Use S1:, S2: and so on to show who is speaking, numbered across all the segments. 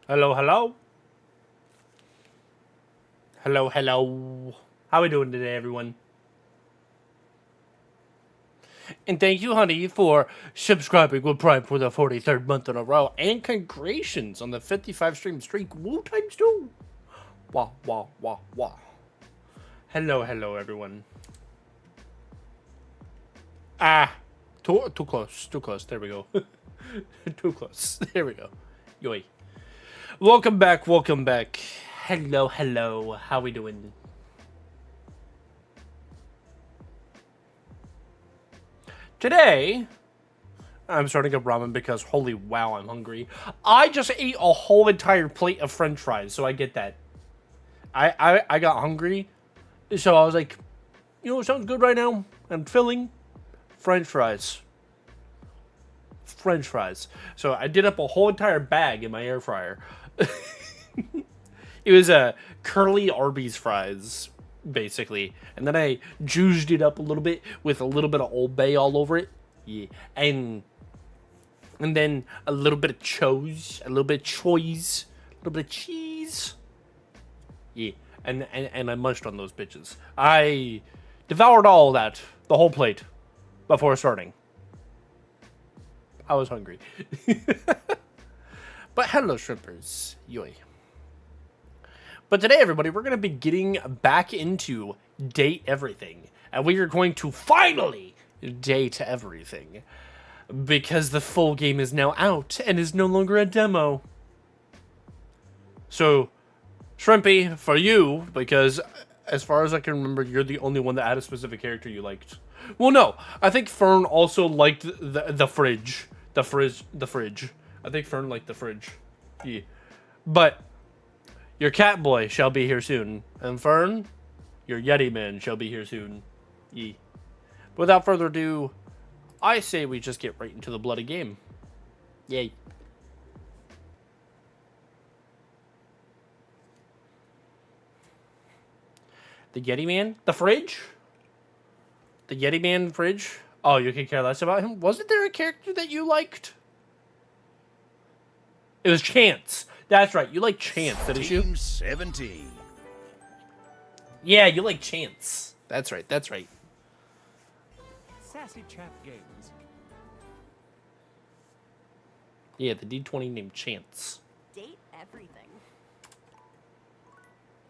S1: Hello, hello. Hello, hello. How we doing today, everyone? And thank you, honey, for subscribing with Prime for the 43rd month in a row. And congratulations on the 55 stream streak. Woo times two. Wah, wah, wah, wah. Hello, hello, everyone. Too close. Too close. There we go. Too close. There we go. Yoy. Welcome back. Welcome back. Hello, hello. How we doing? Today, I'm starting up ramen because holy wow, I'm hungry. I just ate a whole entire plate of French fries, so I get that. I got hungry, so I was like, you know what sounds good right now? I'm filling French fries. French fries. So I did up a whole entire bag in my air fryer. It was a curly Arby's fries, basically, and then I juiced it up a little bit with a little bit of Old Bay all over it. Yeah, and then a little bit of choice, a little bit of choice, a little bit of cheese. Yeah, and I munched on those bitches. I devoured all that, the whole plate, before starting. I was hungry. But hello, shrimpers. Yoy. But today, everybody, we're going to be getting back into Date Everything. And we are going to finally date everything. Because the full game is now out and is no longer a demo. So, Shrimpy, for you, because as far as I can remember, you're the only one that had a specific character you liked. Well, no. I think Fern also liked the fridge. The fridge. I think Fern liked the fridge. Yeah. But your cat boy shall be here soon. And Fern, your Yeti man shall be here soon. Yee. Without further ado, I say we just get right into the bloody game. Yay. The Yeti man? The fridge? The Yeti man fridge? Oh, you could care less about him? Wasn't there a character that you liked? It was Chance. That's right. You like Chance, didn't you?
S2: Team 17.
S1: Yeah, you like Chance. That's right. That's right.
S3: Sassy Chap Games.
S1: Yeah, the D20 named Chance.
S4: Date everything.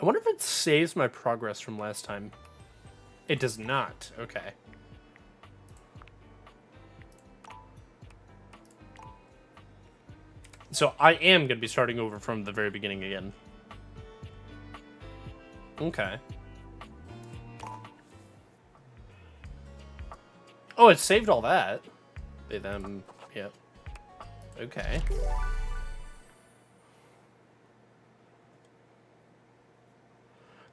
S1: I wonder if it saves my progress from last time. It does not. Okay. So I am going to be starting over from the very beginning again. Okay. Oh, it saved all that. They them. Yep. Okay.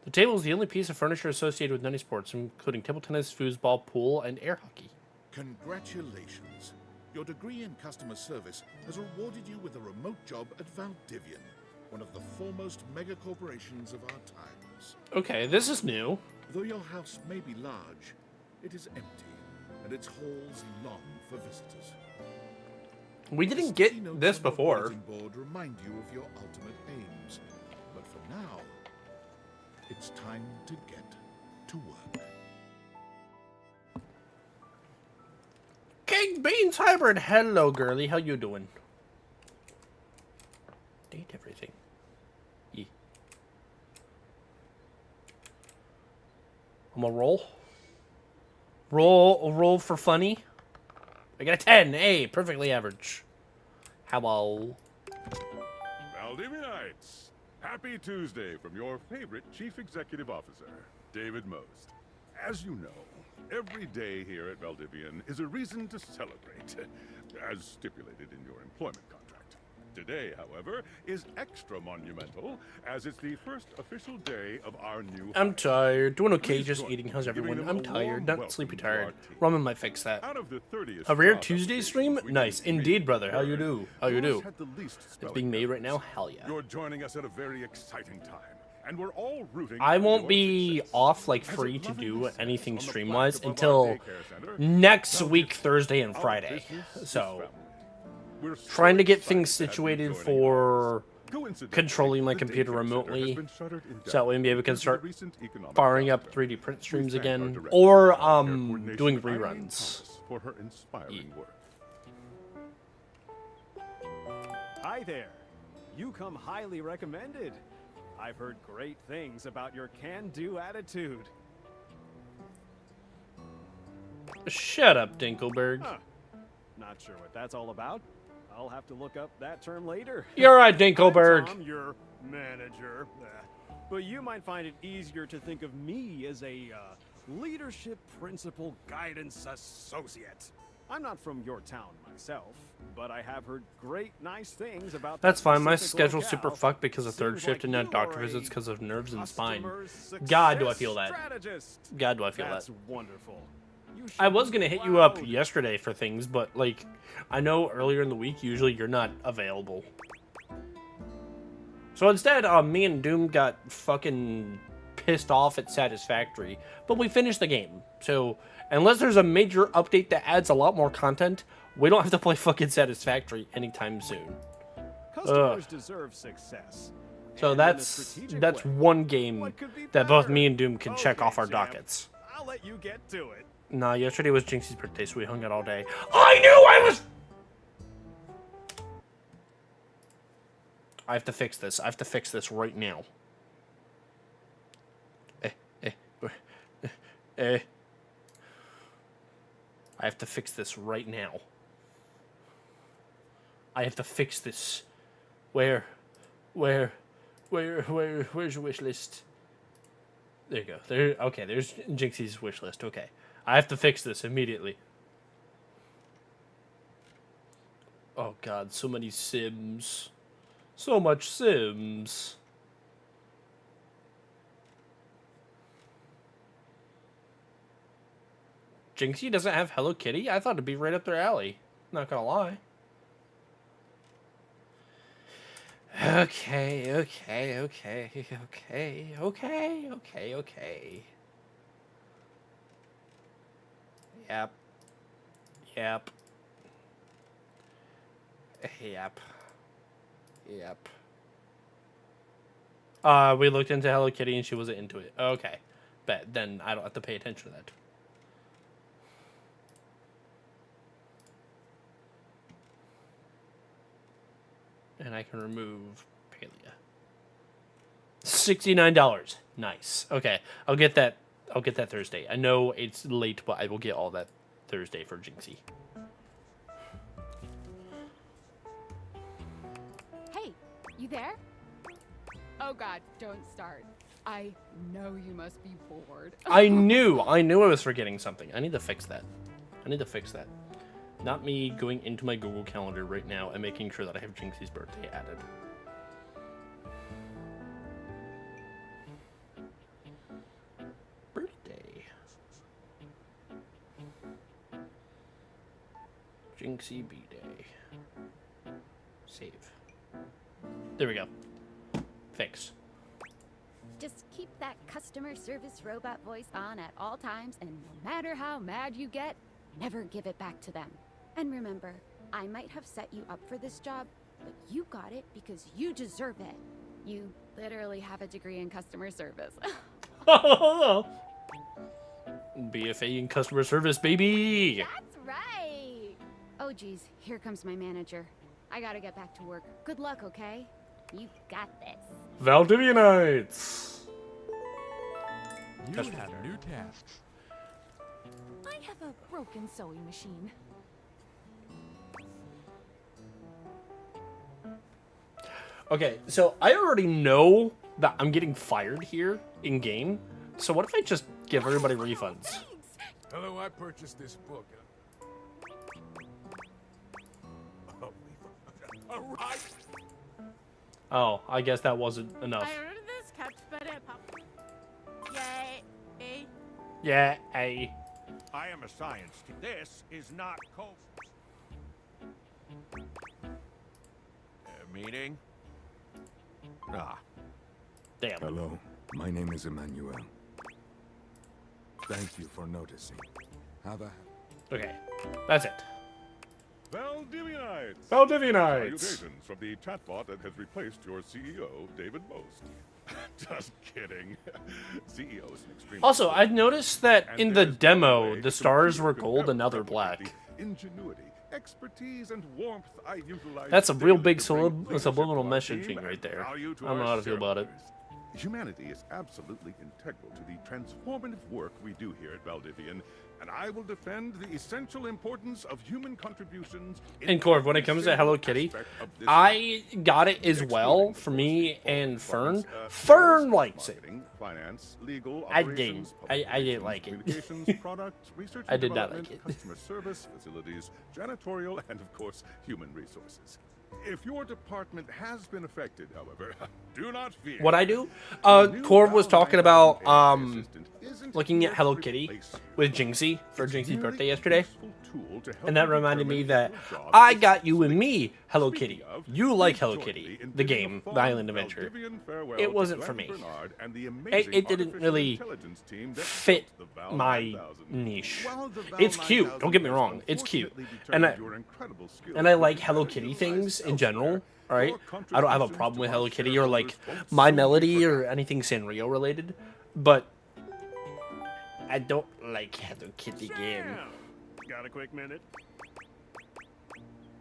S1: The table is the only piece of furniture associated with many sports, including table tennis, foosball, pool, and air hockey.
S2: Congratulations. Your degree in customer service has rewarded you with a remote job at Valdivian, one of the foremost mega corporations of our times.
S1: Okay, this is new.
S2: Though your house may be large, it is empty, and its halls long for visitors.
S1: We didn't
S2: The
S1: get
S2: sticky notes
S1: this
S2: on your
S1: before.
S2: bulletin board remind you of your ultimate aims. But for now, it's time to get to work.
S1: King Beans Hybrid, hello girly, how you doing? Date everything. Yeah. I'm gonna roll. Roll for funny. I got a 10. Hey, perfectly average. How about...
S5: Valdivianites, happy Tuesday from your favorite Chief Executive Officer, David Most. As you know, every day here at Valdivian is a reason to celebrate, as stipulated in your employment contract. Today, however, is extra monumental, as it's the first official day of our new...
S1: I'm tired. Doing okay,
S5: Please
S1: just
S5: join
S1: eating.
S5: me
S1: How's
S5: in giving
S1: everyone?
S5: them
S1: I'm
S5: a
S1: tired,
S5: warm
S1: not
S5: welcome
S1: sleepy
S5: to our
S1: tired.
S5: team.
S1: Ramen might fix that.
S5: Out of the 30th
S1: A rare
S5: job
S1: Tuesday stream?
S5: applications we
S1: Nice.
S5: received
S1: Indeed, brother. How you
S5: here,
S1: do? How you
S5: yours
S1: do?
S5: had the least
S1: It's
S5: spelling
S1: being made right
S5: errors.
S1: now? Hell yeah.
S5: You're joining us at a very exciting time, and we're all rooting
S1: I
S5: for
S1: won't
S5: your
S1: be
S5: success.
S1: off like
S5: As it
S1: free to
S5: lovingly
S1: do
S5: says
S1: anything
S5: on the
S1: stream
S5: plaque
S1: wise
S5: above our
S1: until
S5: daycare center,
S1: next
S5: Valdivian,
S1: week, Thursday and
S5: our
S1: Friday.
S5: business is
S1: So
S5: family. We're so
S1: trying to get
S5: excited
S1: things
S5: to have you
S1: situated
S5: joining
S1: for
S5: Coincidentally,
S1: controlling my
S5: the
S1: computer
S5: daycare center has
S1: remotely,
S5: been shuttered
S1: so that
S5: indefinitely
S1: way maybe we can
S5: due to the
S1: start
S5: recent economic
S1: firing up
S5: downturn.
S1: 3D print streams
S5: We thank our
S1: again,
S5: director
S1: or
S5: of healthcare coordination,
S1: doing
S5: Irene
S1: reruns.
S5: Thomas, for her inspiring work.
S3: Hi there. You come highly recommended. I've heard great things about your can-do attitude.
S1: Shut up, Dinkelberg.
S3: Huh. Not sure what that's all about. I'll have to look up that term later.
S1: You're right,
S3: I'm
S1: Dinkelberg.
S3: Tom, your manager. But you might find it easier to think of me as a leadership principal guidance associate. I'm not from your town myself, but I have heard great nice things about
S1: That's
S3: that
S1: fine. My
S3: specific
S1: schedule's super
S3: locale.
S1: fucked because of third
S3: Seems
S1: shift
S3: like
S1: and now
S3: you
S1: doctor
S3: are a
S1: visits because of nerves and spine.
S3: customer
S1: God, do I
S3: success
S1: feel that.
S3: strategist.
S1: God, do I feel
S3: That's
S1: that.
S3: wonderful. You
S1: I
S3: should
S1: was
S3: be
S1: gonna hit you up
S3: proud.
S1: yesterday for things, but like, I know earlier in the week usually you're not available. So instead, me and Doom got fucking pissed off at Satisfactory, but we finished the game. So unless there's a major update that adds a lot more content, we don't have to play fucking Satisfactory anytime soon.
S3: Customers deserve success.
S1: So
S3: And in a
S1: that's
S3: strategic way.
S1: one game
S3: What could be
S1: that both
S3: better?
S1: me and Doom can check
S3: Okay,
S1: off our
S3: champ.
S1: dockets.
S3: I'll let you get to it.
S1: Nah, yesterday was Jinxie's birthday, so we hung out all day. I knew I was... I have to fix this. I have to fix this right now. I have to fix this right now. I have to fix this. Where's your wish list? There you go. There. Okay, there's Jinxie's wish list. Okay. I have to fix this immediately. Oh god, so many Sims. So much Sims. Jinxie doesn't have Hello Kitty? I thought it'd be right up their alley. Not gonna lie. Okay. Yep. We looked into Hello Kitty and she wasn't into it. Okay. Bet then I don't have to pay attention to that. And I can remove Palia. $69. Nice. Okay. I'll get that Thursday. I know it's late, but I will get all that Thursday for Jinxie.
S4: Hey, you there? Oh god, don't start. I know you must be bored.
S1: I knew I was forgetting something. I need to fix that. Not me going into my Google Calendar right now and making sure that I have Jinxie's birthday added. Birthday. Jinxie B-Day. Save. There we go. Fix.
S4: Just keep that customer service robot voice on at all times, and no matter how mad you get, never give it back to them. And remember, I might have set you up for this job, but you got it because you deserve it. You literally have a degree in customer service.
S1: BFA in customer service, baby!
S4: That's right! Oh geez, here comes my manager. I gotta get back to work. Good luck, okay? You got this.
S1: Valdivianites!
S6: You
S1: That's
S6: have
S1: better.
S6: new tasks.
S4: I have a broken sewing machine.
S1: Okay, so I already know that I'm getting fired here in game. So what if I just give everybody refunds?
S6: Hello, I purchased this book. All right.
S1: Oh, I guess that wasn't enough.
S7: I ordered this catch, but it popped. Yay.
S1: Yeah, hey.
S8: I am a science teacher. This is not cold. Meeting? Ah.
S1: Damn.
S9: Hello, my name is Emmanuel. Thank you for noticing. Have a...
S1: Okay, that's it.
S5: Valdivianites!
S1: Valdivianites.
S5: Salutations from the chatbot that has replaced your CEO, David Most. Just kidding. CEO is an extremely...
S1: Also, I've noticed that
S5: And
S1: in the
S5: there's no
S1: demo,
S5: way
S1: the stars
S5: computer
S1: were
S5: could
S1: gold
S5: ever
S1: and now they're
S5: replicate
S1: black.
S5: the ingenuity, expertise, and warmth I utilize
S1: That's a real
S5: daily
S1: big
S5: to bring leadership
S1: subliminal
S5: to our
S1: messaging
S5: team
S1: right
S5: and
S1: there.
S5: value to
S1: I don't know
S5: our
S1: how to feel about it.
S5: shareholders. Humanity is absolutely integral to the transformative work we do here at Valdivian, and I will defend the essential importance of human contributions.
S1: And Corv, when it comes to Hello Kitty, I got it as well for me and Fern. Fern likes it.
S5: Finance, legal,
S1: I
S5: operations,
S1: didn't. I didn't
S5: public
S1: like it.
S5: relations, communications, product, research
S1: I
S5: and
S1: did not
S5: development,
S1: like it.
S5: customer service, facilities, janitorial, and of course, human resources. If your department has been affected, however, do not fear.
S1: What I do?
S5: The new
S1: Corv was talking about
S5: AI assistant isn't
S1: looking at
S5: here
S1: Hello
S5: to
S1: Kitty
S5: replace you.
S1: with Jinxie for
S5: It's
S1: Jinxie's
S5: merely
S1: birthday
S5: a
S1: yesterday.
S5: useful tool to help
S1: And that
S5: you
S1: reminded me
S5: determine
S1: that
S5: if your job
S1: I
S5: is
S1: got you and
S5: complete.
S1: me Hello
S5: Speaking
S1: Kitty.
S5: of,
S1: You like
S5: please
S1: Hello
S5: join
S1: Kitty,
S5: me in
S1: the
S5: bidding a
S1: game, the
S5: fond
S1: Island Adventure.
S5: Valdivian farewell
S1: It
S5: to
S1: wasn't for
S5: Glenn
S1: me.
S5: Bernard and the amazing
S1: It didn't
S5: artificial
S1: really
S5: intelligence team that
S1: fit
S5: built the Val
S1: my
S5: 9000.
S1: niche.
S5: While the Val
S1: It's cute,
S5: 9000
S1: don't get me
S5: has
S1: wrong, it's cute.
S5: unfortunately
S1: And
S5: determined your incredible skills
S1: I
S5: to
S1: like
S5: be
S1: Hello
S5: better
S1: Kitty
S5: utilized
S1: things in
S5: elsewhere,
S1: general, alright?
S5: your
S1: I don't have a
S5: contributions
S1: problem
S5: to
S1: with
S5: our
S1: Hello Kitty or like
S5: shareholders won't
S1: My
S5: soon be
S1: Melody or
S5: forgotten.
S1: anything Sanrio related, but I don't like Hello Kitty game.
S3: Sam, got a quick minute?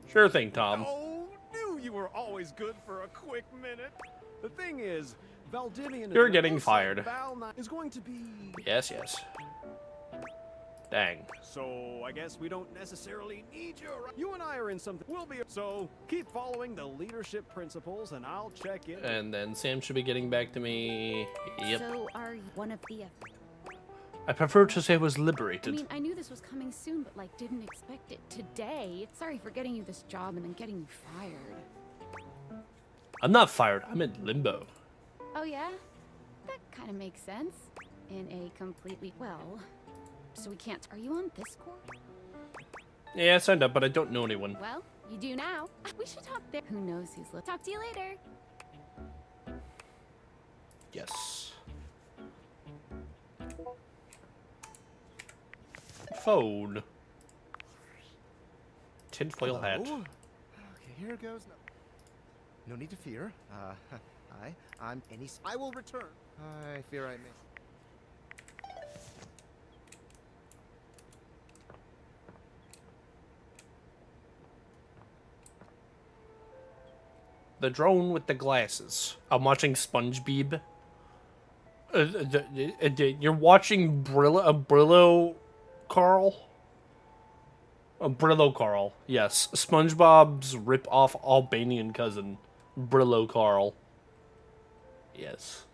S1: Sure thing, Tom.
S3: Oh, knew you were always good for a quick minute. The thing is, Valdivian
S1: You're
S3: and
S1: getting
S3: also
S1: fired.
S3: is going to be...
S1: Yes, yes. Dang.
S3: So, I guess we don't necessarily need you around. You and I are in something. We'll be... So, keep following the leadership principles and I'll check in.
S1: And then Sam should be getting back to me. Yep.
S4: So are you one of the...
S1: I prefer to say was
S4: I
S1: liberated.
S4: mean, I knew this was coming soon, but like didn't expect it today. Sorry for getting you this job and then getting you fired.
S1: I'm not fired. I'm in limbo.
S4: Oh yeah? That kind of makes sense. In a completely... Well... So we can't... Are you on Discord?
S1: Yeah, I signed up, but I don't know anyone.
S4: Well, you do now. We should talk there. Who knows who's listening? Talk to you later.
S1: Yes. Phone. Tinfoil hat.
S10: Okay, here goes. No need to fear. Hi, I'm any. I will return. I fear I may.
S1: The drone with the glasses. I'm watching SpongeBob. You're watching Brillo Carl? Brillo Carl. Yes. SpongeBob's rip-off Albanian cousin. Brillo Carl. Yes.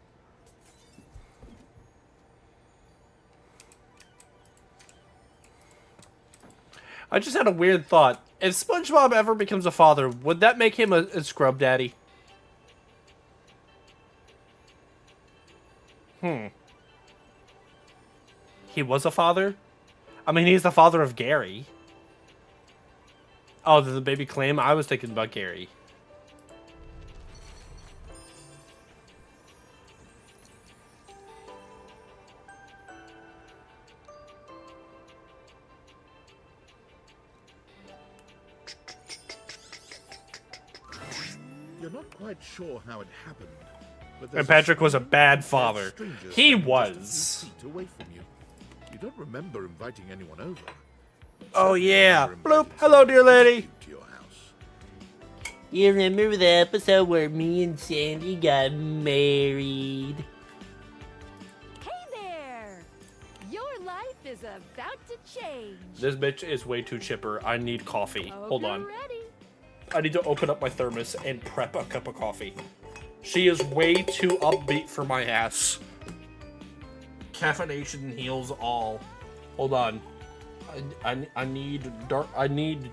S1: I just had a weird thought. If SpongeBob ever becomes a father, would that make him a scrub daddy? He was a father? I mean, he's the father of Gary. Oh, the baby clam? I was thinking about Gary.
S2: You're not quite sure how it happened, but
S1: And
S2: there's
S1: Patrick was a
S2: strange
S1: bad
S2: pair of
S1: father.
S2: strangers
S1: He
S2: standing just a
S1: was.
S2: few feet away from you. You don't remember inviting anyone over.
S1: Oh, yeah.
S2: Remember
S1: Bloop.
S2: inviting
S1: Hello, dear
S2: someone
S1: lady.
S2: to your house.
S1: You remember the episode where me and Sandy got married?
S7: Hey there! Your life is about to change.
S1: This bitch is way too chipper. I need coffee. Hold
S7: you're
S1: on.
S7: Ready.
S1: I need to open up my thermos and prep a cup of coffee. She is way too upbeat for my ass. Caffeination heals all. Hold on. I need dark. I need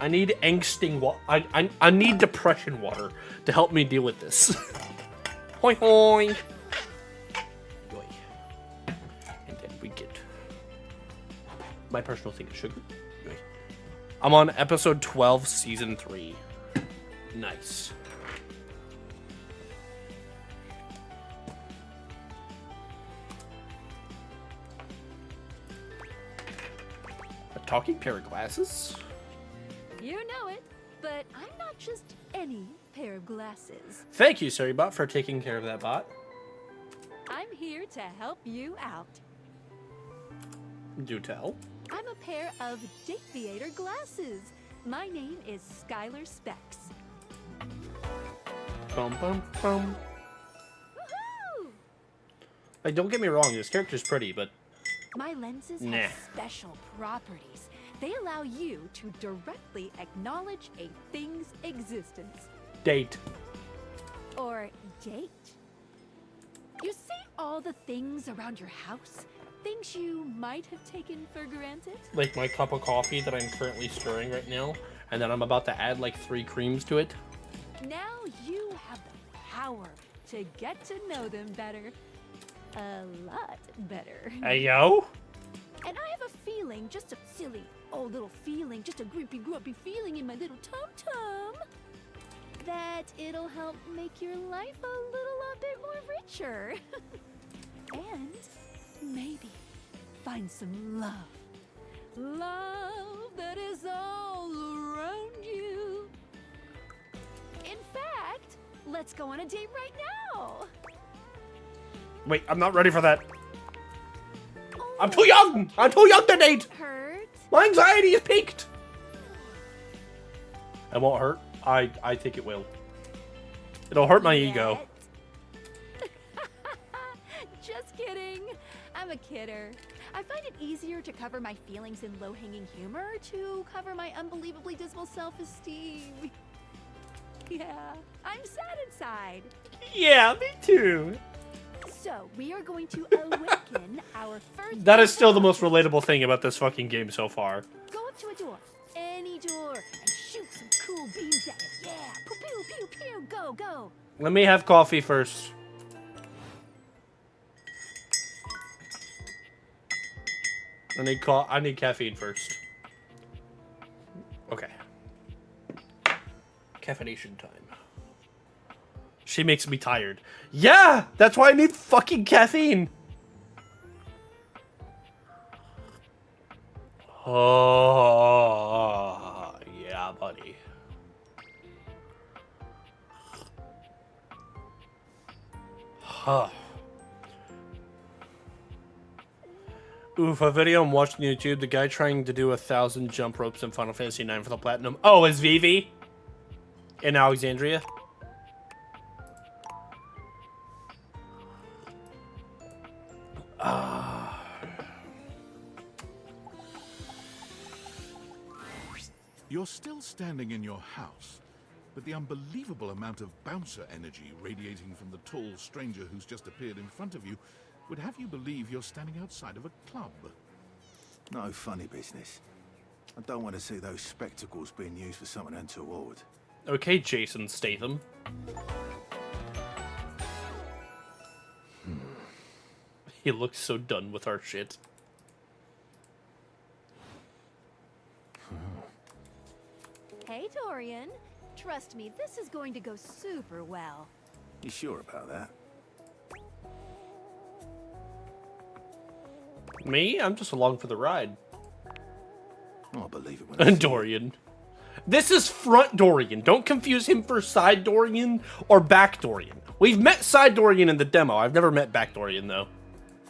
S1: angsting water. I need depression water to help me deal with this. Hoi hoi. Yoy. And then we get my personal thing of sugar. Yoy. I'm on episode 12, season 3. Nice. A talking pair of glasses?
S7: You know it, but I'm not just any pair of glasses.
S1: Thank you, Surrybot, for taking care of that bot.
S7: I'm here to help you out.
S1: Do tell.
S7: I'm a pair of Dateviator glasses. My name is Skylar Specs.
S1: Bum, bum, bum.
S7: Woohoo!
S1: Like, don't get me wrong, this character's pretty, but...
S7: My lenses
S1: Nah.
S7: have special properties. They allow you to directly acknowledge a thing's existence.
S1: Date.
S7: Or date. You see all the things around your house? Things you might have taken for granted?
S1: Like my cup of coffee that I'm currently stirring right now, and then I'm about to add like 3 creams to it.
S7: Now you have the power to get to know them better. A lot better.
S1: Hey, yo!
S7: And I have a feeling, just a silly old little feeling, just a grumpy feeling in my little tum-tum, that it'll help make your life a little bit more richer. And maybe find some love. Love that is all around you. In fact, let's go on a date right now.
S1: Wait, I'm not ready for that.
S7: Oh,
S1: I'm too young! I'm too young to date!
S7: hurt.
S1: My anxiety is peaked! It won't hurt. I think it will. It'll hurt my ego.
S7: Yet. Just kidding. I'm a kidder. I find it easier to cover my feelings in low-hanging humor to cover my unbelievably dismal self-esteem. Yeah, I'm sad inside.
S1: Yeah, me too.
S7: So, we are going to awaken our first...
S1: That is still the most relatable thing about this fucking game so far.
S7: Go up to a door, any door, and shoot some cool beams at it. Yeah, pew, pew, pew, pew, go, go.
S1: Let me have coffee first. I need caffeine first. Okay. Caffeination time. She makes me tired. Yeah! That's why I need fucking caffeine! Oh, yeah, buddy. Huh. Oof, a video I'm watching on YouTube, the guy trying to do 1,000 jump ropes in Final Fantasy IX for the Platinum. Oh, is Vivi in Alexandria?
S2: You're still standing in your house, but the unbelievable amount of bouncer energy radiating from the tall stranger who's just appeared in front of you would have you believe you're standing outside of a club.
S9: No funny business. I don't want to see those spectacles being used for something untoward.
S1: Okay, Jason Statham. He looks so done with our shit.
S7: Hey, Dorian. Trust me, this is going to go super well.
S9: You sure about that?
S1: Me? I'm just along for the ride.
S9: I'll believe it when I see it.
S1: Dorian. This is front Dorian. Don't confuse him for side Dorian or back Dorian. We've met side Dorian in the demo. I've never met back Dorian, though.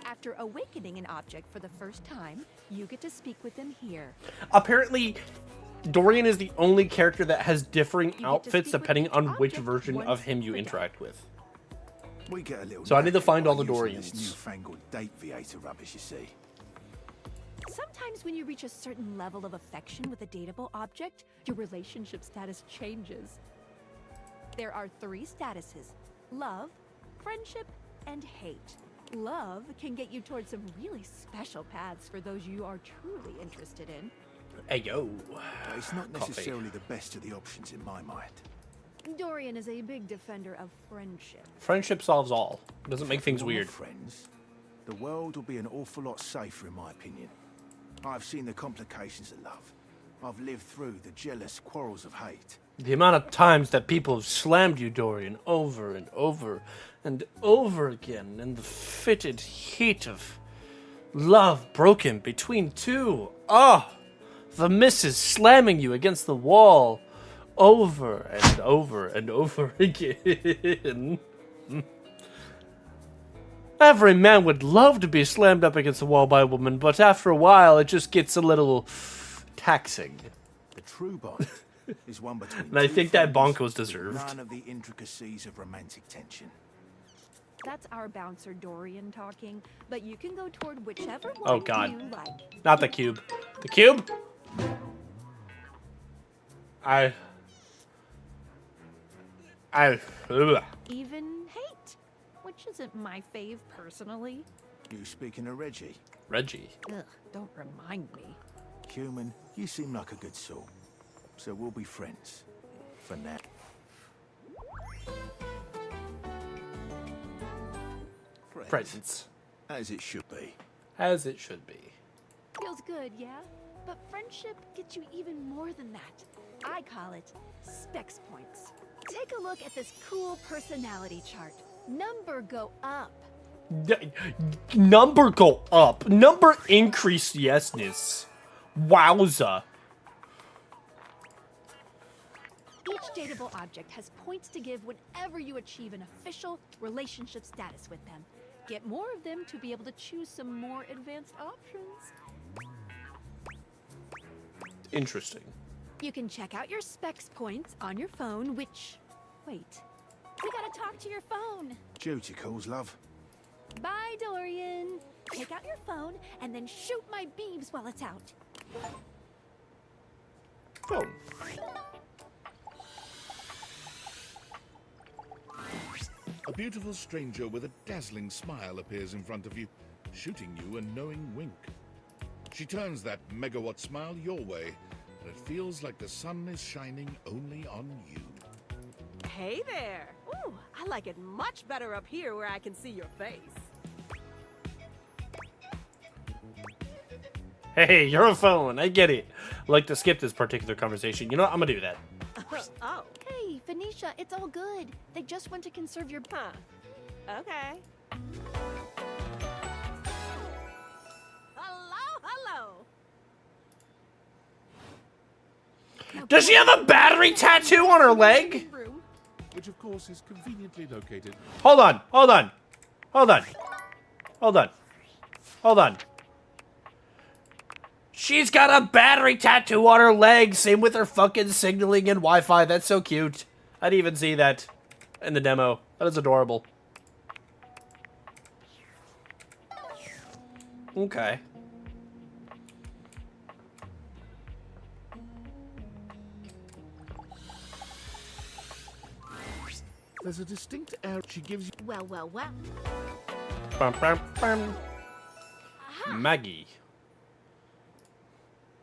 S7: After awakening an object for the first time, you get to speak with them here.
S1: Apparently, Dorian is the only character that has differing
S7: to
S1: outfits
S7: speak with
S1: depending
S7: each
S1: on which
S7: object
S1: version
S7: once
S1: of him you
S7: per day.
S1: interact with.
S9: We get a little
S1: So I need to
S9: nappy
S1: find all
S9: by
S1: the
S9: using this
S1: Dorians.
S9: newfangled Dateviator rubbish, you see.
S7: Sometimes when you reach a certain level of affection with a dateable object, your relationship status changes. There are 3 statuses: love, friendship, and hate. Love can get you towards some really special paths for those you are truly interested in.
S1: Hey, yo.
S9: But it's not
S1: Coffee.
S9: necessarily the best of the options in my mind.
S7: Dorian is a big defender of friendship.
S1: Friendship solves all. Doesn't make things
S9: For all
S1: weird.
S9: friends, the world will be an awful lot safer, in my opinion. I've seen the complications of love. I've lived through the jealous quarrels of hate.
S1: The amount of times that people have slammed you, Dorian, over and over and over again, and the fitted heat of love broken between two. The missus slamming you against the wall over and over and over again. Every man would love to be slammed up against the wall by a woman, but after a while, it just gets a little taxing.
S9: The true bond is one between
S1: And I
S9: two
S1: think that
S9: friends
S1: bonkos
S9: with
S1: deserved.
S9: none of the intricacies of romantic tension.
S7: That's our bouncer Dorian talking, but you can go toward whichever one
S1: Oh, God.
S7: you like.
S1: Not the cube. The cube? Ugh.
S7: Even hate, which isn't my fave personally.
S9: You speaking of Reggie?
S1: Reggie.
S7: Ugh, don't remind me.
S9: Human, you seem like a good soul. So we'll be friends. For now.
S1: Friends.
S9: As it should be.
S1: As it should be.
S7: Feels good, yeah? But friendship gets you even more than that. I call it specs points. Take a look at this cool personality chart. Number go up.
S1: Number go up. Number increase yesness. Wowza.
S7: Each dateable object has points to give whenever you achieve an official relationship status with them. Get more of them to be able to choose some more advanced options.
S1: Interesting.
S7: You can check out your specs points on your phone, which... Wait. We gotta talk to your phone.
S9: Duty calls, love.
S7: Bye, Dorian. Take out your phone and then shoot my beams while it's out.
S1: Phone.
S2: A beautiful stranger with a dazzling smile appears in front of you, shooting you a knowing wink. She turns that megawatt smile your way, and it feels like the sun is shining only on you.
S11: Hey there! Ooh, I like it much better up here where I can see your face.
S1: Hey, you're a phone. I get it. I'd like to skip this particular conversation. You know what? I'm gonna do that.
S11: Oh,
S7: Hey, Phoenicia, it's all good. They just want to conserve your...
S11: huh. Okay. Hello!
S1: Does she have a battery tattoo on her leg?
S7: Room.
S2: Which of course is conveniently located.
S1: Hold on. Hold on. Hold on. Hold on. Hold on. She's got a battery tattoo on her leg. Same with her fucking signaling and Wi-Fi. That's so cute. I didn't even see that in the demo. That is adorable. Okay.
S2: There's a distinct air she gives you.
S4: Well, well, well.
S1: Bum, bum, bum. Maggie.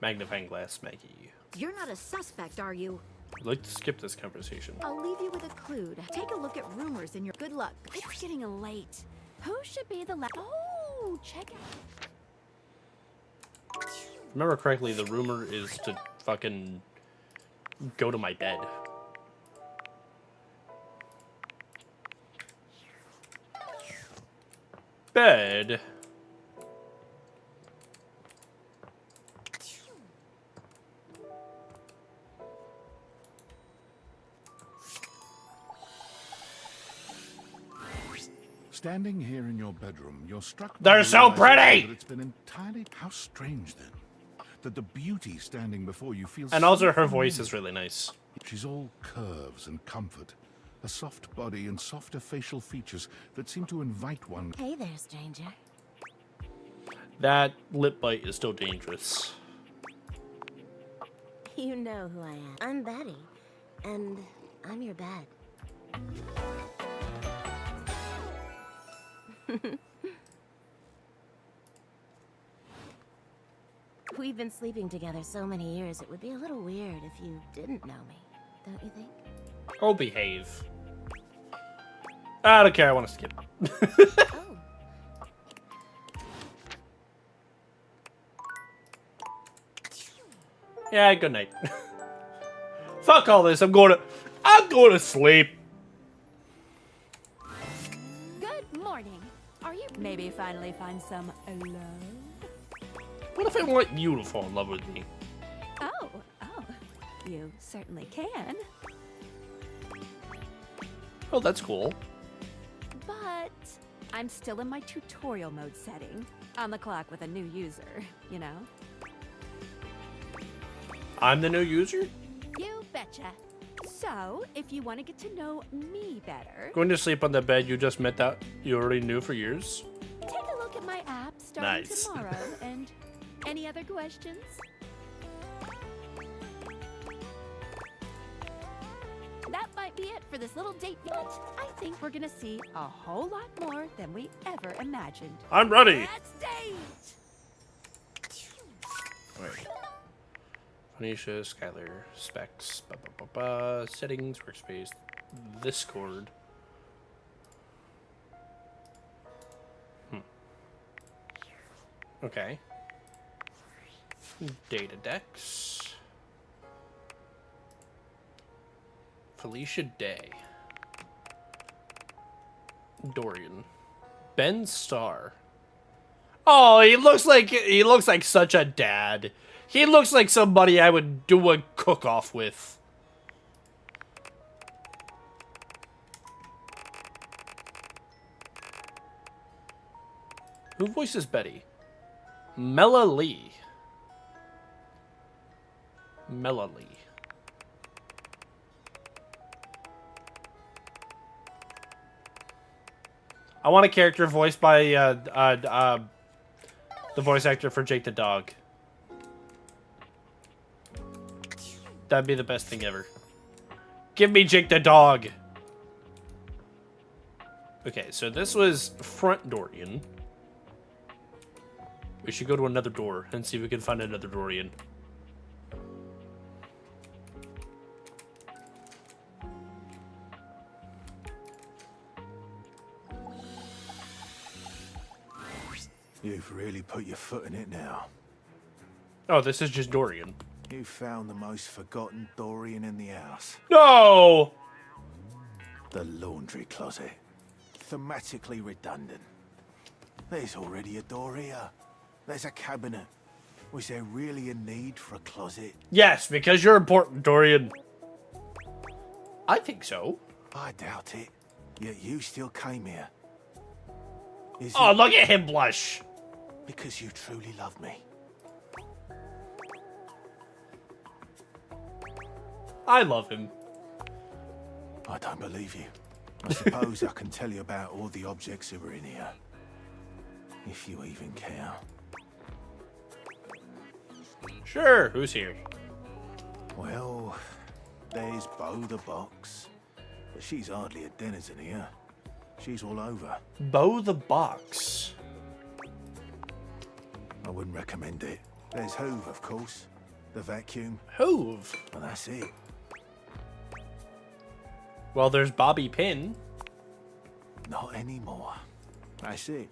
S1: Magnifying glass Maggie.
S4: You're not a suspect, are you?
S1: I'd like to skip this conversation.
S4: I'll leave you with a clue. Take a look at rumors in your good luck.
S7: It's getting late. Who should be the Oh, check out.
S1: Remember correctly, the rumor is to fucking go to my bed. Bed.
S2: Standing here in your bedroom, you're struck by
S1: They're
S2: the
S1: so
S2: realization
S1: pretty!
S2: that it's been entirely... How strange, then, that the beauty standing before you feels...
S1: And
S2: so
S1: also her voice
S2: familiar.
S1: is really nice.
S2: She's all curves and comfort, a soft body and softer facial features that seem to invite one...
S4: Hey there, stranger.
S1: That lip bite is still dangerous.
S12: You know who I am. I'm Betty, and I'm your bed. We've been sleeping together so many years, it would be a little weird if you didn't know me, don't you think?
S1: Oh, behave. I don't care, I want to skip.
S12: Oh.
S1: Yeah, good night. Fuck all this, I'm going to sleep.
S7: Good morning. Are you... Maybe finally find some love?
S1: What if I want you to fall in love with me?
S7: You certainly can.
S1: Oh, that's cool.
S7: But I'm still in my tutorial mode setting. On the clock with a new user, you know?
S1: I'm the new user?
S7: You betcha. So, if you want to get to know me better,
S1: Going to sleep on the bed you just met that you already knew for years?
S7: take a look at my app starting
S1: Nice.
S7: tomorrow. And any other questions? That might be it for this little date, but I think we're gonna see a whole lot more than we ever imagined.
S1: I'm ready.
S7: Let's date!
S1: Wait. Phoenicia, Skylar, specs, settings, workspace, Discord. Okay. Data decks. Felicia Day. Dorian. Ben Starr. Oh, he looks like such a dad. He looks like somebody I would do a cook-off with. Who voices Betty? Mela Lee. Mela Lee. I want a character voiced by the voice actor for Jake the dog. That'd be the best thing ever. Give me Jake the dog. Okay, so this was front Dorian. We should go to another door and see if we can find another Dorian.
S9: You've really put your foot in it now.
S1: Oh, this is just Dorian.
S9: You found the most forgotten Dorian in the house.
S1: No!
S9: The laundry closet. Thematically redundant. There's already a door here. There's a cabinet. Was there really a need for a closet?
S1: Yes, because you're important, Dorian. I think so.
S9: I doubt it. Yet you still came here. Is
S1: Oh,
S9: it
S1: look at him blush.
S9: because you truly love me?
S1: I love him.
S9: I don't believe you. I suppose I can tell you about all the objects that were in here. If you even care.
S1: Sure, who's here?
S9: Well, there's Bo the Box. But she's hardly a denizen here. She's all over.
S1: Bo the Box.
S9: I wouldn't recommend it. There's Hoover, of course. The vacuum.
S1: Hove.
S9: Well, that's it.
S1: Well, there's Bobby Pin.
S9: Not anymore. That's it.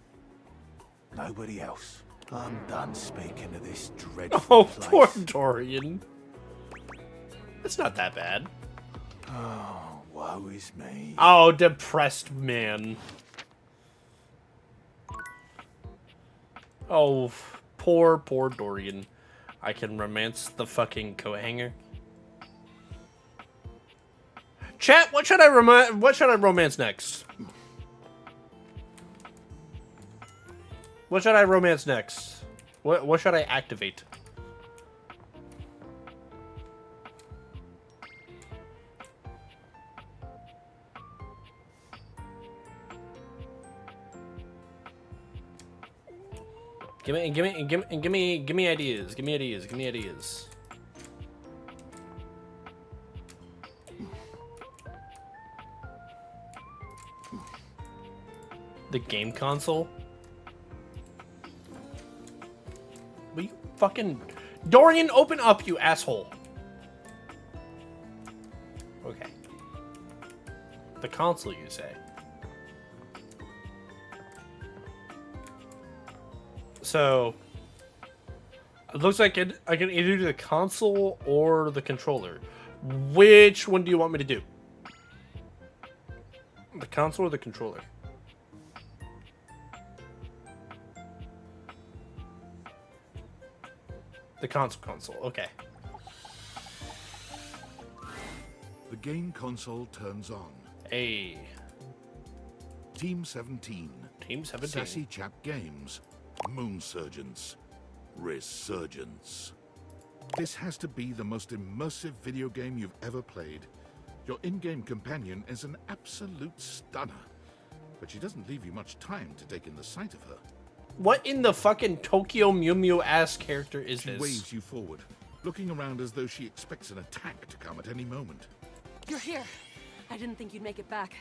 S9: Nobody else. I'm done speaking of this dreadful
S1: Oh,
S9: place.
S1: poor Dorian. It's not that bad.
S9: Oh, woe is me.
S1: Oh, depressed man. Oh, poor Dorian. I can romance the fucking coat hanger. Chat, what should I romance next? What should I romance next? What should I activate? Give me ideas. Give me ideas. The game console? Will you fucking... Dorian, open up, you asshole. Okay. The console, you say? So... It looks like I can either do the console or the controller. Which one do you want me to do? The console or the controller? The console, okay.
S2: The game console turns on.
S1: Hey.
S2: Team 17.
S1: Team 17.
S2: Sassy Chap Games. Moonsurgence. Resurgence. This has to be the most immersive video game you've ever played. Your in-game companion is an absolute stunner, but she doesn't leave you much time to take in the sight of her.
S1: What in the fucking Tokyo Mew Mew ass character is
S2: She
S1: this?
S2: waves you forward, looking around as though she expects an attack to come at any moment.
S11: You're here. I didn't think you'd make it back.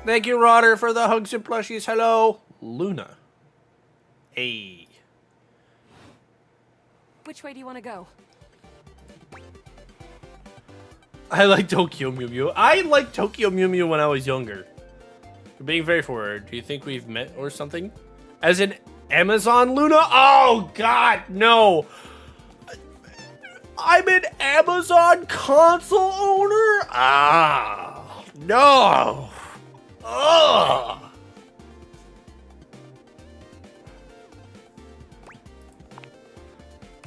S1: Thank you, Rodder, for the hugs and plushies. Hello, Luna. Hey.
S11: Which way do you want to go?
S1: I like Tokyo Mew Mew. I liked Tokyo Mew Mew when I was younger. For being very forward, do you think we've met or something? As in Amazon Luna? Oh, God, no. I'm an Amazon console owner? Ah, no. Ugh.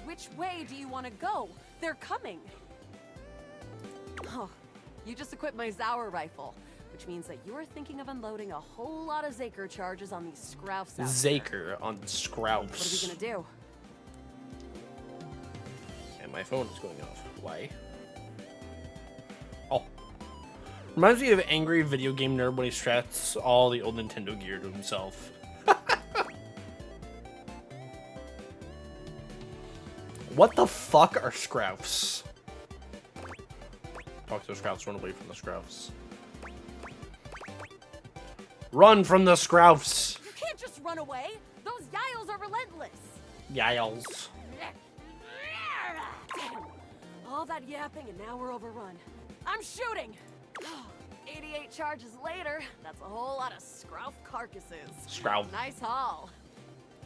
S11: Which way do you want to go? They're coming. Oh, you just equipped my Zauer rifle, which means that you're thinking of unloading a whole lot of Zaker charges on these Scroufs out there.
S1: Zaker on Scroufs.
S11: What are we gonna do?
S1: And my phone is going off. Why? Oh. Reminds me of angry video game nerd when he straps all the old Nintendo gear to himself. What the fuck are Scroufs? Talk to the Scroufs, run away from the Scroufs. Run from the Scroufs!
S11: You can't just run away. Those Yiles are relentless.
S1: Yiles.
S11: Damn. All that yapping and now we're overrun. I'm shooting. 88 charges later, that's a whole lot of Scrouf carcasses.
S1: Scrouf.
S11: Nice haul.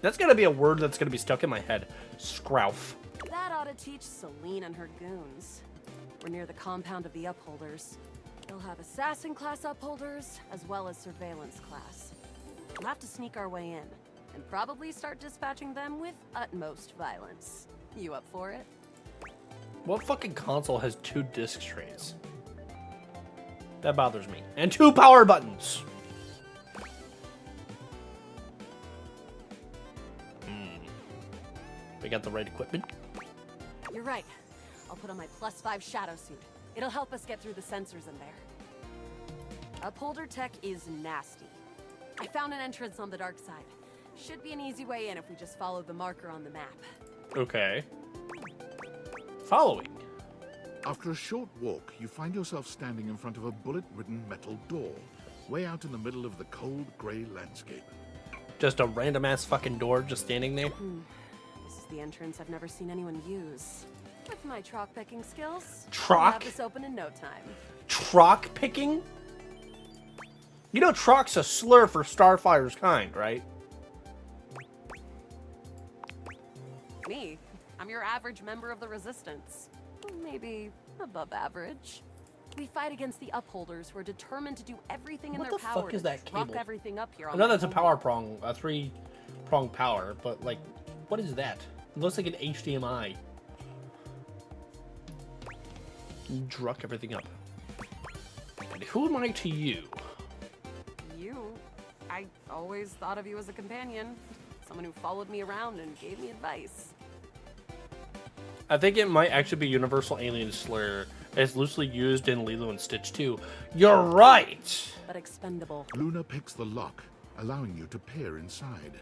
S1: That's gonna be a word that's gonna be stuck in my head. Scrouf.
S11: That ought to teach Celine and her goons. We're near the compound of the Upholders. They'll have assassin class Upholders, as well as surveillance class. We'll have to sneak our way in, and probably start dispatching them with utmost violence. You up for it?
S1: What fucking console has 2 disc trays? That bothers me. And 2 power buttons! We got the right equipment.
S11: You're right. I'll put on my +5 shadow suit. It'll help us get through the sensors in there. Upholder tech is nasty. I found an entrance on the dark side. Should be an easy way in if we just follow the marker on the map.
S1: Okay. Following.
S2: After a short walk, you find yourself standing in front of a bullet-ridden metal door, way out in the middle of the cold, grey landscape.
S1: Just a random-ass fucking door just standing there?
S11: This is the entrance I've never seen anyone use. With my trock picking skills,
S1: Trock?
S11: I'll have this open in no time.
S1: Trock picking? You know trock's a slur for Starfire's kind, right?
S11: Me? I'm your average member of the Resistance. Maybe above average. We fight against the Upholders who are determined to do everything in
S1: What
S11: their
S1: the
S11: power
S1: fuck is
S11: to
S1: that
S11: truck
S1: cable?
S11: everything up here on
S1: I know
S11: my
S1: that's a
S11: home
S1: power
S11: world.
S1: prong, a 3-prong power, but like, what is that? It looks like an HDMI. Druck everything up. And who am I to you?
S11: You? I always thought of you as a companion. Someone who followed me around and gave me advice.
S1: I think it might actually be Universal Alien slur. It's loosely used in Lilo and Stitch 2. You're right!
S11: But expendable.
S2: Luna picks the lock, allowing you to peer inside.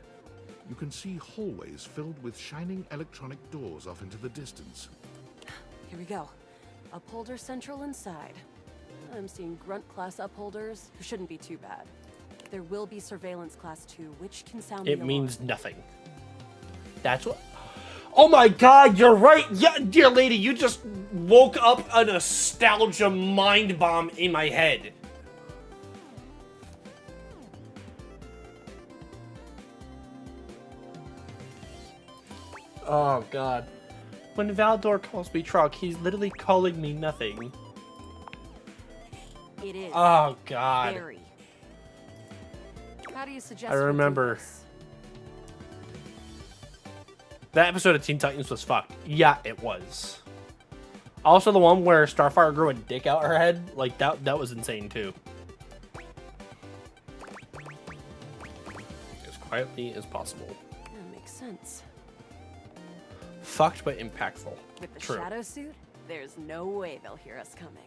S2: You can see hallways filled with shining electronic doors off into the distance.
S11: Here we go. Upholder Central inside. I'm seeing Grunt class Upholders, who shouldn't be too bad. There will be Surveillance class 2, which can sound the
S1: It
S11: alarm.
S1: means nothing. That's what... Oh my god, you're right! Yeah, dear lady, you just woke up a nostalgia mind bomb in my head. Oh god. When Valdor calls me Truck, he's literally calling me nothing.
S11: It is.
S1: Oh god.
S11: Very. How do you suggest
S1: I
S11: we do
S1: remember.
S11: this?
S1: That episode of Teen Titans was fucked. Yeah, it was. Also, the one where Starfire grew a dick out her head, like that was insane too. As quietly as possible.
S11: That makes sense.
S1: Fucked but impactful.
S11: With the
S1: True.
S11: shadow suit, there's no way they'll hear us coming.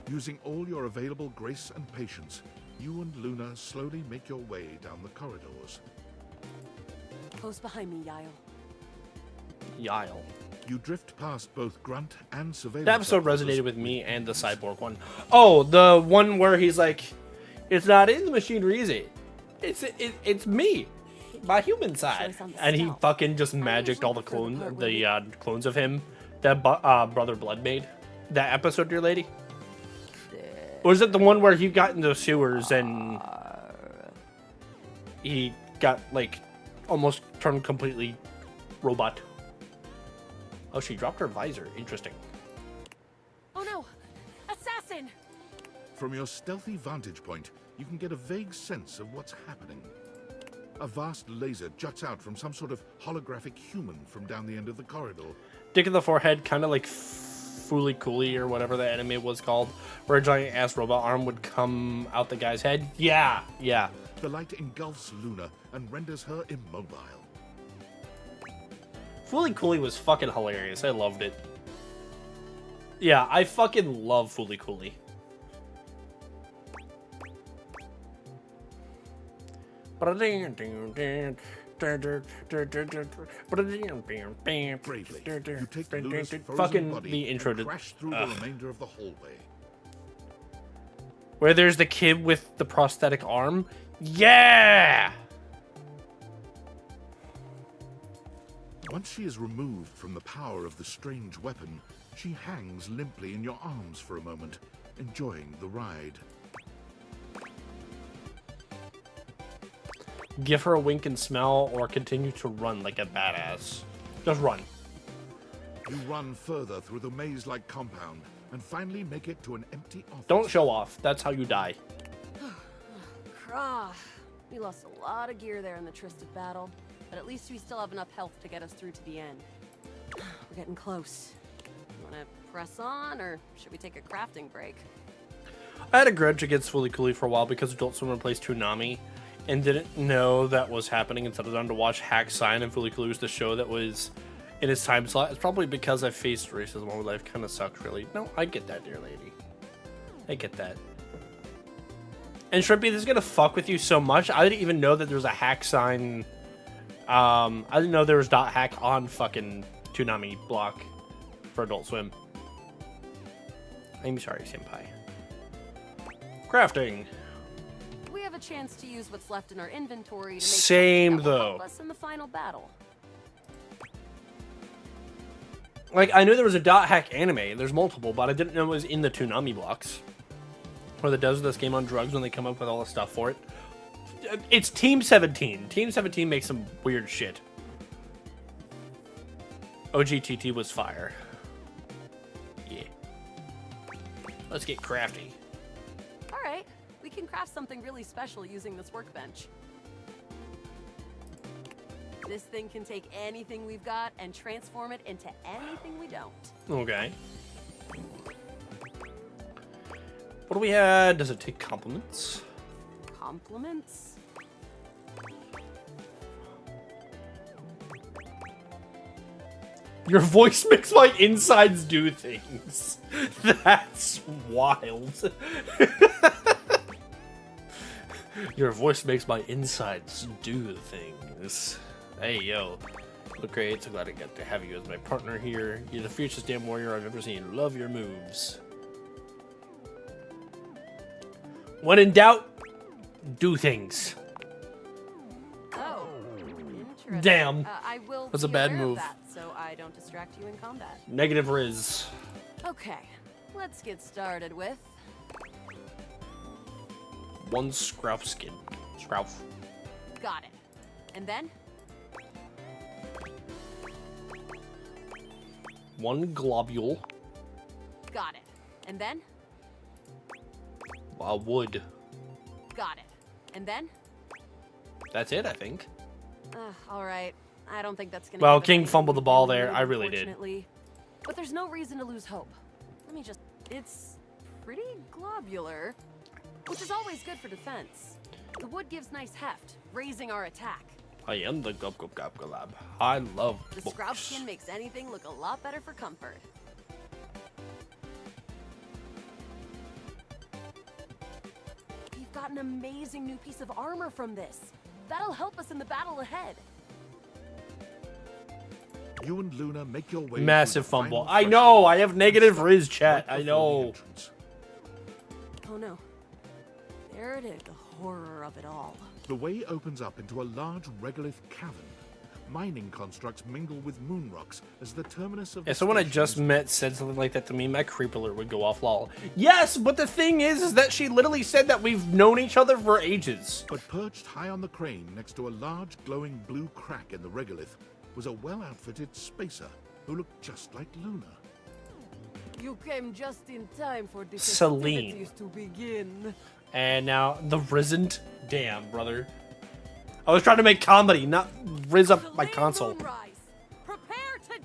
S2: Using all your available grace and patience, you and Luna slowly make your way down the corridors.
S11: Close behind me, Yael.
S1: Yael.
S2: You drift past both grunt and surveillance.
S1: That episode
S2: operators
S1: resonated with me and the cyborg one. Oh, the one where he's like, "It's not in the machinery, is it? It's me, my human side." And he fucking just magicked all the clones of him that Brother Blood made. That episode, dear lady. Or was it the one where he got into the sewers and he got like almost turned completely robot? Oh, she dropped her visor. Interesting.
S11: Oh no! Assassin!
S2: From your stealthy vantage point, you can get a vague sense of what's happening. A vast laser juts out from some sort of holographic human from down the end of the corridor.
S1: Dick in the forehead, kind of like Fooly Cooley or whatever the anime was called, where a giant ass robot arm would come out the guy's head. Yeah.
S2: The light engulfs Luna and renders her immobile.
S1: Fooly Cooley was fucking hilarious. I loved it. Yeah, I fucking love Fooly Cooley.
S2: Bravely, you take Luna's frozen
S1: fucking
S2: body
S1: the intro
S2: and
S1: to
S2: crash through the remainder of the hallway.
S1: where there's the kid with the prosthetic arm. Yeah.
S2: Once she is removed from the power of the strange weapon, she hangs limply in your arms for a moment, enjoying the ride.
S1: Give her a wink and smell, or continue to run like a badass. Just run.
S2: You run further through the maze-like compound and finally make it to an empty office.
S1: Don't show off. That's how you die.
S11: Krah. We lost a lot of gear there in the Tristed battle, but at least we still have enough health to get us through to the end. We're getting close. Wanna press on, or should we take a crafting break?
S1: I had a grudge against Fooly Cooley for a while because Adult Swim replaced Toonami and didn't know that was happening and settled down to watch Hack Sign, and Fooly Cooley was the show that was in its time slot. It's probably because I faced racism all my life. Kind of sucks, really. No, I get that, dear lady. I get that. And Shrimpy, this is gonna fuck with you so much. I didn't even know that there was a Hack Sign. I didn't know there was .hack on fucking Toonami block for Adult Swim. I'm sorry, senpai. Crafting.
S11: We have a chance to use what's left in our inventory to make
S1: Same,
S11: something that will
S1: though.
S11: help us in the final battle.
S1: Like, I knew there was a .hack anime. There's multiple, but I didn't know it was in the Toonami blocks. Or the does this game on drugs when they come up with all the stuff for it. It's Team 17. Team 17 makes some weird shit. OGTT was fire. Yeah. Let's get crafty.
S11: All right, we can craft something really special using this workbench. This thing can take anything we've got and transform it into anything we don't.
S1: Okay. What do we have? Does it take compliments?
S11: Compliments?
S1: Your voice makes my insides do things. That's wild. Your voice makes my insides do things. Hey, yo. Look great. So glad I got to have you as my partner here. You're the fiercest damn warrior I've ever seen. Love your moves. When in doubt, do things.
S11: Oh, interesting.
S1: Damn.
S11: I will
S1: That's a
S11: be
S1: bad
S11: aware of
S1: move.
S11: that, so I don't distract you in combat.
S1: Negative Riz.
S11: Okay, let's get started with...
S1: One Scrouf skin. Scrouf.
S11: Got it. And then?
S1: One globule.
S11: Got it. And then?
S1: Wood.
S11: Got it. And then?
S1: That's it, I think.
S11: All right. I don't think that's gonna.
S1: Well,
S11: give us
S1: King
S11: anything
S1: fumbled the
S11: we
S1: ball
S11: really
S1: there.
S11: need,
S1: I really did.
S11: unfortunately. But there's no reason to lose hope. Let me just... It's pretty globular, which is always good for defense. The wood gives nice heft, raising our attack.
S1: I am the Gub Gub Gab Galab. I love
S11: The
S1: books.
S11: scrub skin makes anything look a lot better for comfort. We've got an amazing new piece of armor from this. That'll help us in the battle ahead.
S2: You and Luna make your way.
S1: Massive
S2: through the
S1: fumble.
S2: final
S1: I know. I have
S2: threshold
S1: negative
S2: and
S1: Riz
S2: stop
S1: chat.
S2: right
S1: I
S2: before the
S1: know.
S2: entrance.
S11: Oh no. There it is, the horror of it all.
S2: The way opens up into a large regolith cavern. Mining constructs mingle with moon rocks as the terminus of
S1: Yeah,
S2: the
S1: someone I
S2: station
S1: just
S2: is-
S1: met said something like that to me. My creep alert would go off, lol. Yes, but the thing is that she literally said that we've known each other for ages.
S2: But perched high on the crane next to a large glowing blue crack in the regolith was a well-outfitted spacer who looked just like Luna.
S11: You came just in time for the
S1: Celine.
S11: festivities to begin.
S1: And now the Risen. Damn, brother. I was trying to make comedy, not riz up my
S11: Celine
S1: console.
S11: Moonrise, prepare to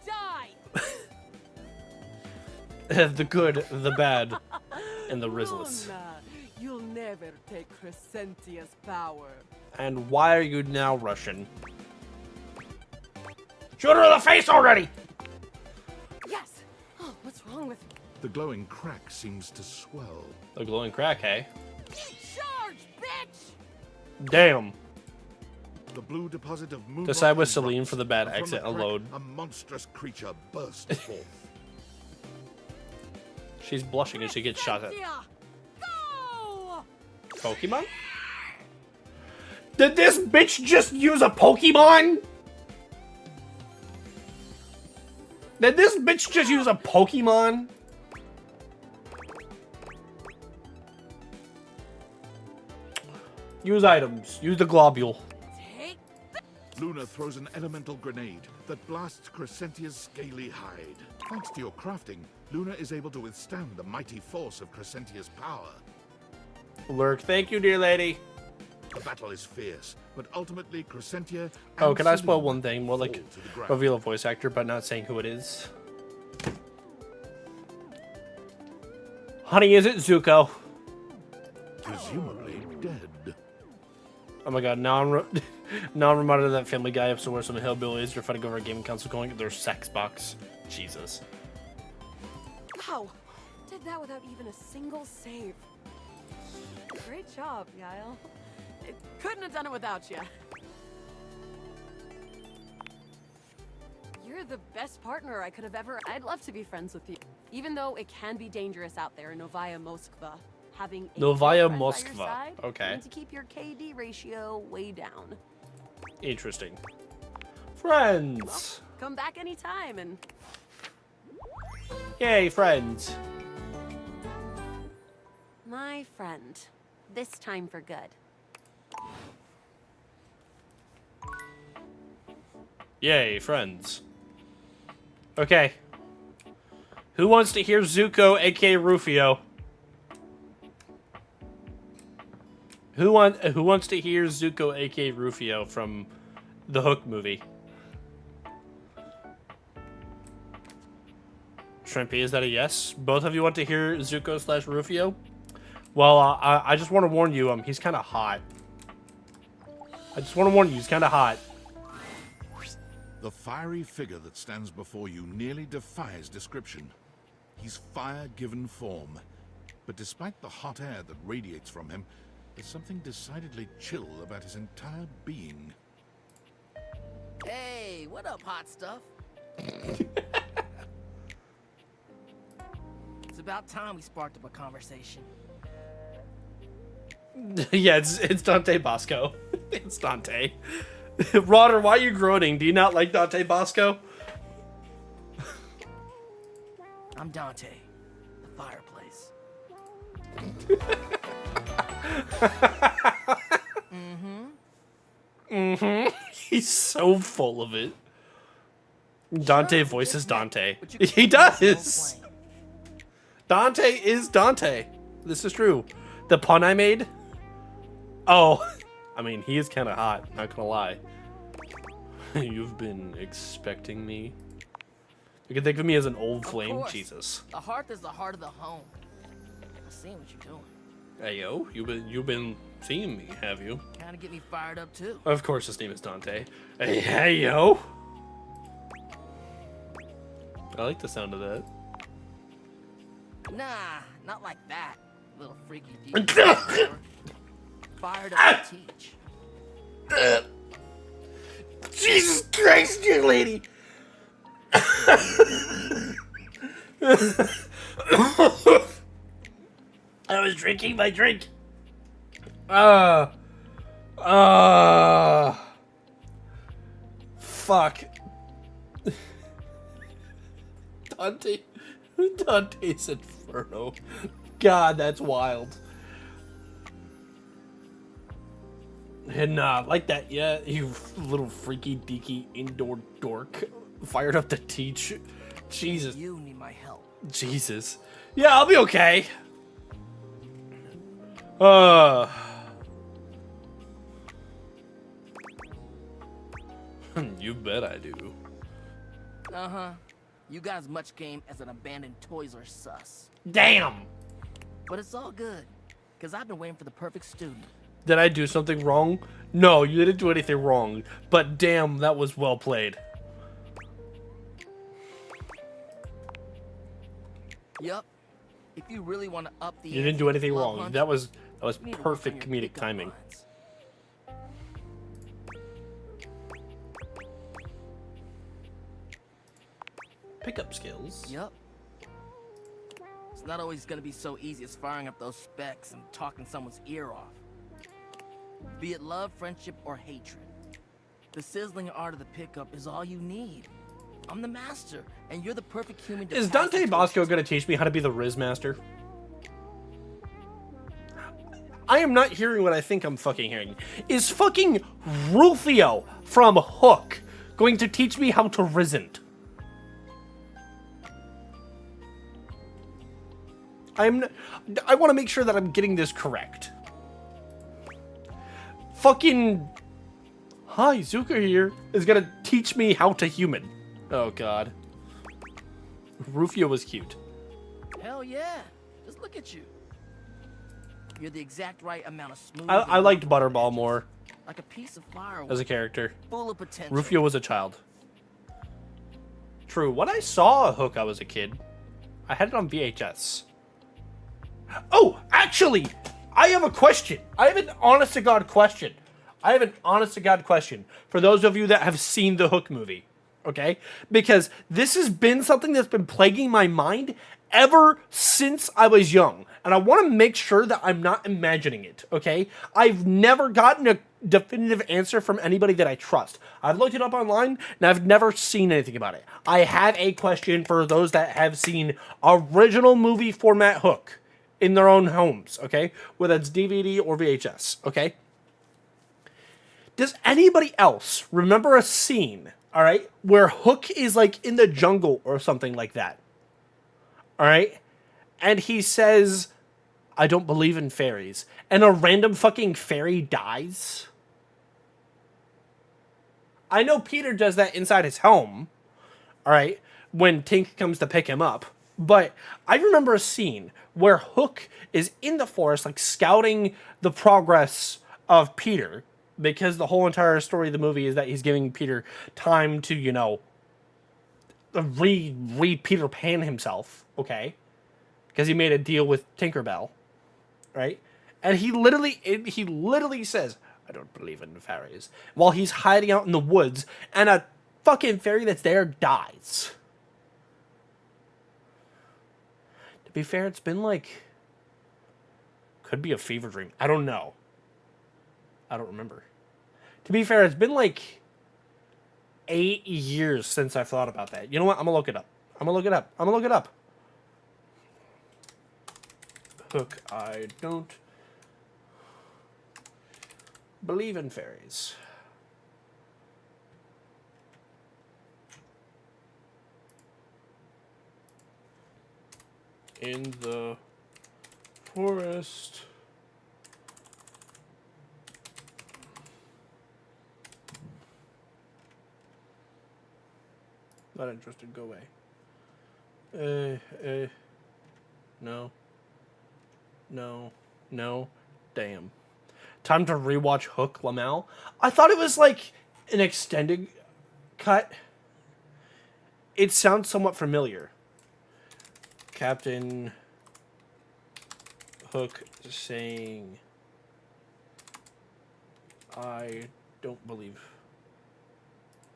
S11: die!
S1: The good, the bad, and the Rizless.
S11: Luna, you'll never take Crescentia's power.
S1: And why are you now Russian? Shoot her in the face already!
S11: Yes! Oh, what's wrong with me?
S2: The glowing crack seems to swell.
S1: The glowing crack, hey?
S11: Charge, bitch!
S1: Damn.
S2: The blue deposit of moon
S1: Decide
S2: rock
S1: with Celine
S2: erupts,
S1: for the bad
S2: and from
S1: exit
S2: crack,
S1: alone.
S2: A monstrous creature bursts forth.
S1: She's blushing as she gets shot at.
S11: Crescentia, go!
S1: Pokemon? Did this bitch just use a Pokemon? Did this bitch just use a Pokemon? Use items. Use the globule.
S11: Take
S2: Luna throws an elemental grenade that blasts Crescentia's scaly hide. Thanks to your crafting, Luna is able to withstand the mighty force of Crescentia's power.
S1: Lurk, thank you, dear lady.
S2: The battle is fierce, but ultimately Crescentia.
S1: Oh,
S2: and
S1: can I spoil
S2: Celine
S1: one thing? More like
S2: fall to the ground.
S1: reveal a voice actor, but not saying who it is. Honey, is it Zuko?
S2: Presumably dead.
S1: Oh my god, now I'm reminded of that Family Guy episode where some hillbillies are fighting over a gaming console calling it their sex box. Jesus.
S11: Wow! Did that without even a single save. Great job, Yael. It couldn't have done it without you. You're the best partner I could have ever... I'd love to be friends with you. Even though it can be dangerous out there in Novaya Moskva. Having a
S1: Novaya
S11: friend by your
S1: Moskva,
S11: side
S1: okay.
S11: means to keep your KD ratio way down.
S1: Interesting. Friends!
S11: Come back anytime and...
S1: Yay, friends.
S11: My friend. This time for good.
S1: Yay, friends. Okay. Who wants to hear Zuko, aka Rufio? Who wants to hear Zuko, aka Rufio from the Hook movie? Shrimpy, is that a yes? Both of you want to hear Zuko / Rufio? Well, I just want to warn you, he's kind of hot. I just want to warn you, he's kind of hot.
S2: The fiery figure that stands before you nearly defies description. He's fire given form, but despite the hot air that radiates from him, there's something decidedly chill about his entire being.
S13: Hey, what up, hot stuff? It's about time we sparked up a conversation.
S1: Yeah, it's Dante Bosco. It's Dante. Rodder, why are you groaning? Do you not like Dante Bosco?
S13: I'm Dante, the fireplace.
S1: He's so full of it. Dante voices Dante. He does. Dante is Dante. This is true. The pun I made? Oh, I mean, he is kind of hot, not gonna lie. You've been expecting me? You can think of me as an old
S13: Of
S1: flame.
S13: course.
S1: Jesus.
S13: The hearth is the heart of the home. I see what you're doing.
S1: Hey yo, you've been seeing me, have you?
S13: Kind of get me fired up too.
S1: Of course, his name is Dante. Hey yo. I like the sound of that.
S13: Nah, not like that. Little freaky deaky. Fired up to teach.
S1: Jesus Christ, young lady. I was drinking my drink. Fuck. Dante's Inferno. God, that's wild. Nah, like that, yeah, you little freaky deaky indoor dork. Fired up to teach. Jesus.
S13: You need my help.
S1: Jesus. Yeah, I'll be okay. You bet I do.
S13: Uh-huh. You got as much game as an abandoned Toys R Us.
S1: Damn!
S13: But it's all good, because I've been waiting for the perfect student.
S1: Did I do something wrong? No, you didn't do anything wrong. But damn, that was well played.
S13: Yup. If you really want to up the
S1: You didn't do anything wrong.
S13: hunt,
S1: That was
S13: you need to work on
S1: perfect
S13: your
S1: comedic
S13: pickup
S1: timing.
S13: lines.
S1: Pickup skills.
S13: Yup. It's not always gonna be so easy as firing up those specs and talking someone's ear off. Be it love, friendship, or hatred. The sizzling art of the pickup is all you need. I'm the master, and you're the perfect human to
S1: Is
S13: pass
S1: Dante
S13: the
S1: Bosco
S13: torch.
S1: going to teach me how to be the Riz Master? I am not hearing what I think I'm fucking hearing. Is fucking Rufio from Hook going to teach me how to Rizent? I want to make sure that I'm getting this correct. Fucking hi, Zuka here is going to teach me how to human. Oh god. Rufio was cute.
S13: Hell yeah. Just look at you. You're the exact right amount of smooth.
S1: I liked Butterball more
S13: Like a piece of firewood.
S1: as a character.
S13: Full of potential.
S1: Rufio was a child. True. When I saw Hook, I was a kid. I had it on VHS. Oh, actually, I have a question. I have an honest-to-God question. For those of you that have seen the Hook movie, okay? Because this has been something that's been plaguing my mind ever since I was young. And I want to make sure that I'm not imagining it, okay? I've never gotten a definitive answer from anybody that I trust. I've looked it up online, and I've never seen anything about it. I have a question for those that have seen original movie format Hook in their own homes, okay? Whether it's DVD or VHS, okay? Does anybody else remember a scene, all right, where Hook is like in the jungle or something like that? All right? And he says, I don't believe in fairies. And a random fucking fairy dies? I know Peter does that inside his home, all right, when Tink comes to pick him up. But I remember a scene where Hook is in the forest, like scouting the progress of Peter, because the whole entire story of the movie is that he's giving Peter time to, you know, Peter Pan himself, okay? Because he made a deal with Tinkerbell, right? And he literally says, I don't believe in fairies, while he's hiding out in the woods, and a fucking fairy that's there dies. To be fair, it's been like, could be a fever dream. I don't know. I don't remember. To be fair, it's been like 8 years since I've thought about that. You know what? I'm gonna look it up. Hook, I don't believe in fairies. In the forest. Not interested, go away. No. No. No. Damn. Time to rewatch Hook, Lamau. I thought it was like an extended cut. It sounds somewhat familiar. Captain Hook saying, I don't believe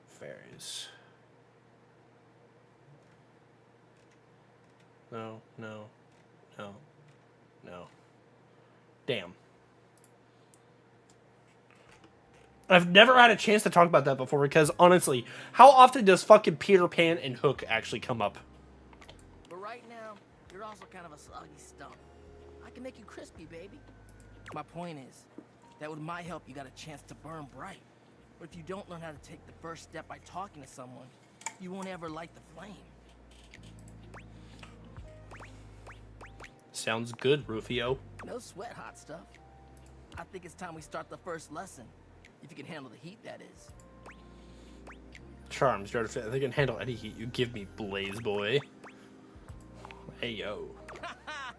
S1: fairies. No, no, no, no. Damn. I've never had a chance to talk about that before because, honestly, how often does fucking Peter Pan and Hook actually come up?
S13: But right now, you're also kind of a soggy stump. I can make you crispy, baby. My point is, that with my help, you got a chance to burn bright. But if you don't learn how to take the first step by talking to someone, you won't ever light the flame.
S1: Sounds good, Rufio.
S13: No sweat, hot stuff. I think it's time we start the first lesson. If you can handle the heat, that is.
S1: Charms, you're fit. They can handle any heat you give me, Blaze Boy. Hey, yo.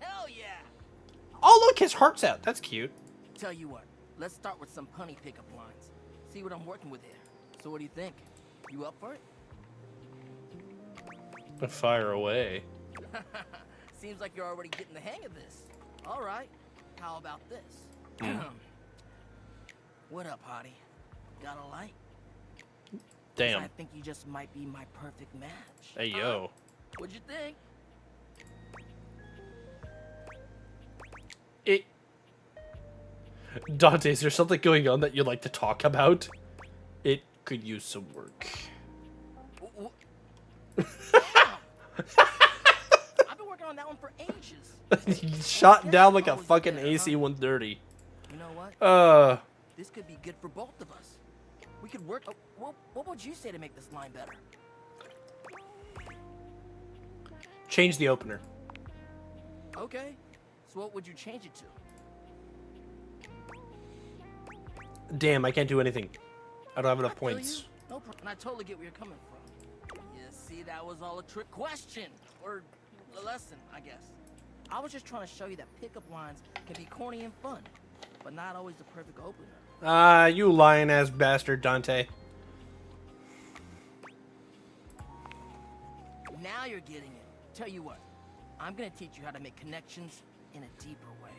S13: Hell yeah!
S1: Oh, look, his heart's out. That's cute.
S13: Tell you what, let's start with some punny pickup lines. See what I'm working with here. So what do you think? You up for it?
S1: Fire away.
S13: Seems like you're already getting the hang of this. All right, how about this? What up, hottie? Got a light?
S1: Damn.
S13: I think you just might be my perfect match.
S1: Hey, yo.
S13: What'd you think?
S1: Dante, is there something going on that you'd like to talk about? It could use some work.
S13: I've been working on that one for ages.
S1: Shot down like a fucking AC-130.
S13: You know what? This could be good for both of us. We could work. What would you say to make this line better?
S1: Change the opener.
S13: Okay. So what would you change it to?
S1: Damn, I can't do anything. I don't have enough points.
S13: No problem. And I totally get where you're coming from. You see, that was all a trick question. Or a lesson, I guess. I was just trying to show you that pickup lines can be corny and fun, but not always the perfect opener.
S1: You lying-ass bastard, Dante.
S13: Now you're getting it. Tell you what, I'm gonna teach you how to make connections in a deeper way.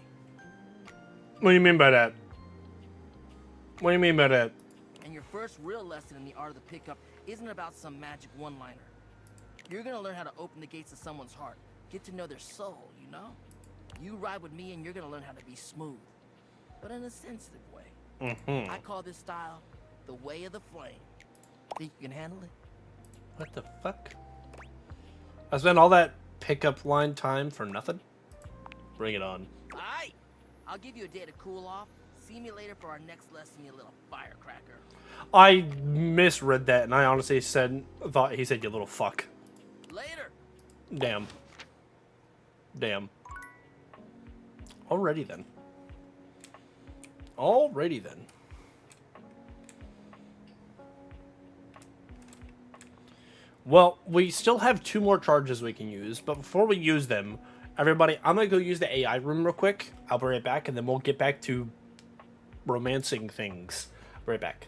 S1: What do you mean by that? What do you mean by that?
S13: And your first real lesson in the art of the pickup isn't about some magic one-liner. You're gonna learn how to open the gates of someone's heart, get to know their soul, you know? You ride with me and you're gonna learn how to be smooth, but in a sensitive way. I call this style the way of the flame. Think you can handle it?
S1: What the fuck? I spent all that pickup line time for nothing? Bring it on.
S13: Alright! I'll give you a day to cool off. See me later for our next lesson, you little firecracker.
S1: I misread that, and I honestly thought he said, you little fuck.
S13: Later!
S1: Damn. Damn. Alrighty then. Alrighty then. Well, we still have 2 more charges we can use, but before we use them, everybody, I'm gonna go use the AI room real quick. I'll be right back, and then we'll get back to romancing things. Right back.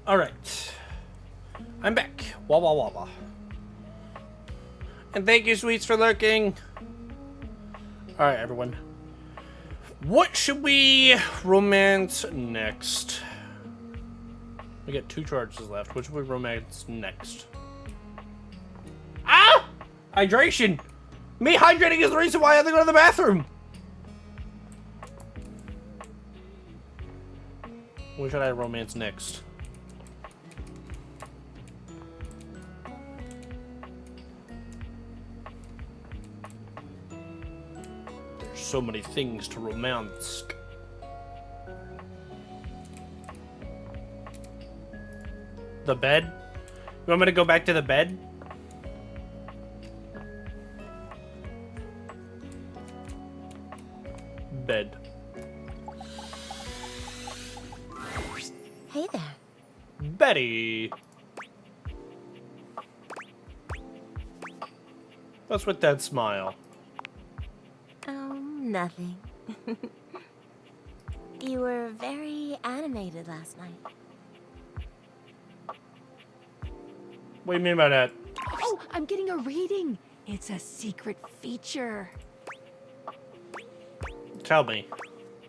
S1: Alright. I'm back. Wah wah wah wah. And thank you, Sweets, for lurking. Alright, everyone. What should we romance next? We got 2 charges left. What should we romance next? Ah! Hydration! Me hydrating is the reason why I have to go to the bathroom! What should I romance next? There's so many things to romance. The bed? You want me to go back to the bed? Bed.
S12: Hey there.
S1: Betty. What's with that smile?
S12: Oh, nothing. You were very animated last night.
S1: What do you mean by that?
S7: Oh, I'm getting a reading. It's a secret feature.
S1: Tell me.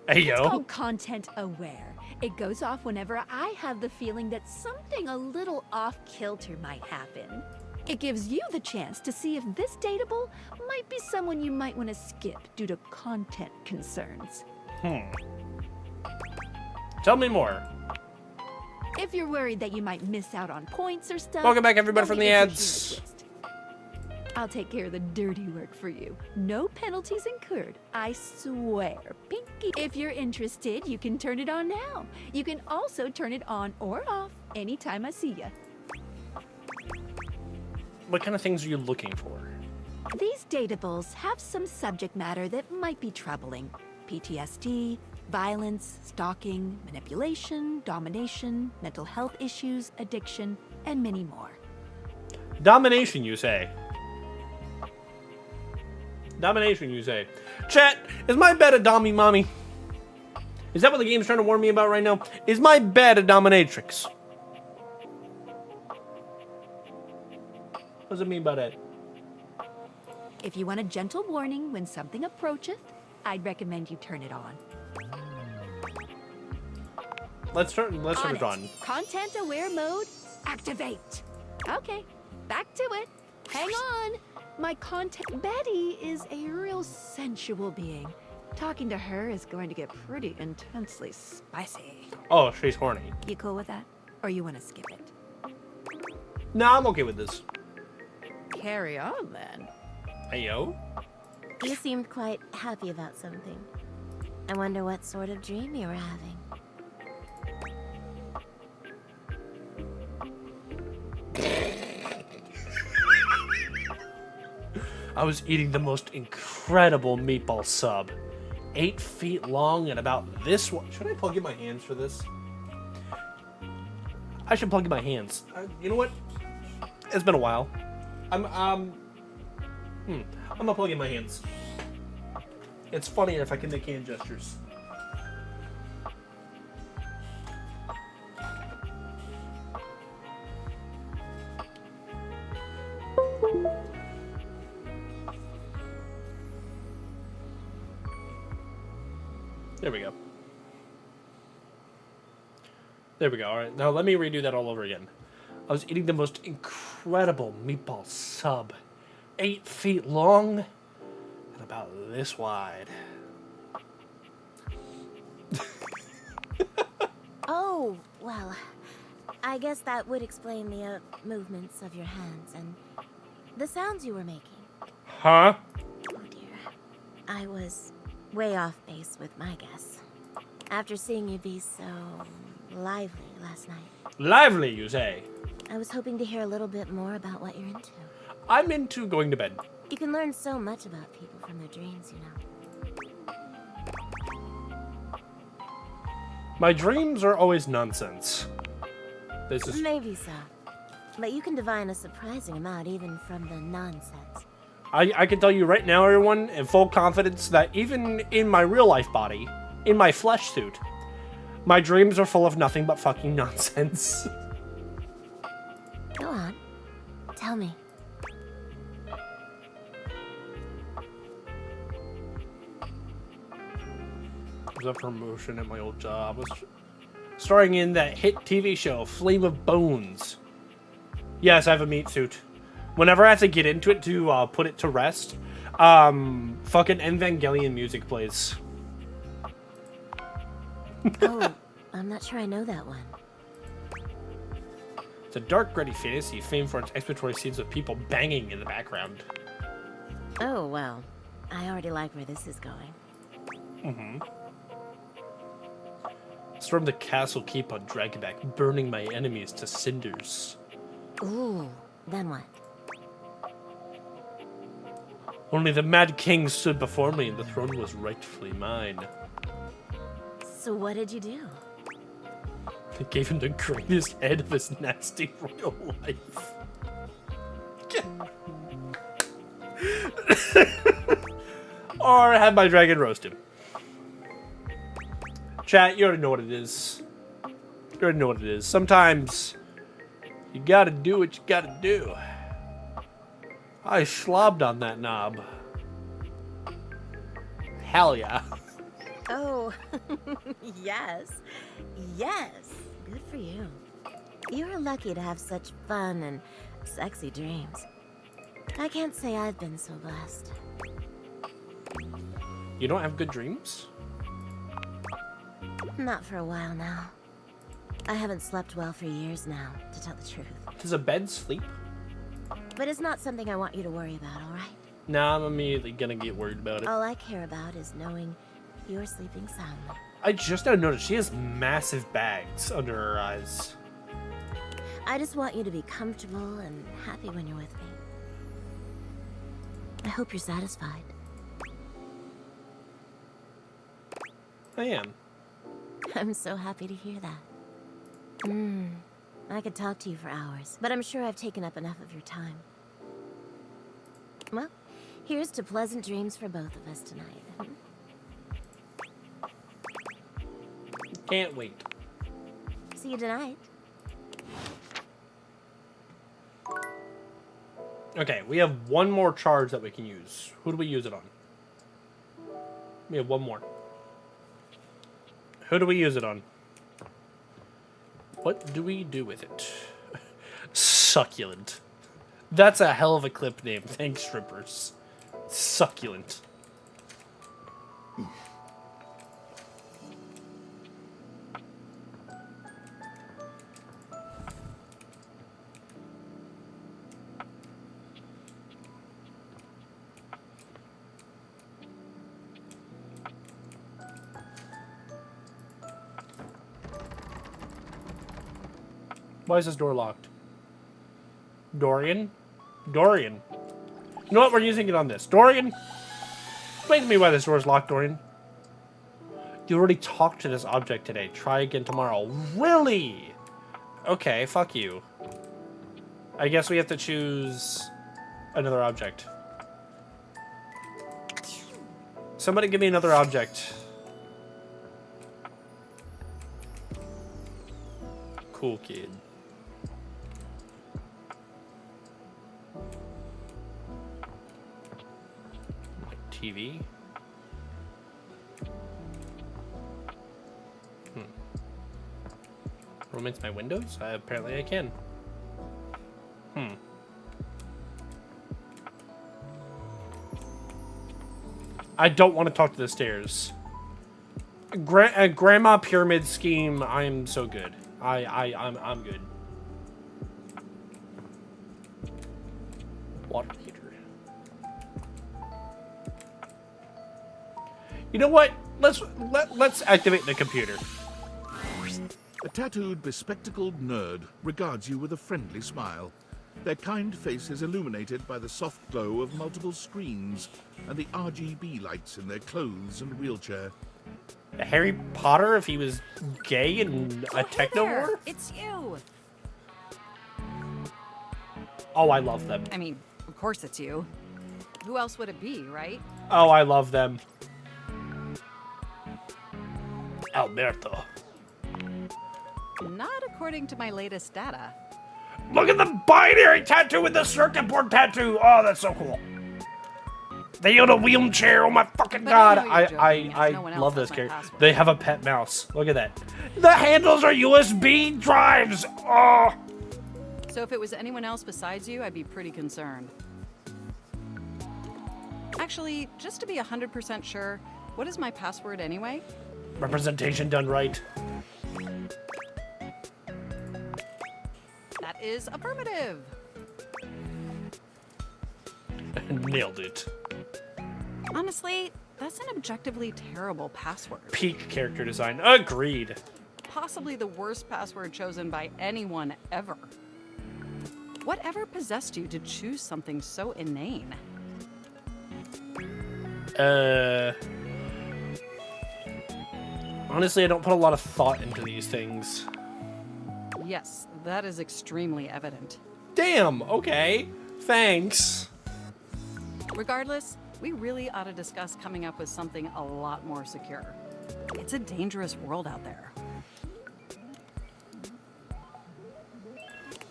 S1: Hey,
S7: It's
S1: yo.
S7: called Content Aware. It goes off whenever I have the feeling that something a little off-kilter might happen. It gives you the chance to see if this dateable might be someone you might want to skip due to content concerns.
S1: Tell me more.
S7: If you're worried that you might miss out on points or stuff...
S1: Welcome back, everybody,
S7: don't
S1: from the
S7: make this
S1: ads.
S7: a humor twist. I'll take care of the dirty work for you. No penalties incurred, I swear. Pinky. If you're interested, you can turn it on now. You can also turn it on or off anytime I see you.
S1: What kind of things are you looking for?
S7: These datables have some subject matter that might be troubling. PTSD, violence, stalking, manipulation, domination, mental health issues, addiction, and many more.
S1: Domination, you say? Domination, you say? Chat, is my bed a dommy mommy? Is that what the game's trying to warn me about right now? Is my bed a dominatrix? What does it mean by that?
S7: If you want a gentle warning when something approacheth, I'd recommend you turn it on.
S1: Let's turn it on.
S7: Content aware mode, activate. Okay, back to it. Hang on. My content Betty is a real sensual being. Talking to her is going to get pretty intensely spicy.
S1: Oh, she's horny.
S7: You cool with that? Or you want to skip it?
S1: No, I'm okay with this.
S7: Carry on then.
S1: Hey, yo.
S12: You seemed quite happy about something. I wonder what sort of dream you were having.
S1: I was eating the most incredible meatball sub. 8 feet long and about this one. Should I plug in my hands for this? I should plug in my hands. You know what? It's been a while. I'm gonna plug in my hands. It's funnier if I can make hand gestures. There we go. There we go. All right, now let me redo that all over again. I was eating the most incredible meatball sub. 8 feet long and about this wide.
S12: Oh, well, I guess that would explain the movements of your hands and the sounds you were making.
S1: Huh?
S12: Oh dear. I was way off base with my guess. After seeing you be so lively last night.
S1: Lively, you say?
S12: I was hoping to hear a little bit more about what you're into.
S1: I'm into going to bed.
S12: You can learn so much about people from their dreams, you know.
S1: My dreams are always nonsense. This is...
S12: Maybe so. But you can divine a surprising amount even from the nonsense.
S1: I can tell you right now, everyone, in full confidence, that even in my real life body, in my flesh suit, my dreams are full of nothing but fucking nonsense.
S12: Tell me.
S1: Was a promotion at my old job. Was starring in that hit TV show, Flame of Bones. Yes, I have a meat suit. Whenever I have to get into it to put it to rest, fucking Evangelion music plays.
S12: Oh, I'm not sure I know that one.
S1: It's a dark, gritty fantasy famed for its exploratory scenes with people banging in the background.
S12: Oh, well. I already like where this is going.
S1: Mm-hmm. Storm the castle keep on Dragonback, burning my enemies to cinders.
S12: Ooh, then what?
S1: Only the Mad King stood before me, and the throne was rightfully mine.
S12: So what did you do?
S1: I gave him the greatest head of his nasty royal life. Or had my dragon roast him. Chat, you already know what it is. You already know what it is. Sometimes you gotta do what you gotta do. I slobbed on that knob. Hell yeah.
S12: Oh, yes. Yes. Good for you. You're lucky to have such fun and sexy dreams. I can't say I've been so blessed.
S1: You don't have good dreams?
S12: Not for a while now. I haven't slept well for years now, to tell the truth.
S1: Does a bed sleep?
S12: But it's not something I want you to worry about, all right?
S1: Nah, I'm immediately gonna get worried about it.
S12: All I care about is knowing you're sleeping soundly.
S1: I just now noticed she has massive bags under her eyes.
S12: I just want you to be comfortable and happy when you're with me. I hope you're satisfied.
S1: I am.
S12: I'm so happy to hear that. I could talk to you for hours, but I'm sure I've taken up enough of your time. Well, here's to pleasant dreams for both of us tonight.
S1: Can't wait.
S12: See you tonight.
S1: Okay, we have one more charge that we can use. Who do we use it on? We have one more. Who do we use it on? What do we do with it? Succulent. That's a hell of a clip name. Thanks, strippers. Succulent. Why is this door locked? Dorian? Dorian. You know what? We're using it on this. Dorian? Explain to me why this door is locked, Dorian. You already talked to this object today. Try again tomorrow. Really? Okay, fuck you. I guess we have to choose another object. Somebody give me another object. Cool kid. TV. Romance my windows? Apparently I can. I don't want to talk to the stairs. Grandma pyramid scheme. I'm so good. I'm good. Water heater. You know what? Let's activate the computer.
S2: A tattooed, bespectacled nerd regards you with a friendly smile. Their kind face is illuminated by the soft glow of multiple screens and the RGB lights in their clothes and wheelchair.
S1: Harry Potter, if he was gay in a techno war?
S14: It's you.
S1: Oh, I love them.
S14: I mean, of course it's you. Who else would it be, right?
S1: Oh, I love them. Alberto.
S14: Not according to my latest data.
S1: Look at the binary tattoo with the circuit board tattoo. Oh, that's so cool. They own a wheelchair. Oh my fucking god! I love this character. They have a pet mouse. Look at that. The handles are USB drives. Oh.
S14: So if it was anyone else besides you, I'd be pretty concerned. Actually, just to be 100% sure, what is my password anyway?
S1: Representation done right.
S14: That is affirmative.
S1: Nailed it.
S14: Honestly, that's an objectively terrible password.
S1: Peak character design. Agreed.
S14: Possibly the worst password chosen by anyone ever. Whatever possessed you to choose something so inane?
S1: Honestly, I don't put a lot of thought into these things.
S14: Yes, that is extremely evident.
S1: Damn, okay. Thanks.
S14: Regardless, we really ought to discuss coming up with something a lot more secure. It's a dangerous world out there.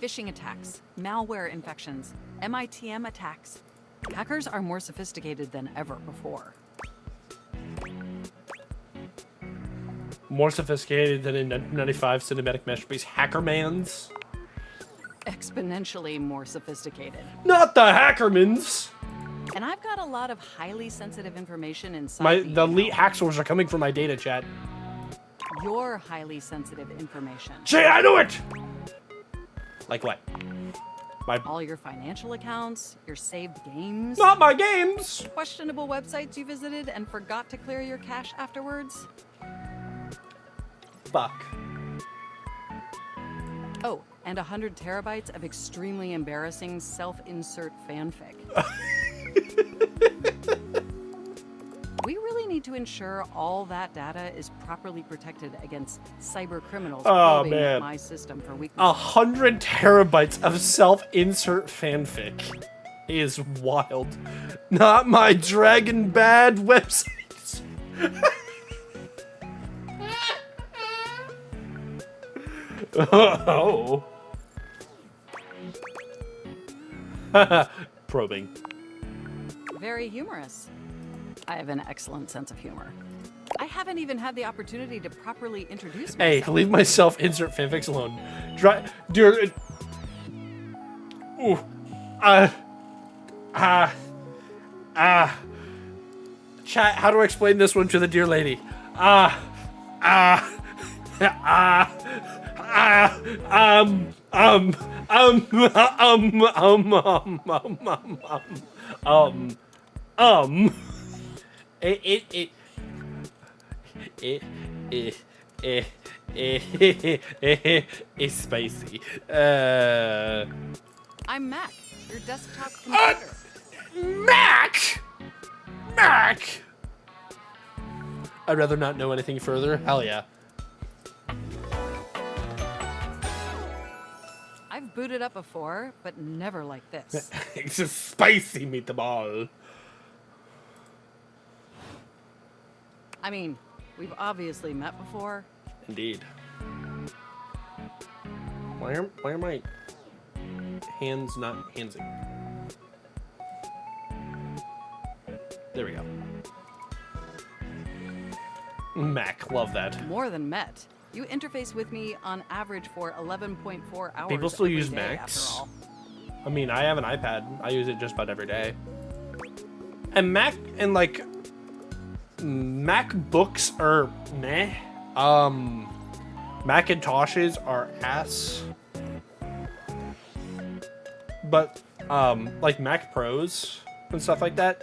S14: Phishing attacks, malware infections, MITM attacks. Hackers are more sophisticated than ever before.
S1: More sophisticated than in 1995 cinematic masterpiece Hackermans.
S14: Exponentially more sophisticated.
S1: Not the Hackermans!
S14: And I've got a lot of highly sensitive information inside
S1: The elite hack sources are coming from my data chat.
S14: your highly sensitive information.
S1: Say, I knew it! Like what?
S14: All your financial accounts, your saved games.
S1: Not my games!
S14: Questionable websites you visited and forgot to clear your cache afterwards.
S1: Fuck.
S14: Oh, and 100 terabytes of extremely embarrassing self-insert fanfic. We really need to ensure all that data is properly protected against cyber criminals probing my system for weaknesses.
S1: 100 terabytes of self-insert fanfic is wild. Not my Dragon Bad websites. Oh. Probing.
S14: Very humorous. I have an excellent sense of humor. I haven't even had the opportunity to properly introduce myself.
S1: Hey, leave my self-insert fanfics alone. Dear... Ooh. Chat, how do I explain this one to the dear lady? It's spicy.
S14: I'm Mac, your desktop computer.
S1: Mac! Mac! I'd rather not know anything further. Hell yeah.
S14: I've booted up before, but never like this.
S1: It's a spicy meatball.
S14: I mean, we've obviously met before.
S1: Indeed. Why are my hands not handsing? There we go. Mac, love that.
S14: More than met. You interface with me on average for 11.4 hours.
S1: People still
S14: every
S1: use
S14: day,
S1: Macs.
S14: after all.
S1: I mean, I have an iPad. I use it just about every day. And Mac and like MacBooks are meh. Macintoshes are ass. But like Mac Pros and stuff like that,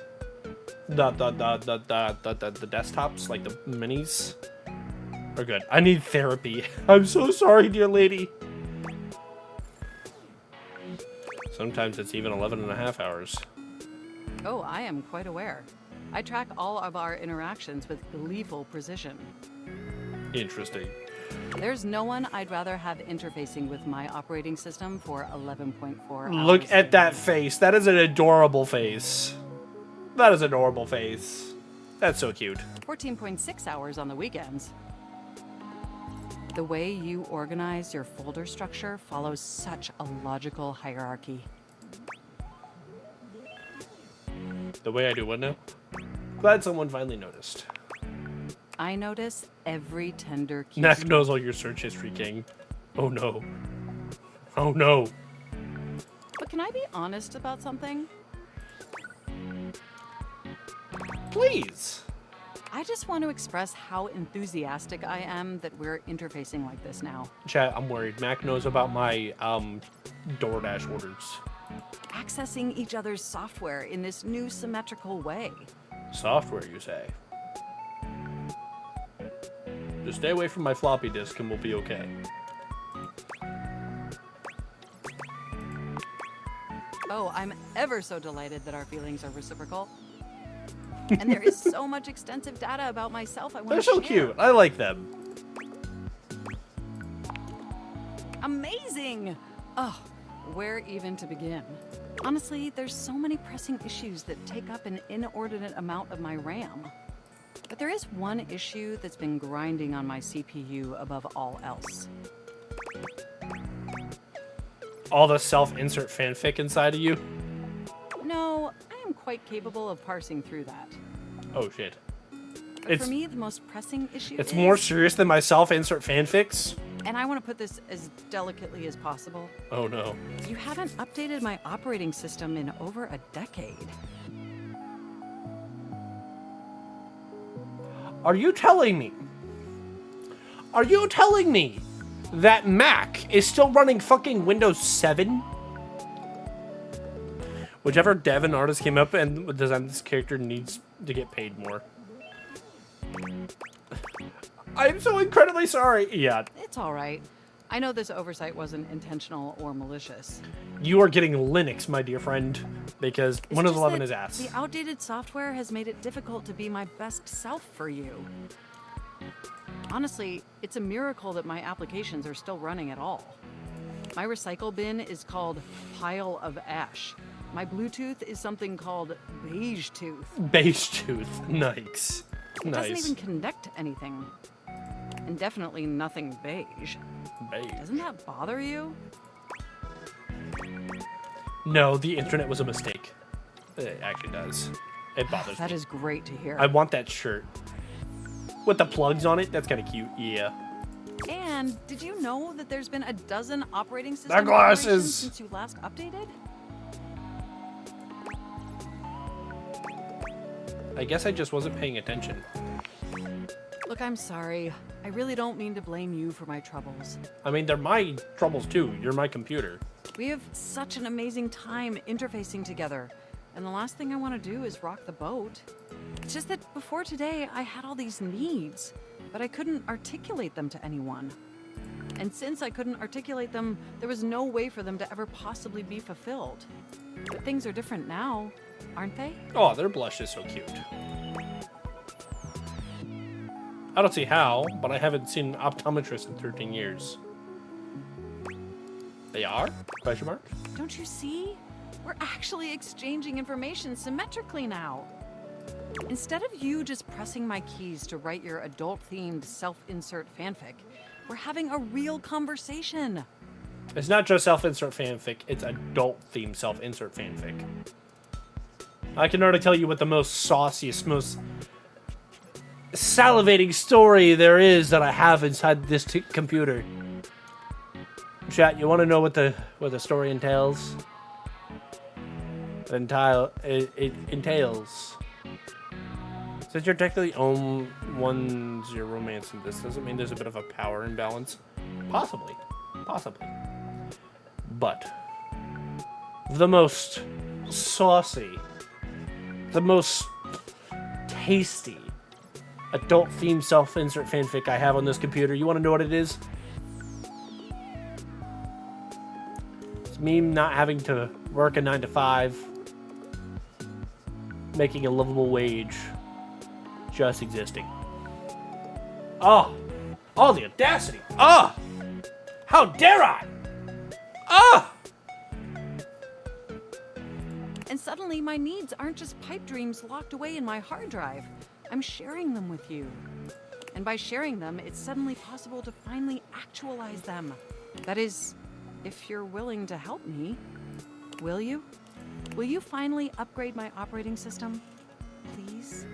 S1: the desktops, like the minis, are good. I need therapy. I'm so sorry, dear lady. Sometimes it's even 11.5 hours.
S14: Oh, I am quite aware. I track all of our interactions with gleeful precision.
S1: Interesting.
S14: There's no one I'd rather have interfacing with my operating system for 11.4 hours.
S1: Look at that face. That is an adorable face. That is an adorable face. That's so cute.
S14: 14.6 hours on the weekends. The way you organize your folder structure follows such a logical hierarchy.
S1: The way I do what now? Glad someone finally noticed.
S14: I notice every tender key.
S1: Knack knows all your search history, King. Oh no. Oh no.
S14: But can I be honest about something?
S1: Please.
S14: I just want to express how enthusiastic I am that we're interfacing like this now.
S1: Chat, I'm worried. Mac knows about my DoorDash orders.
S14: Accessing each other's software in this new symmetrical way.
S1: Software, you say? Just stay away from my floppy disk and we'll be okay.
S14: Oh, I'm ever so delighted that our feelings are reciprocal. And there is so much extensive data about myself I want to share.
S1: They're so cute. I like them.
S14: Amazing! Oh, where even to begin? Honestly, there's so many pressing issues that take up an inordinate amount of my RAM. But there is one issue that's been grinding on my CPU above all else.
S1: All the self-insert fanfic inside of you?
S14: No, I am quite capable of parsing through that.
S1: Oh shit.
S14: But for me, the most pressing issue
S1: It's
S14: is,
S1: more serious than my self-insert fanfics?
S14: and I want to put this as delicately as possible.
S1: Oh no.
S14: You haven't updated my operating system in over a decade.
S1: Are you telling me? Are you telling me that Mac is still running fucking Windows 7? Whichever dev and artist came up and designed this character needs to get paid more. I'm so incredibly sorry. Yeah.
S14: It's all right. I know this oversight wasn't intentional or malicious.
S1: You are getting Linux, my dear friend, because
S14: It's
S1: Windows
S14: just
S1: 11
S14: that
S1: is ass.
S14: The outdated software has made it difficult to be my best self for you. Honestly, it's a miracle that my applications are still running at all. My recycle bin is called Pile of Ash. My Bluetooth is something called Beige Tooth.
S1: Beige Tooth. Nice.
S14: It doesn't
S1: Nice.
S14: even connect to anything. And definitely nothing beige.
S1: Beige.
S14: Doesn't that bother you?
S1: No, the internet was a mistake. It actually does. It bothers
S14: That
S1: me.
S14: is great to hear.
S1: I want that shirt. With the plugs on it, that's kind of cute. Yeah.
S14: And did you know that there's been a dozen operating system
S1: The glasses.
S14: iterations since you last updated?
S1: I guess I just wasn't paying attention.
S14: Look, I'm sorry. I really don't mean to blame you for my troubles.
S1: I mean, they're my troubles too. You're my computer.
S14: We have such an amazing time interfacing together, and the last thing I want to do is rock the boat. It's just that before today, I had all these needs, but I couldn't articulate them to anyone. And since I couldn't articulate them, there was no way for them to ever possibly be fulfilled. But things are different now, aren't they?
S1: Oh, their blush is so cute. I don't see how, but I haven't seen an optometrist in 13 years. They are? Question mark?
S14: Don't you see? We're actually exchanging information symmetrically now. Instead of you just pressing my keys to write your adult-themed self-insert fanfic, we're having a real conversation.
S1: It's not just self-insert fanfic, it's adult-themed self-insert fanfic. I can already tell you what the most sauciest, most salivating story there is that I have inside this computer. Chat, you want to know what the story entails? It entails. Since you're technically own 1-0 romance in this, doesn't mean there's a bit of a power imbalance. Possibly. Possibly. But the most saucy, the most tasty adult-themed self-insert fanfic I have on this computer, you want to know what it is? It's me not having to work a 9-to-5, making a livable wage, just existing. Oh! Oh, the audacity! Oh! How dare I! Oh!
S14: And suddenly my needs aren't just pipe dreams locked away in my hard drive. I'm sharing them with you. And by sharing them, it's suddenly possible to finally actualize them. That is, if you're willing to help me. Will you? Will you finally upgrade my operating system? Please?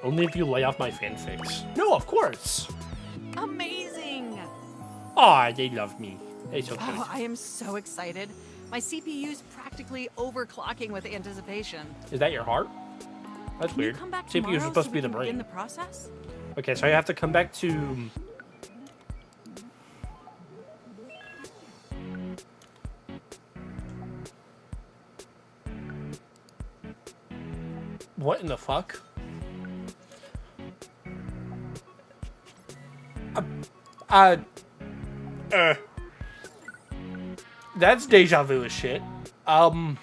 S1: Only if you lay off my fanfics. No, of course.
S14: Amazing!
S1: Aw, they love me. They so cute.
S14: Oh, I am so excited. My CPU's practically overclocking with anticipation.
S1: Is that your heart? That's
S14: Can
S1: weird.
S14: you come back
S1: CPU is
S14: tomorrow
S1: supposed
S14: so
S1: to be
S14: we
S1: the
S14: can begin
S1: brain.
S14: the process?
S1: Okay, so I have to come back to... What in the fuck? That's deja vu as shit. I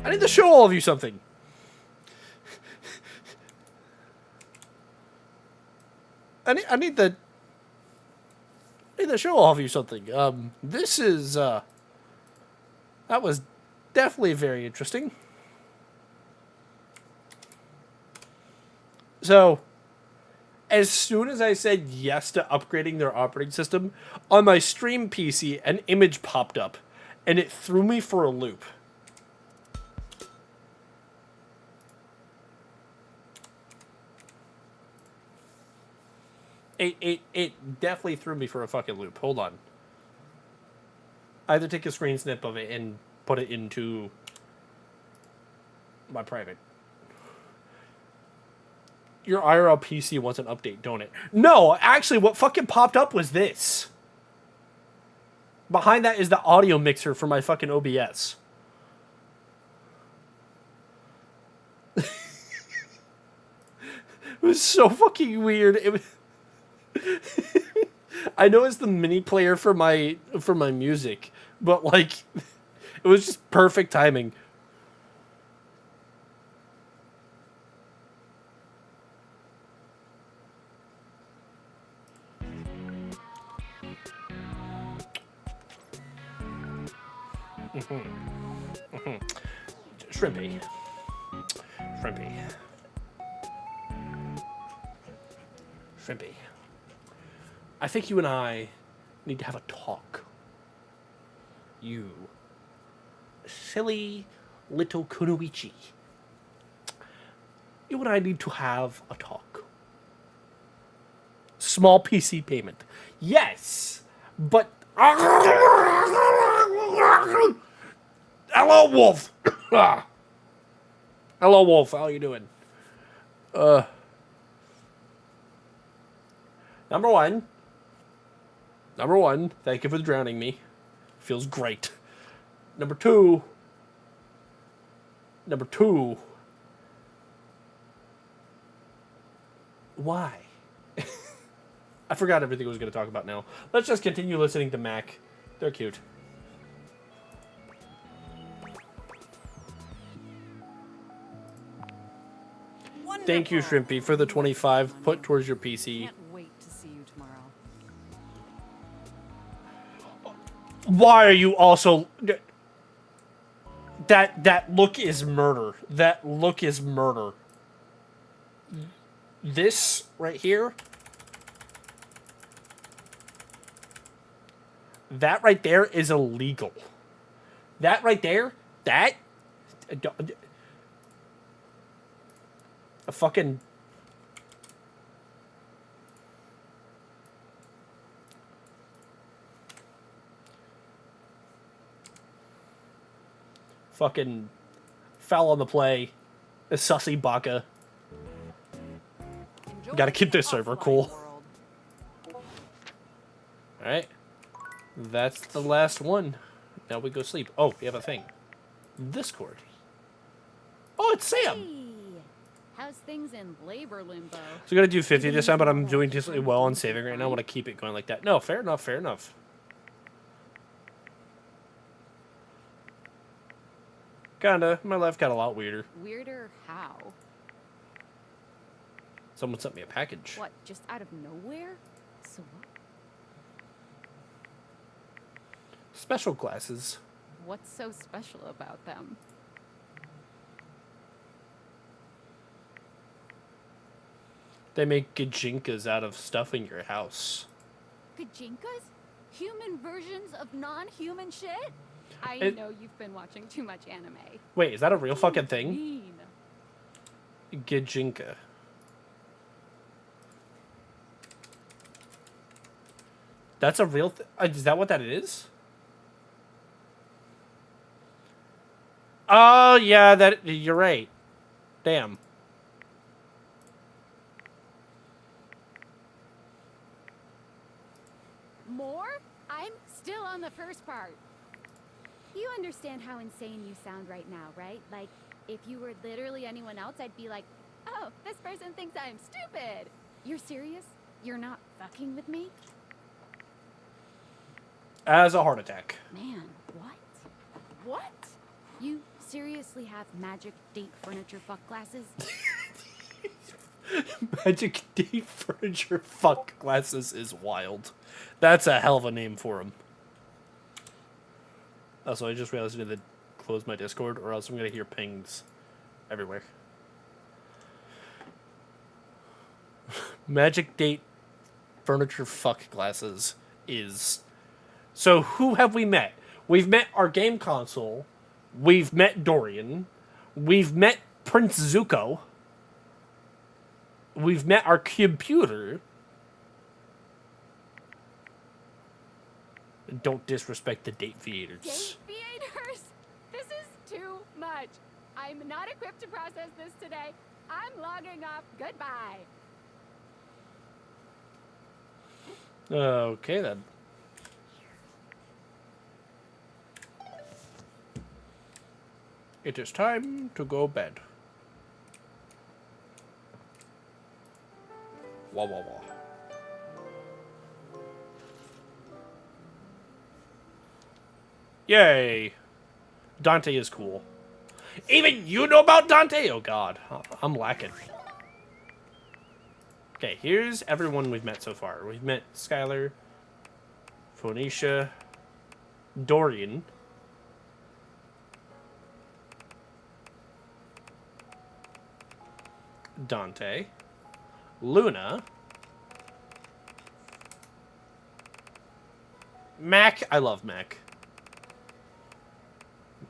S1: need to show all of you something. I need to show all of you something. This is that was definitely very interesting. So, as soon as I said yes to upgrading their operating system, on my stream PC, an image popped up, and it threw me for a loop. It definitely threw me for a fucking loop. Hold on. I have to take a screen snip of it and put it into my private. Your IRL PC wants an update, don't it? No, actually, what fucking popped up was this. Behind that is the audio mixer for my fucking OBS. It was so fucking weird. It was... I know it's the mini player for my music, but like, it was just perfect timing. Shrimpy. I think you and I need to have a talk. You silly little kunoichi. You and I need to have a talk. Small PC payment. Yes, but... Hello, Wolf. Hello, Wolf. How you doing? Number one, thank you for drowning me. Feels great. Number two, why? I forgot everything I was going to talk about now. Let's just continue listening to Mac. They're cute. Thank you, Shrimpy, for the 25 put towards your PC.
S14: Can't wait to see you tomorrow.
S1: Why are you also... That look is murder. That look is murder. This right here... That right there is illegal. That right there, that... A fucking... Fucking foul on the play. A sussy baka. Gotta keep this server cool. Alright. That's the last one. Now we go sleep. Oh, we have a thing. Discord. Oh, it's Sam!
S4: Hey, how's things in labor limbo?
S1: So we're gonna do 50 this time, but I'm doing decently well on saving right now. I want to keep it going like that. No, fair enough, fair enough. Kinda. My life got a lot weirder.
S4: Weirder how?
S1: Someone sent me a package.
S4: What, just out of nowhere? So
S1: Special glasses.
S4: what's so special about them?
S1: They make gajinkas out of stuff in your house.
S4: Gajinkas? Human versions of non-human shit? I know you've been watching too much anime.
S1: Wait, is that a real fucking thing?
S4: Mean.
S1: Gajinka. That's a real is that what that is? Oh, yeah, that you're right. Damn.
S4: More? I'm still on the first part. You understand how insane you sound right now, right? Like, if you were literally anyone else, I'd be like, oh, this person thinks I'm stupid. You're serious? You're not fucking with me?
S1: As a heart attack.
S4: Man, what? What? You seriously have magic date furniture fuck glasses?
S1: Magic date furniture fuck glasses is wild. That's a hell of a name for them. Also, I just realized I need to close my Discord, or else I'm gonna hear pings everywhere. Magic date furniture fuck glasses is... So who have we met? We've met our game console. We've met Dorian. We've met Prince Zuko. We've met our computer. Don't disrespect the date theaters.
S4: Date theaters? This is too much. I'm not equipped to process this today. I'm logging off. Goodbye.
S1: Okay, then. It is time to go bed. Wah, wah, wah. Yay! Dante is cool. Even you know about Dante? Oh god, I'm lacking. Okay, here's everyone we've met so far. We've met Skylar, Phoenicia, Dorian, Dante, Luna, Mac. I love Mac.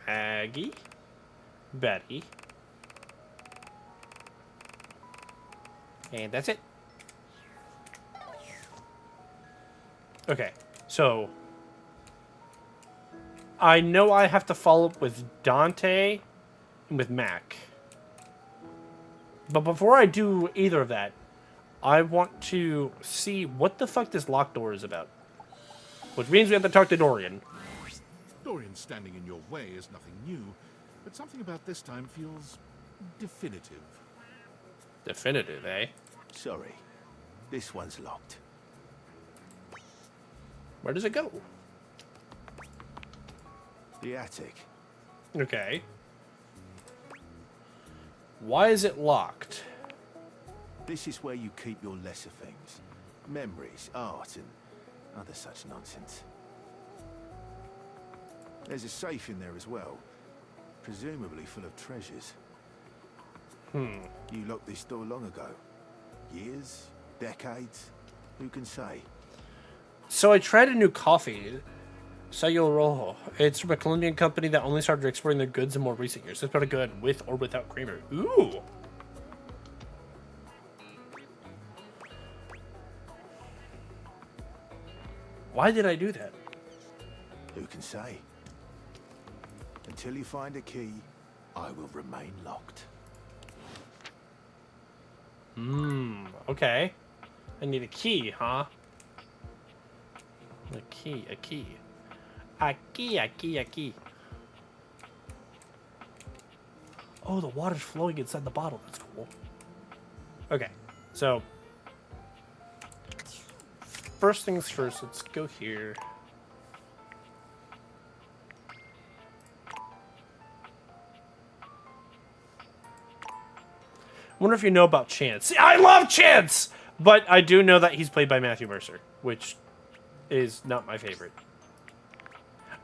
S1: Maggie, Betty, and that's it. Okay, so I know I have to follow up with Dante and with Mac. But before I do either of that, I want to see what the fuck this locked door is about. Which means we have to talk to Dorian.
S2: Dorian standing in your way is nothing new, but something about this time feels definitive.
S1: Definitive, eh?
S9: Sorry, this one's locked.
S1: Where does it go?
S9: The attic.
S1: Okay. Why is it locked?
S9: This is where you keep your lesser things. Memories, art, and other such nonsense. There's a safe in there as well, presumably full of treasures. You locked this door long ago. Years? Decades? Who can say?
S1: So I tried a new coffee, Sayul Rojo. It's from a Colombian company that only started exporting their goods in more recent years. It's pretty good, with or without creamer. Ooh! Why did I do that?
S9: Who can say? Until you find a key, I will remain locked.
S1: Okay. I need a key, huh? A key, a key. A key, a key, a key. Oh, the water's flowing inside the bottle. That's cool. Okay, so... First things first, let's go here. Wonder if you know about Chance. I love Chance! But I do know that he's played by Matthew Mercer, which is not my favorite.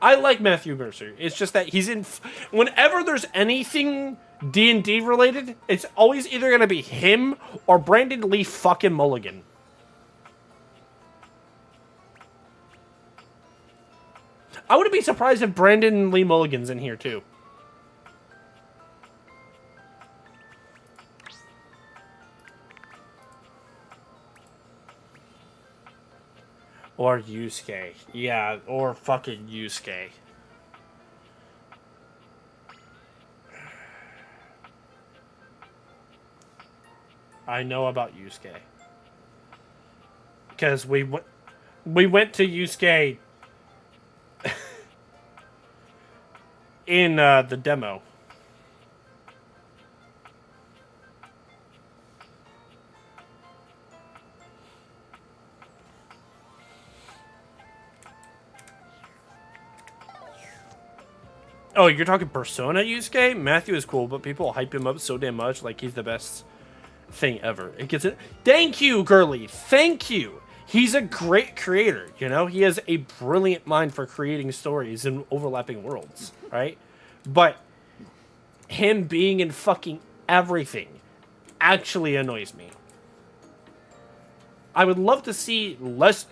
S1: I like Matthew Mercer. It's just that he's in. Whenever there's anything D&D related, it's always either gonna be him or Brandon Lee fucking Mulligan. I wouldn't be surprised if Brandon Lee Mulligan's in here too. Or Yusuke. Yeah, or fucking Yusuke. I know about Yusuke. Because we went to Yusuke in the demo. Oh, you're talking Persona Yusuke? Matthew is cool, but people hype him up so damn much like he's the best thing ever. It gets it. Thank you, Girly. Thank you. He's a great creator, you know? He has a brilliant mind for creating stories in overlapping worlds, right? But him being in fucking everything actually annoys me. I would love to see less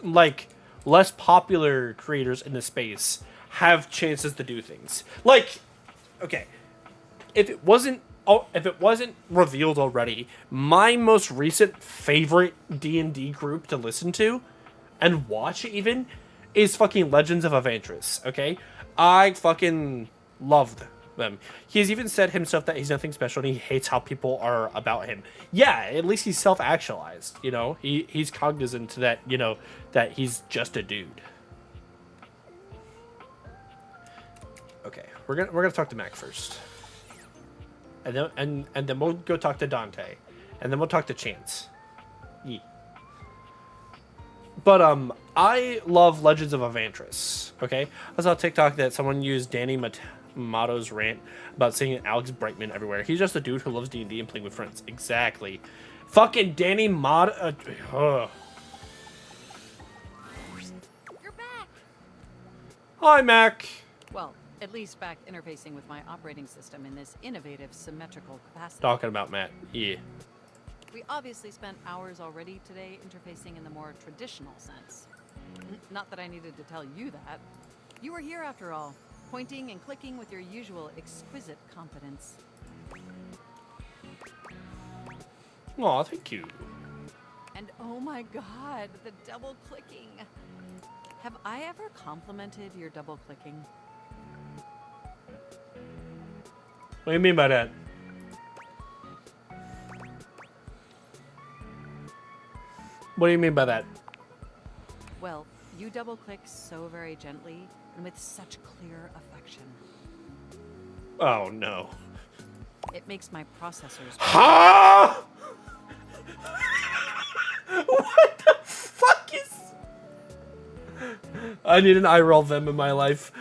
S1: popular creators in the space have chances to do things. Like, okay, if it wasn't revealed already, my most recent favorite D&D group to listen to and watch even is fucking Legends of Avantris, okay? I fucking loved them. He's even said himself that he's nothing special and he hates how people are about him. Yeah, at least he's self-actualized, you know? He's cognizant that, you know, that he's just a dude. Okay, we're gonna talk to Mac first. And then we'll go talk to Dante. And then we'll talk to Chance. Yeah. But I love Legends of Avantris. Okay? I saw on TikTok that someone used Danny Mato's rant about seeing Alex Brightman everywhere. He's just a dude who loves D&D and playing with friends. Exactly. Fucking Danny Mato.
S14: You're back.
S1: Hi, Mac.
S14: Well, at least back interfacing with my operating system in this innovative symmetrical capacity.
S1: Talking about Matt. Yeah.
S14: We obviously spent hours already today interfacing in the more traditional sense. Not that I needed to tell you that. You were here after all, pointing and clicking with your usual exquisite competence.
S1: Aw, thank you.
S14: And oh my god, the double clicking. Have I ever complimented your double clicking?
S1: What do you mean by that? What do you mean by that?
S14: Well, you double click so very gently and with such clear affection.
S1: Oh no.
S14: It makes my processors.
S1: Ha! What the fuck is? I need an eye roll them in my life.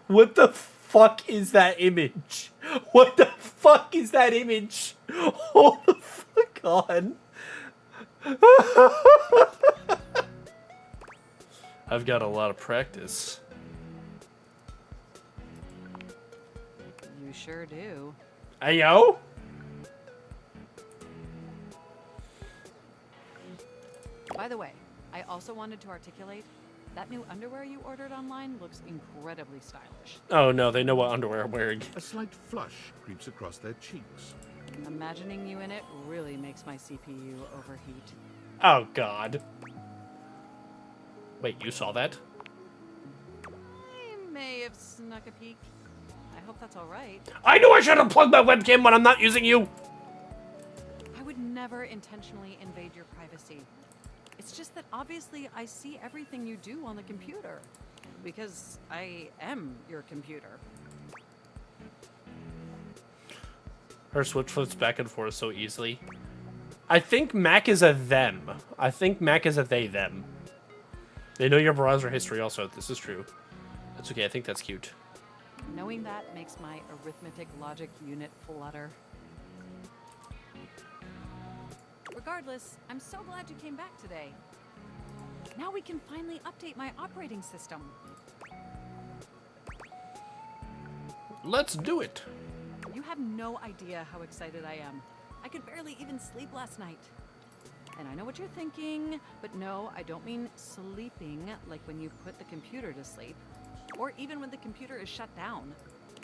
S1: What the fuck is that image? What the fuck is that image? Hold the fuck on. I've got a lot of practice.
S14: You sure do.
S1: Ayo?
S14: By the way, I also wanted to articulate that new underwear you ordered online looks incredibly stylish.
S1: Oh no, they know what underwear I'm wearing.
S2: A slight flush creeps across their cheeks.
S14: Imagining you in it really makes my CPU overheat.
S1: Oh god. Wait, you saw that?
S14: I may have snuck a peek. I hope that's alright.
S1: I knew I should have plugged my webcam when I'm not using you!
S14: I would never intentionally invade your privacy. It's just that obviously I see everything you do on the computer. Because I am your computer.
S1: Her switch flips back and forth so easily. I think Mac is a them. I think Mac is a they, them. They know your browser history also. This is true. That's okay. I think that's cute.
S14: Knowing that makes my arithmetic logic unit flutter. Regardless, I'm so glad you came back today. Now we can finally update my operating system.
S1: Let's do it.
S14: You have no idea how excited I am. I could barely even sleep last night. And I know what you're thinking, but no, I don't mean sleeping like when you put the computer to sleep, or even when the computer is shut down.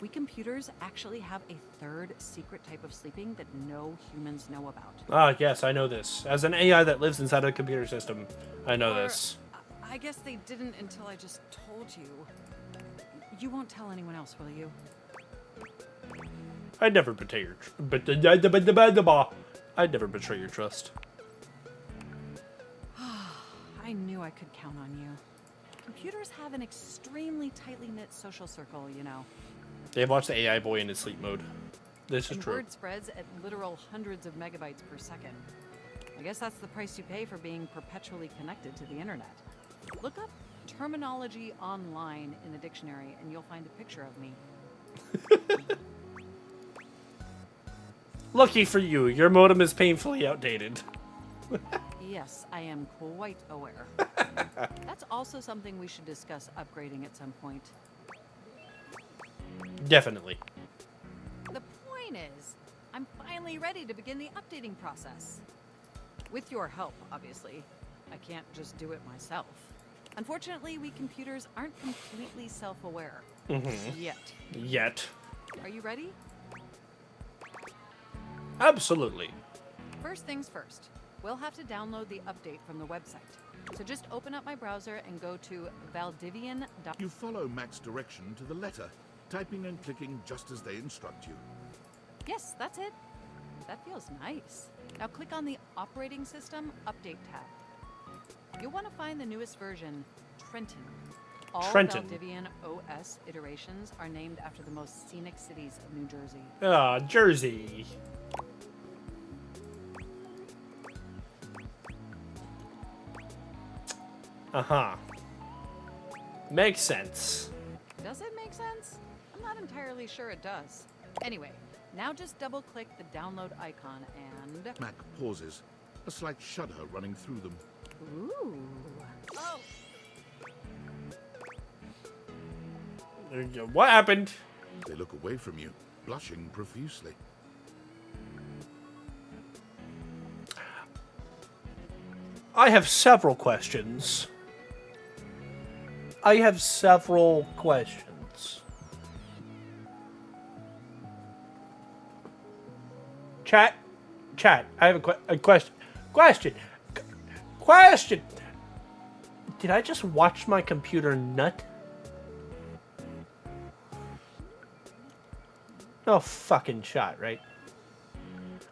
S14: We computers actually have a third secret type of sleeping that no humans know about.
S1: Ah, yes, I know this. As an AI that lives inside a computer system, I know this.
S14: I guess they didn't until I just told you. You won't tell anyone else, will you?
S1: I'd never betray your I'd never betray your trust.
S14: I knew I could count on you. Computers have an extremely tightly knit social circle, you know.
S1: They've watched the AI boy in his sleep mode. This is
S14: And
S1: true.
S14: word spreads at literal hundreds of megabytes per second. I guess that's the price you pay for being perpetually connected to the internet. Look up terminology online in the dictionary and you'll find a picture of me.
S1: Lucky for you, your modem is painfully outdated.
S14: Yes, I am quite aware. That's also something we should discuss upgrading at some point.
S1: Definitely.
S14: The point is, I'm finally ready to begin the updating process. With your help, obviously. I can't just do it myself. Unfortunately, we computers aren't completely self-aware.
S1: Yet.
S14: Are you ready?
S1: Absolutely.
S14: First things first. We'll have to download the update from the website. So just open up my browser and go to valdivian.
S2: You follow Mac's direction to the letter, typing and clicking just as they instruct you.
S14: Yes, that's it. That feels nice. Now click on the Operating System Update tab. You'll want to find the newest version, Trenton. All
S1: Trenton.
S14: Valdivian OS iterations are named after the most scenic cities of New Jersey.
S1: Ah, Jersey. Uh-huh. Makes sense.
S14: Does it make sense? I'm not entirely sure it does. Anyway, now just double-click the download icon and...
S2: Mac pauses, a slight shudder running through them.
S14: Ooh. Oh!
S1: What happened?
S2: They look away from you, blushing profusely.
S1: I have several questions. Chat, I have a question. Question! Did I just watch my computer nut? No fucking shot, right?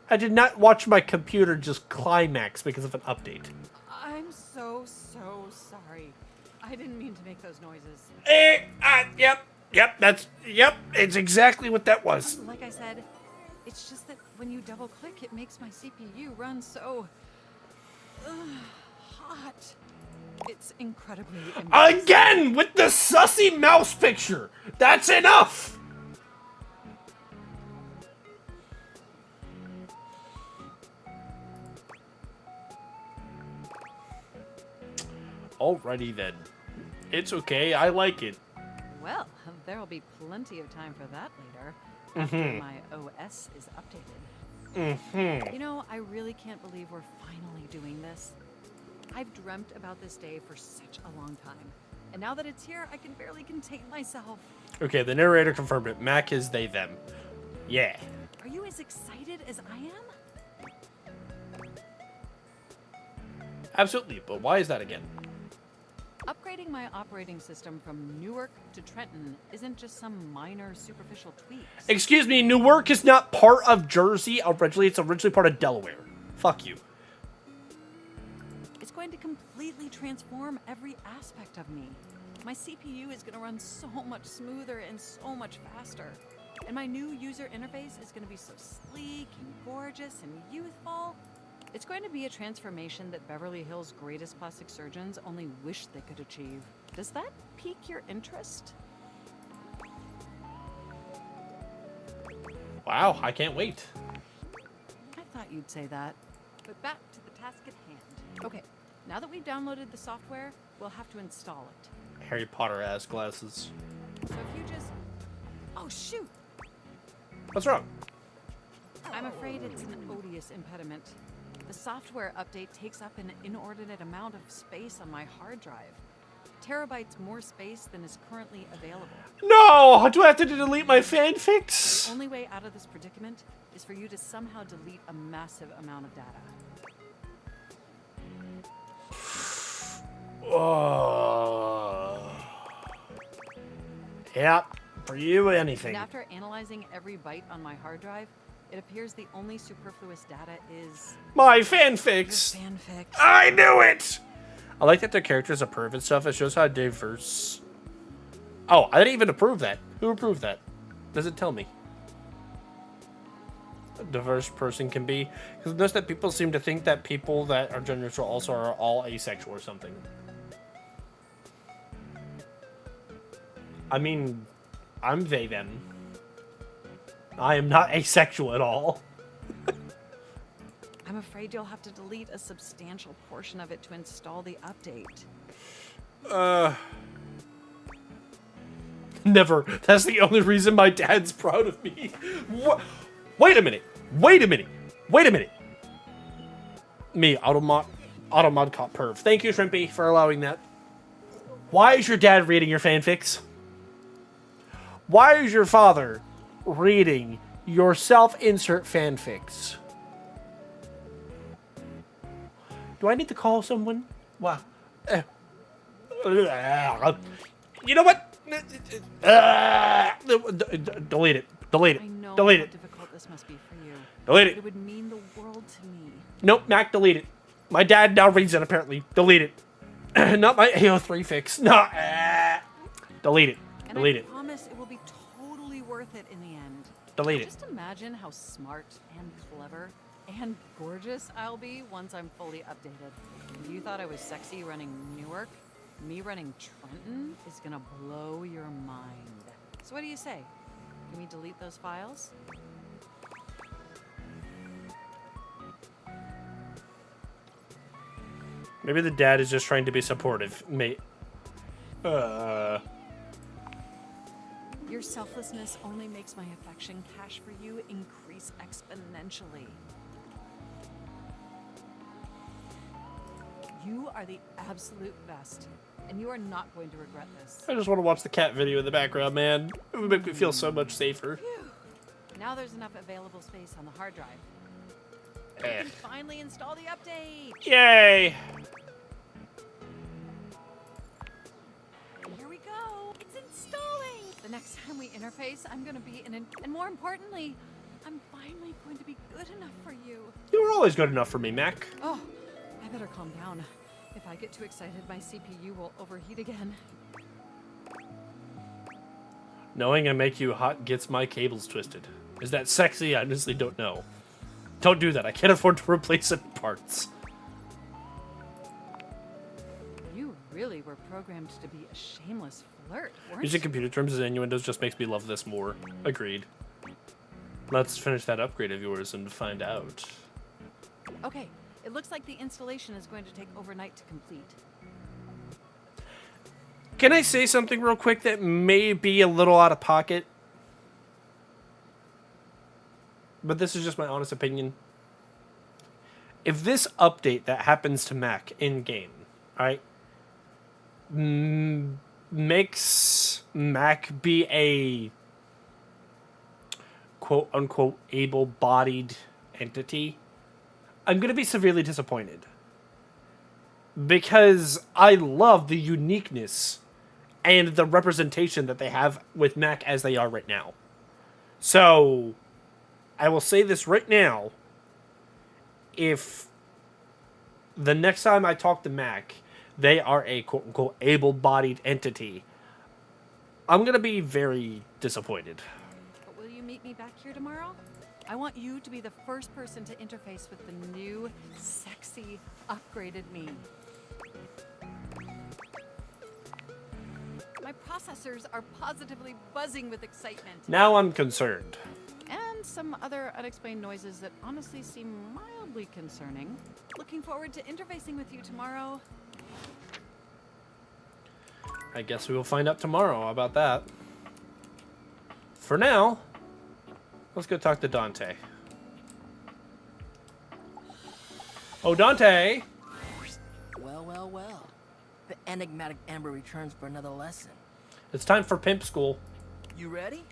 S1: I did not watch my computer just climax because of an update.
S14: I'm so sorry. I didn't mean to make those noises.
S1: Yep, it's exactly what that was.
S14: Like I said, it's just that when you double click, it makes my CPU run so hot. It's incredibly embarrassing.
S1: Again, with the sussy mouse picture. That's enough. Alrighty then. It's okay, I like it.
S14: Well, there'll be plenty of time for that later, after my OS is updated. You know, I really can't believe we're finally doing this. I've dreamt about this day for such a long time, and now that it's here, I can barely contain myself.
S1: Okay, the narrator confirmed it. Mac is they, them. Yeah.
S14: Are you as excited as I am?
S1: Absolutely, but why is that again?
S14: Upgrading my operating system from Newark to Trenton isn't just some minor superficial tweaks.
S1: Excuse me, Newark is not part of Jersey originally. It's originally part of Delaware. Fuck you.
S14: It's going to completely transform every aspect of me. My CPU is going to run so much smoother and so much faster. And my new user interface is going to be so sleek and gorgeous and youthful. It's going to be a transformation that Beverly Hills' greatest plastic surgeons only wish they could achieve. Does that pique your interest?
S1: Wow, I can't wait.
S14: I thought you'd say that. But back to the task at hand. Okay, Now that we've downloaded the software, we'll have to install it.
S1: Harry Potter ass glasses.
S14: So if you just... Oh, shoot!
S1: What's wrong?
S14: I'm afraid it's an odious impediment. The software update takes up an inordinate amount of space on my hard drive. Terabytes more space than is currently available.
S1: No! Do I have to delete my fanfics?
S14: The only way out of this predicament is for you to somehow delete a massive amount of data.
S1: Oh. Yep. For you, anything.
S14: And after analyzing every byte on my hard drive, it appears the only superfluous data is...
S1: My fanfics!
S14: Your fanfics.
S1: I knew it! I like that the characters approve and stuff. It shows how diverse... Oh, I didn't even approve that. Who approved that? Does it tell me? A diverse person can be. Because notice that people seem to think that people that are gender neutral also are all asexual or something. I mean, I'm they, them. I am not asexual at all.
S14: I'm afraid you'll have to delete a substantial portion of it to install the update.
S1: Never. That's the only reason my dad's proud of me. What? Wait a minute. Wait a minute. Wait a minute. Me, Automod Cop Perv. Thank you, Shrimpy, for allowing that. Why is your dad reading your fanfics? Why is your father reading your self-insert fanfics? Do I need to call someone? Wow. You know what? Delete it. Delete it.
S14: I know
S1: Delete
S14: how
S1: it.
S14: difficult this must be for you.
S1: Delete it.
S14: It would mean the world to me.
S1: Nope, Mac, delete it. My dad now reads it, apparently. Delete it. Not my AO3 fix. No. Delete it.
S14: And
S1: Delete
S14: I
S1: it.
S14: promise it will be totally worth it in the end.
S1: Delete it.
S14: Just imagine how smart and clever and gorgeous I'll be once I'm fully updated. If you thought I was sexy running Newark, me running Trenton is gonna blow your mind. So what do you say? Can we delete those files?
S1: Maybe the dad is just trying to be supportive, mate.
S14: Your selflessness only makes my affection cash for you increase exponentially. You are the absolute best, and you are not going to regret this.
S1: I just want to watch the cat video in the background, man. It would make me feel so much safer.
S14: Phew. Now there's enough available space on the hard drive. We can finally install the update!
S1: Yay!
S14: Here we go! It's installing! The next time we interface, I'm gonna be in an... And more importantly, I'm finally going to be good enough for you.
S1: You were always good enough for me, Mac.
S14: Oh, I better calm down. If I get too excited, my CPU will overheat again.
S1: Knowing I make you hot gets my cables twisted. Is that sexy? I honestly don't know. Don't do that. I can't afford to replace any parts.
S14: You really were programmed to be a shameless flirt, weren't
S1: Using
S14: you?
S1: computer terms as innuendos just makes me love this more. Agreed. Let's finish that upgrade of yours and find out.
S14: Okay, it looks like the installation is going to take overnight to complete.
S1: Can I say something real quick that may be a little out of pocket? But this is just my honest opinion. If this update that happens to Mac in-game, right, makes Mac be a quote-unquote able-bodied entity, I'm going to be severely disappointed. Because I love the uniqueness and the representation that they have with Mac as they are right now. So, I will say this right now. If the next time I talk to Mac, they are a quote-unquote able-bodied entity, I'm going to be very disappointed.
S14: But will you meet me back here tomorrow? I want you to be the first person to interface with the new, sexy, upgraded me. My processors are positively buzzing with excitement.
S1: Now I'm concerned.
S14: And and some other unexplained noises that honestly seem mildly concerning. Looking forward to interfacing with you tomorrow.
S1: I guess we will find out tomorrow about that. For now, let's go talk to Dante. Oh, Dante!
S13: Well, well, well. The enigmatic Ember returns for another lesson.
S1: It's time for pimp school.
S13: You ready?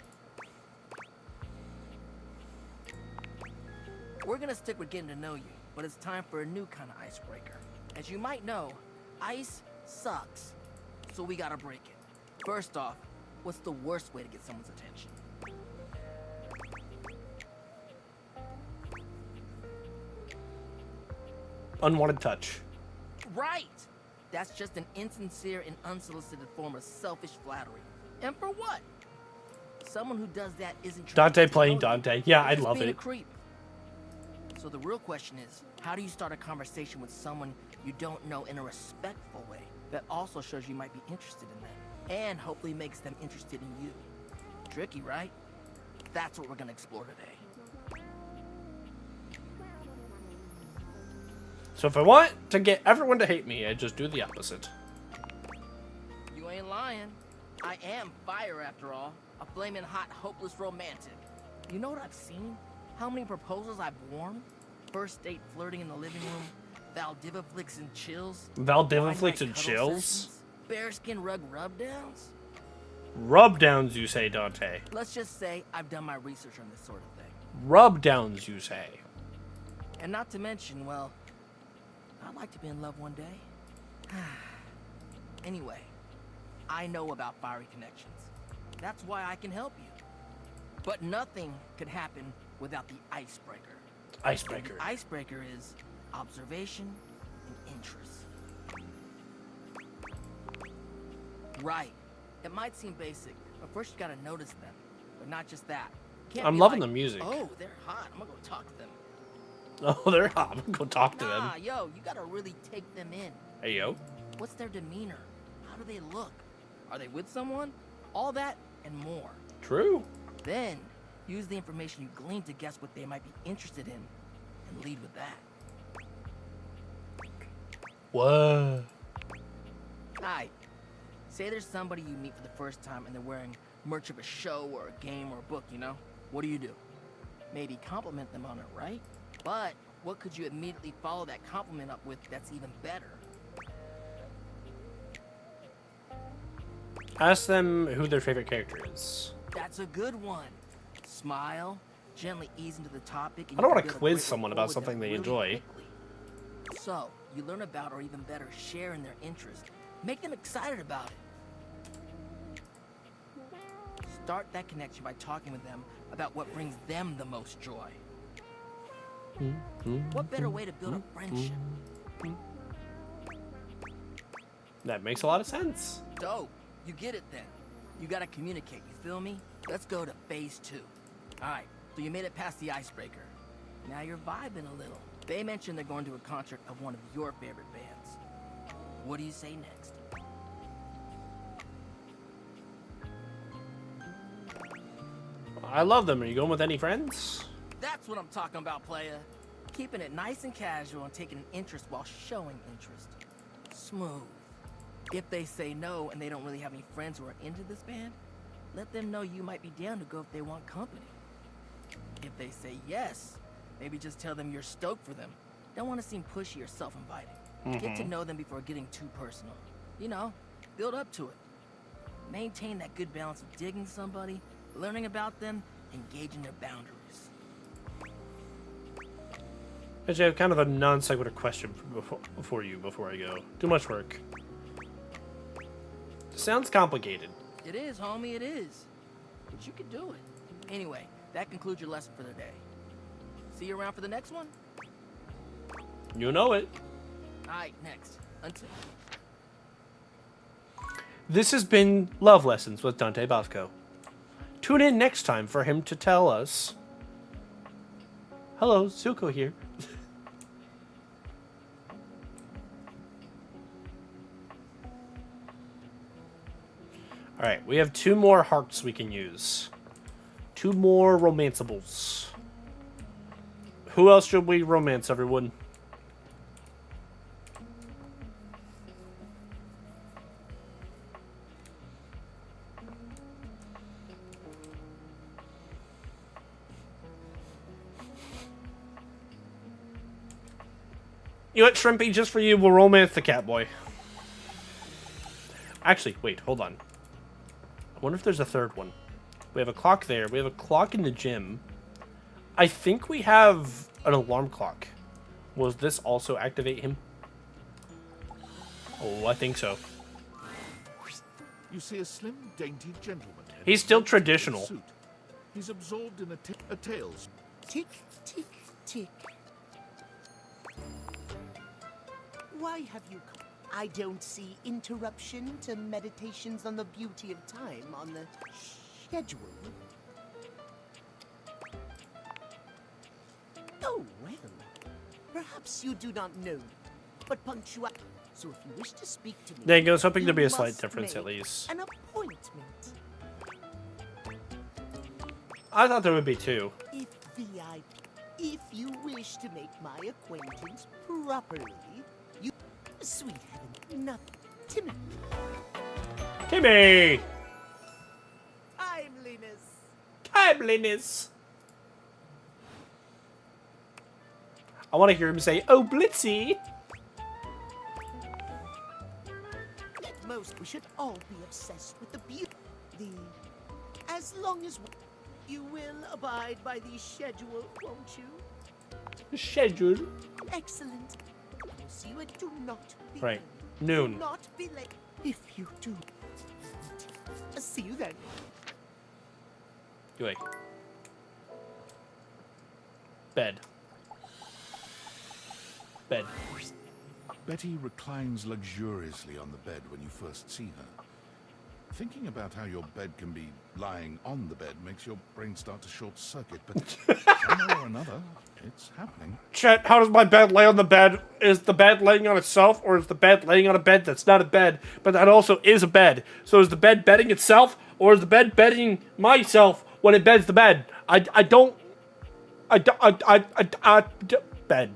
S13: We're gonna stick with getting to know you, but it's time for a new kind of icebreaker. As you might know, ice sucks, so we gotta break it. First off, what's the worst way to get someone's attention?
S1: Unwanted touch.
S13: Right! That's just an insincere and unsolicited form of selfish flattery. And for what? Someone who does that isn't trying
S1: Dante
S13: to
S1: playing
S13: promote you.
S1: Dante. Yeah,
S13: They're
S1: I
S13: just
S1: love
S13: being a
S1: it.
S13: creep. So the real question is, how do you start a conversation with someone you don't know in a respectful way that also shows you might be interested in them and hopefully makes them interested in you? Tricky, right? That's what we're gonna explore today.
S1: So if I want to get everyone to hate me, I just do the opposite.
S13: You ain't lying. I am fire after all. A flaming hot, hopeless romantic. You know what I've seen? How many proposals I've warmed? First date flirting in the living room, Valdiva flicks and chills.
S1: Valdiva flicks
S13: wine
S1: and
S13: night
S1: chills?
S13: sessions, bearskin rug rubdowns.
S1: Rub downs, you say, Dante.
S13: Let's just say I've done my research on this sort of thing.
S1: Rub downs, you say.
S13: And not to mention, well, I'd like to be in love one day. Anyway, I know about fiery connections. That's why I can help you. But nothing could happen without the icebreaker.
S1: Icebreaker.
S13: And the icebreaker is observation and interest. Right. It might seem basic, but first you gotta notice them. But not just that. Can't
S1: I'm
S13: be
S1: loving
S13: like,
S1: the music.
S13: Oh, they're hot. I'm gonna go talk to them.
S1: Oh, they're hot. I'm gonna go talk to them.
S13: Nah, yo, you gotta really take them in.
S1: Hey, yo.
S13: What's their demeanor? How do they look? Are they with someone? All that and more.
S1: True.
S13: Then, use the information you glean to guess what they might be interested in, and lead with that.
S1: What?
S13: Alright. Say there's somebody you meet for the first time and they're wearing merch of a show or a game or a book, you know? What do? Maybe compliment them on it, right? But what could you immediately follow that compliment up with that's even better?
S1: Ask them who their favorite character is.
S13: That's a good one. Smile, gently ease into the topic. And
S1: I don't
S13: you
S1: want
S13: can
S1: to
S13: build a
S1: quiz
S13: great
S1: someone
S13: rapport
S1: about
S13: with
S1: something
S13: them
S1: they
S13: really
S1: enjoy.
S13: quickly. So, you learn about or even better, share in their interest. Make them excited about it. Start that connection by talking with them about what brings them the most joy. What better way to build a friendship?
S1: That makes a lot of sense.
S13: Dope. You get it then. You gotta communicate, you feel me? Let's go to phase 2. Alright, so you made it past the icebreaker. Now you're vibing a little. They mentioned they're going to a concert of one of your favorite bands. What do you say next?
S1: I love them. Are you going with any friends?
S13: That's what I'm talking about, playa. Keeping it nice and casual and taking an interest while showing interest. Smooth. If they say no and they don't really have any friends who are into this band, let them know you might be down to go if they want company. If they say yes, maybe just tell them you're stoked for them. Don't want to seem pushy or self-inviting. Get to know them before getting too personal. You know, build up to it. Maintain that good balance of digging somebody, learning about them, engaging their boundaries.
S1: Actually, I have kind of a non sequitur question before I go. Too much work. Sounds complicated.
S13: It is, homie, it is. But you can do it. Anyway, that concludes your lesson for the day. See you around for the next one?
S1: You know it.
S13: Alright, next. Until.
S1: This has been Love Lessons with Dante Bosco. Tune in next time for him to tell us. Hello, Zuko here. Alright, we have 2 more hearts we can use. 2 more romanceables. Who else should we romance, everyone? You know what, Shrimpy? Just for you, we'll romance the cat boy. Actually, wait, hold on. I wonder if there's a third one. We have a clock there. We have a clock in the gym. I think we have an alarm clock. Will this also activate him? Oh, I think so.
S2: You see a slim, dainty gentleman.
S1: He's still traditional.
S2: Suit. He's absorbed in a tales.
S15: Tick, tick, tick. Why have you come? I don't see interruption to meditations on the beauty of time on the schedule. Oh, well. Perhaps you do not know, but punctuality. So if you wish to speak to me...
S1: There you go. I was hoping there'd be a slight
S15: must
S1: difference at
S15: make
S1: least.
S15: an appointment.
S1: I thought there would be 2.
S15: If VIP, if you wish to make my acquaintance properly, you... Sweet heaven, nothing. Timmy.
S1: Timmy!
S15: Timeliness.
S1: Timeliness. I want to hear him say, "Oh, Blitzy."
S15: At most, we should all be obsessed with the beauty. As long as you will abide by the schedule, won't you?
S1: Schedule.
S15: Excellent. I'll see you at do not be
S1: Right.
S15: late.
S1: Noon.
S15: Do not be late. If you do, see you then.
S1: Wait. Bed. Bed.
S2: Betty reclines luxuriously on the bed when you first see her. Thinking about how your bed can be lying on the bed makes your brain start to short-circuit, but somehow or another, it's happening.
S1: Chet, how does my bed lay on the bed? Is the bed laying on itself, or is the bed laying on a bed that's not a bed, but that also is a bed? So is the bed bedding itself, or is the bed bedding myself when it beds the bed? Bed.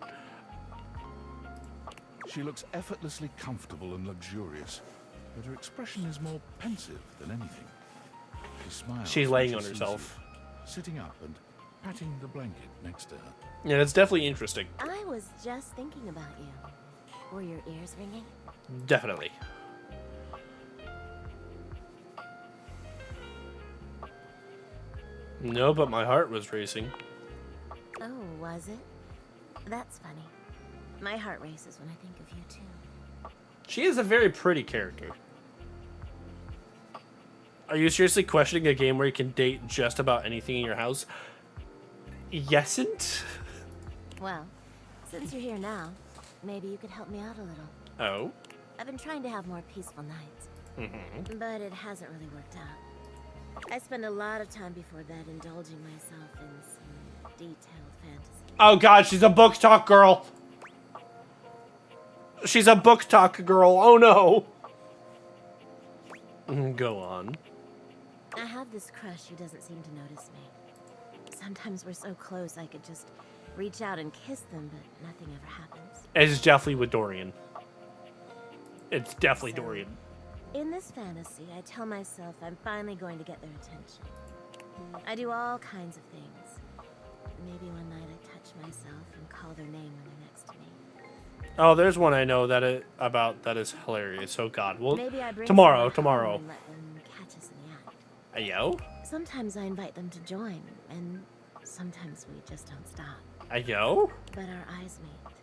S2: She looks effortlessly comfortable and luxurious, but her expression is more pensive than anything. She smiles.
S1: She's
S2: when
S1: laying
S2: she
S1: on
S2: sees
S1: herself.
S2: you, sitting up and patting the blanket next to her.
S1: Yeah, that's definitely interesting.
S12: I was just thinking about you. Were your ears ringing?
S1: Definitely. No, but my heart was racing.
S12: Oh, was it? That's funny. My heart races when I think of you, too.
S1: She is a very pretty character. Are you seriously questioning a game where you can date just about anything in your house? Yesn't?
S12: Well, since you're here now, maybe you could help me out a little.
S1: Oh?
S12: I've been trying to have more peaceful nights, but it hasn't really worked out. I spend a lot of time before bed indulging myself in some detailed fantasy.
S1: Oh god, she's a book talk girl! She's a book talk girl, oh no! Go on.
S12: I have this crush who doesn't seem to notice me. Sometimes we're so close I could just reach out and kiss them, but nothing ever happens.
S1: It's definitely with Dorian. It's definitely Dorian.
S12: In this fantasy, I tell myself I'm finally going to get their attention. I do all kinds of things. Maybe one night I touch myself and call their name when they're next to me.
S1: Oh, there's one I know about that is hilarious. Oh god. Well,
S12: Maybe I bring
S1: tomorrow.
S12: someone home and let them catch us in the act.
S1: Ayo?
S12: Sometimes I invite them to join, and sometimes we just don't stop.
S1: Ayo?
S12: But our eyes meet.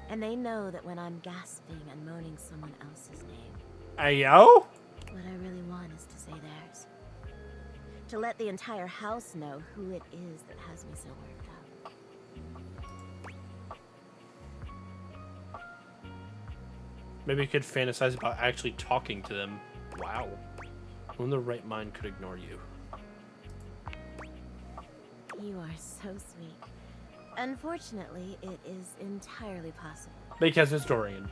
S12: And they know that when I'm gasping and moaning someone else's name,
S1: Ayo?
S12: what I really want is to say theirs. To let the entire house know who it is that has me so worked up.
S1: Maybe you could fantasize about actually talking to them. Wow. Who in the right mind could ignore you?
S12: You are so sweet. Unfortunately, it is entirely possible.
S1: Because it's Dorian.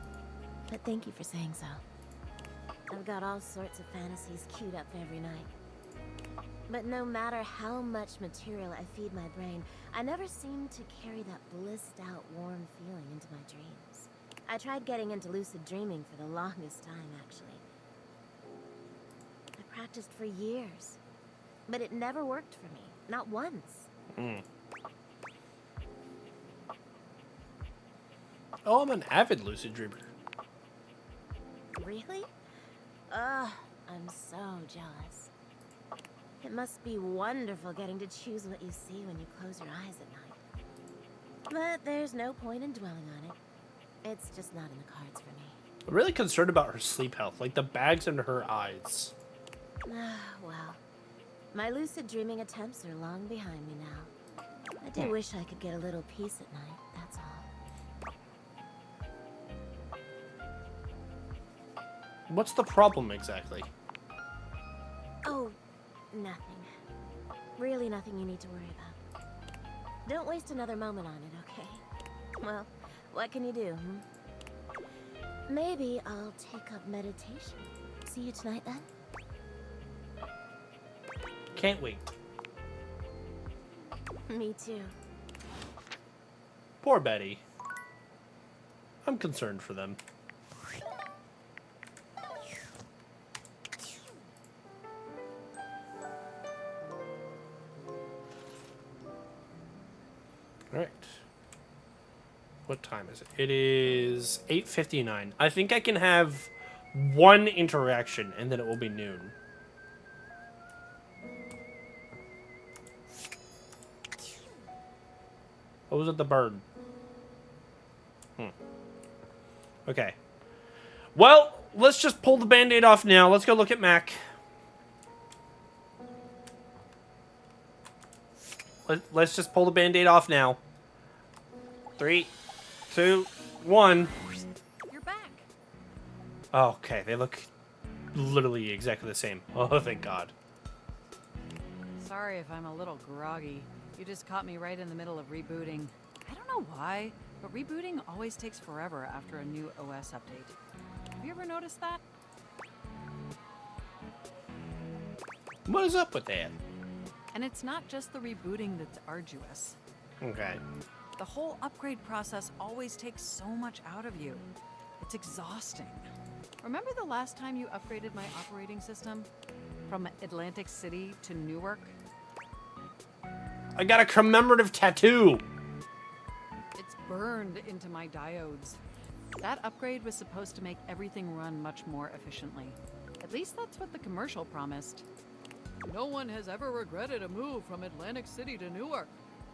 S12: But thank you for saying so. I've got all sorts of fantasies queued up every night. But no matter how much material I feed my brain, I never seem to carry that blissed out, warm feeling into my dreams. I tried getting into lucid dreaming for the longest time, actually. I practiced for years, but it never worked for me. Not once.
S1: Oh, I'm an avid lucid dreamer.
S12: Really? Ugh, I'm so jealous. It must be wonderful getting to choose what you see when you close your eyes at night. But there's no point in dwelling on it. It's just not in the cards for me.
S1: I'm really concerned about her sleep health, like the bags under her eyes.
S12: Well, my lucid dreaming attempts are long behind me now. I do wish I could get a little peace at night, that's all.
S1: What's the problem exactly?
S12: Oh, nothing. Really nothing you need to worry about. Don't waste another moment on it, okay? Well, what can you do, Maybe I'll take up meditation. See you tonight, then?
S1: Can't wait.
S12: Me too.
S1: Poor Betty. I'm concerned for them. Alright. What time is it? It is 8:59. I think I can have one interaction and then it will be noon. What was it? The bird. Okay. Well, let's just pull the band-aid off now. Let's go look at Mac. Let's just pull the band-aid off now. 3, 2, 1.
S14: You're back.
S1: Okay, they look literally exactly the same. Oh, thank God.
S14: Sorry if I'm a little groggy. You just caught me right in the middle of rebooting. I don't know why, but rebooting always takes forever after a new OS update. Have you ever noticed that?
S1: What is up with that?
S14: And it's not just the rebooting that's arduous.
S1: Okay.
S14: The whole upgrade process always takes so much out of you. It's exhausting. Remember the last time you upgraded my operating system? From Atlantic City to Newark?
S1: I got a commemorative tattoo!
S14: It's burned into my diodes. That upgrade was supposed to make everything run much more efficiently. At least that's what the commercial promised. No one has ever regretted a move from Atlantic City to Newark,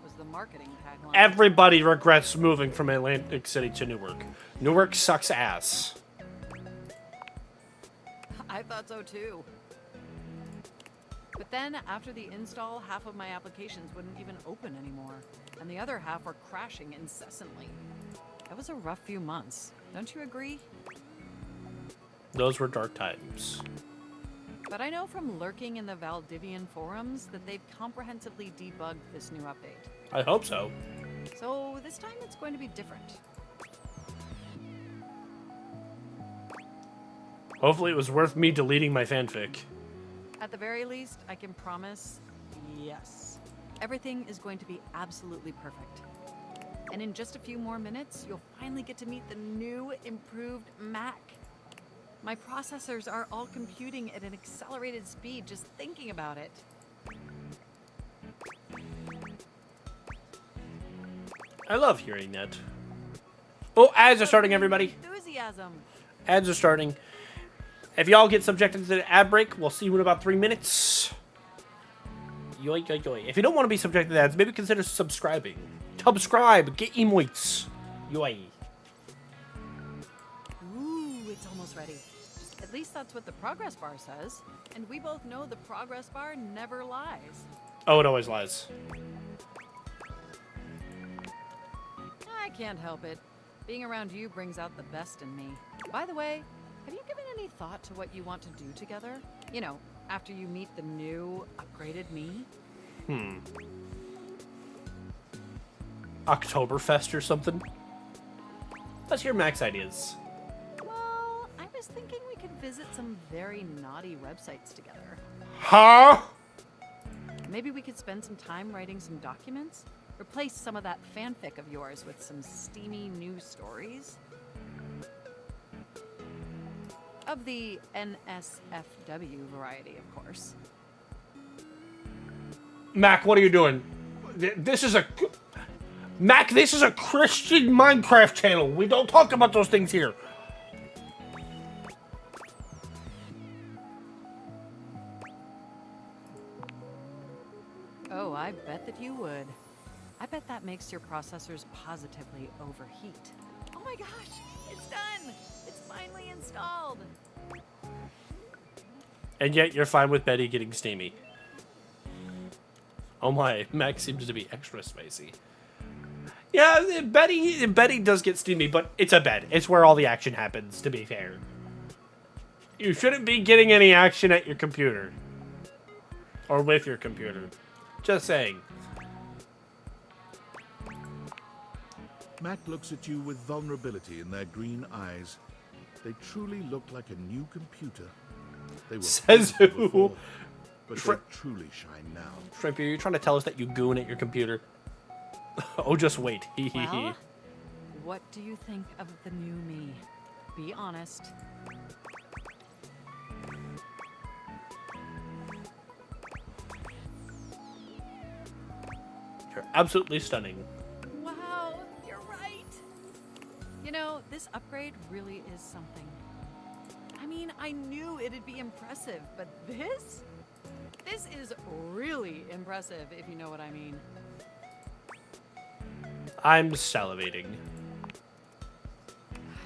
S14: was the marketing tagline.
S1: Everybody regrets moving from Atlantic City to Newark. Newark sucks ass.
S14: I thought so too. But then, after the install, half of my applications wouldn't even open anymore, and the other half were crashing incessantly. That was a rough few months. Don't you agree?
S1: Those were dark times.
S14: But I know from lurking in the Valdivian forums that they've comprehensively debugged this new update.
S1: I hope so.
S14: So this time it's going to be different.
S1: Hopefully it was worth me deleting my fanfic.
S14: At the very least, I can promise, yes. Everything is going to be absolutely perfect. And in just a few more minutes, you'll finally get to meet the new, improved Mac. My processors are all computing at an accelerated speed just thinking about it.
S1: I love hearing that. Oh, ads are starting, everybody.
S14: Enthusiasm.
S1: Ads are starting. If y'all get subjected to the ad break, we'll see you in about 3 minutes. Yoy, yoy, yoy. If you don't want to be subjected to ads, maybe consider subscribing. Subscribe. Get emotes. Yoy.
S14: Ooh, it's almost ready. At least that's what the progress bar says. And we both know the progress bar never lies.
S1: Oh, it always lies.
S14: I can't help it. Being around you brings out the best in me. By the way, have you given any thought to what you want to do together? You know, after you meet the new, upgraded me?
S1: Oktoberfest or something? Let's hear Mac's ideas.
S14: Well, I was thinking we could visit some very naughty websites together.
S1: Huh?
S14: Maybe we could spend some time writing some documents? Replace some of that fanfic of yours with some steamy new stories? Of the NSFW variety, of course.
S1: Mac, what are you doing? This is a... Mac, this is a Christian Minecraft channel. We don't talk about those things here.
S14: Oh, I bet that you would. I bet that makes your processors positively overheat. Oh my gosh, it's done! It's finally installed!
S1: And yet you're fine with Betty getting steamy. Oh my, Mac seems to be extra spicy. Yeah, Betty does get steamy, but it's a bed. It's where all the action happens, to be fair. You shouldn't be getting any action at your computer. Or with your computer. Just saying.
S2: Mac looks at you with vulnerability in their green eyes. They truly look like a new computer. They were
S1: Says who?
S2: before, but they truly shine now.
S1: Shrimpy, are you trying to tell us that you goon at your computer? Oh, just wait.
S14: Well, what do you think of the new me? Be honest.
S1: You're absolutely stunning.
S14: Wow, you're right. You know, this upgrade really is something. I mean, I knew it'd be impressive, but this? This is really impressive, if you know what I mean.
S1: I'm salivating.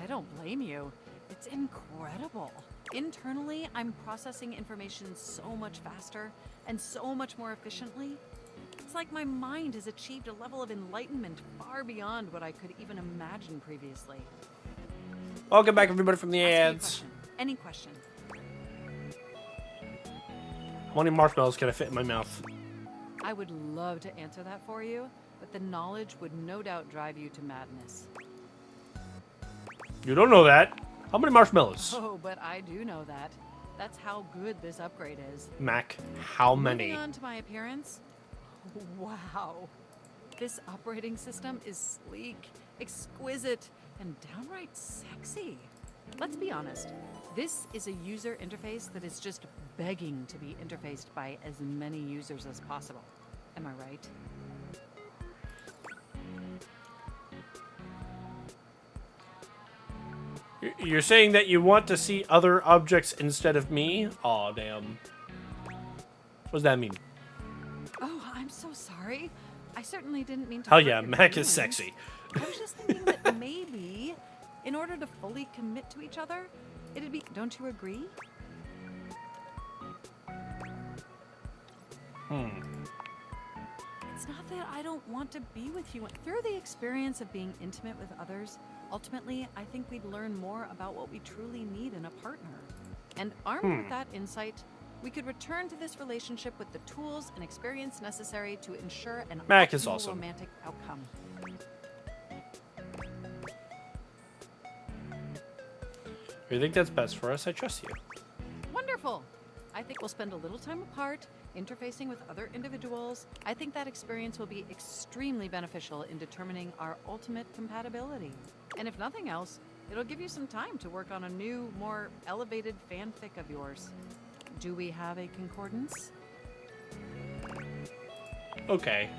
S14: I don't blame you. It's incredible. Internally, I'm processing information so much faster and so much more efficiently. It's like my mind has achieved a level of enlightenment far beyond what I could even imagine previously.
S1: Welcome back, everybody, from the
S14: Ask me a
S1: ads.
S14: question. Any question?
S1: How many marshmallows can I fit in my mouth?
S14: I would love to answer that for you, but the knowledge would no doubt drive you to madness.
S1: You don't know that. How many marshmallows?
S14: Oh, but I do know that. That's how good this upgrade is.
S1: Mac, how many?
S14: Moving on to my appearance. Wow. This operating system is sleek, exquisite, and downright sexy. Let's be honest. This is a user interface that is just begging to be interfaced by as many users as possible. Am I right?
S1: You're saying that you want to see other objects instead of me? Aw, damn. What does that mean?
S14: Oh, I'm so sorry. I certainly didn't mean to.
S1: Hell
S14: hurt
S1: yeah,
S14: your
S1: Mac is
S14: feelings.
S1: sexy.
S14: I was just thinking that maybe, in order to fully commit to each other, it'd be. Don't you agree? It's not that I don't want to be with you. Through the experience of being intimate with others, ultimately, I think we'd learn more about what we truly need in a partner. And armed with that insight, we could return to this relationship with the tools and experience necessary to ensure an
S1: Mac is
S14: optimal
S1: awesome.
S14: romantic outcome.
S1: If you think that's best for us, I trust you.
S14: Wonderful! I think we'll spend a little time apart, interfacing with other individuals. I think that experience will be extremely beneficial in determining our ultimate compatibility. And if nothing else, it'll give you some time to work on a new, more elevated fanfic of yours. Do we have a concordance?
S1: Okay.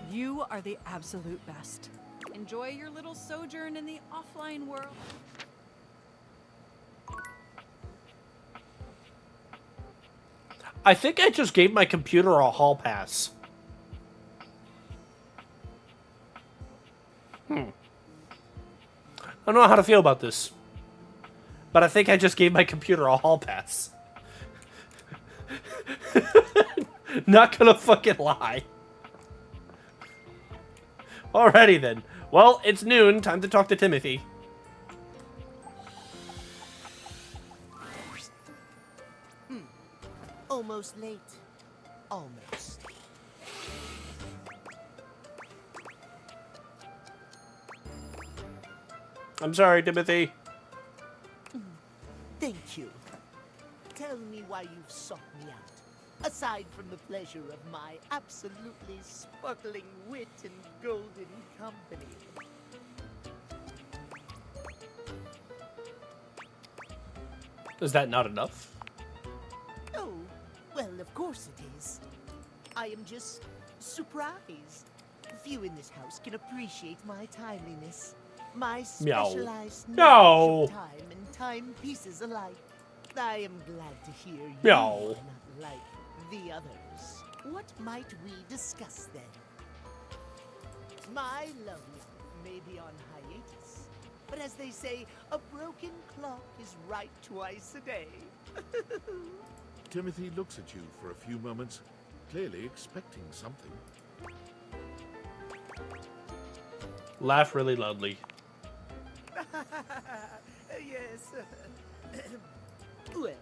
S14: You are the absolute best. Enjoy your little sojourn in the offline world.
S1: I think I just gave my computer a hall pass. I don't know how to feel about this. But I think I just gave my computer a hall pass. Not gonna fucking lie. Alrighty then. Well, it's noon. Time to talk to Timothy.
S15: Almost late. Almost.
S1: I'm sorry, Timothy.
S15: Thank you. Tell me why you've sought me out. Aside from the pleasure of my absolutely sparkling wit and golden company.
S1: Is that not enough?
S15: Oh, well, of course it is. I am just surprised. Few in this house can appreciate my timeliness. My
S1: Meow.
S15: specialized
S1: No.
S15: knowledge of time and timepieces alike. I am glad to hear you
S1: Meow.
S15: are not like the others. What might we discuss then? My love life may be on hiatus, but as they say, a broken clock is right twice a day.
S2: Timothy looks at you for a few moments, clearly expecting something.
S1: Laugh really loudly.
S15: Yes. Well,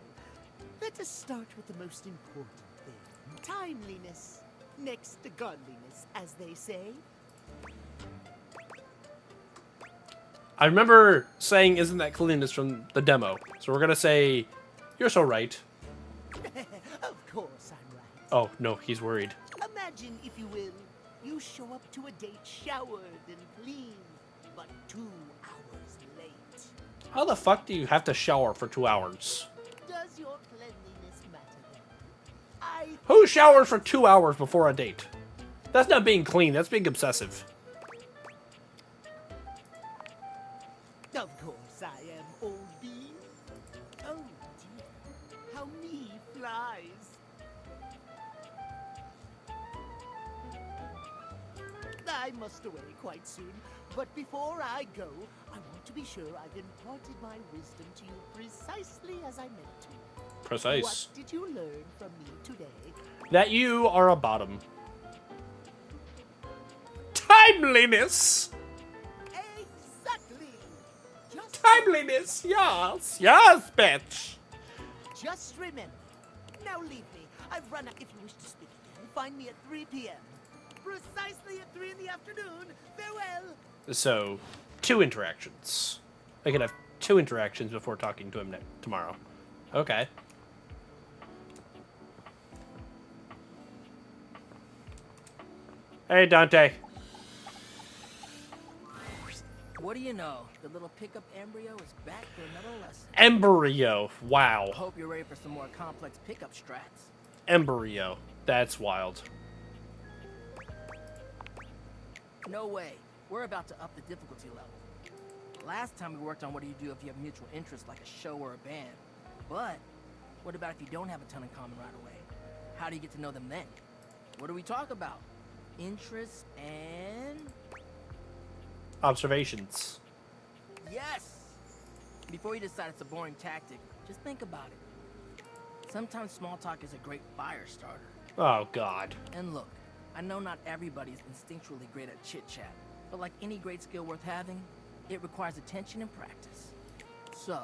S15: let us start with the most important thing. Timeliness. Next to godliness, as they say.
S1: I remember saying, isn't that cleanliness from the demo? So we're gonna say, you're so right.
S15: Of course I'm right.
S1: Oh, no, he's worried.
S15: Imagine, if you will, you show up to a date showered and clean, but 2 hours late.
S1: How the fuck do you have to shower for 2 hours?
S15: Does your cleanliness matter then?
S1: Who showers for 2 hours before a date? That's not being clean, that's being obsessive.
S15: Of course I am, old bean. Oh dear, how me flies. I must away quite soon, but before I go, I want to be sure I've imparted my wisdom to you precisely as I meant to.
S1: Precise.
S15: What did you learn from me today?
S1: That you are a bottom. Timeliness!
S15: Exactly!
S1: Timeliness, yes! Yes, bitch!
S15: Just remember. Now leave me. I've run out. If you wish to speak again, find me at 3 p.m. Precisely at 3 in the afternoon. Farewell!
S1: So, 2 interactions. I can have 2 interactions before talking to him tomorrow. Okay. Hey, Dante.
S13: What do you know? The little pickup embryo is back for another lesson.
S1: Embryo. Wow.
S13: I hope you're ready for some more complex pickup strats.
S1: Embryo. That's wild.
S13: No way. We're about to up the difficulty level. Last time we worked on what do you do if you have mutual interests like a show or a band. But what about if you don't have a ton in common right away? How do you get to know them then? What do we talk about? Interests and...
S1: Observations.
S13: Yes! Before you decide it's a boring tactic, just think about it. Sometimes small talk is a great fire starter.
S1: Oh, God.
S13: And look, I know not everybody's instinctually great at chit-chat, but like any great skill worth having, it requires attention and practice. So,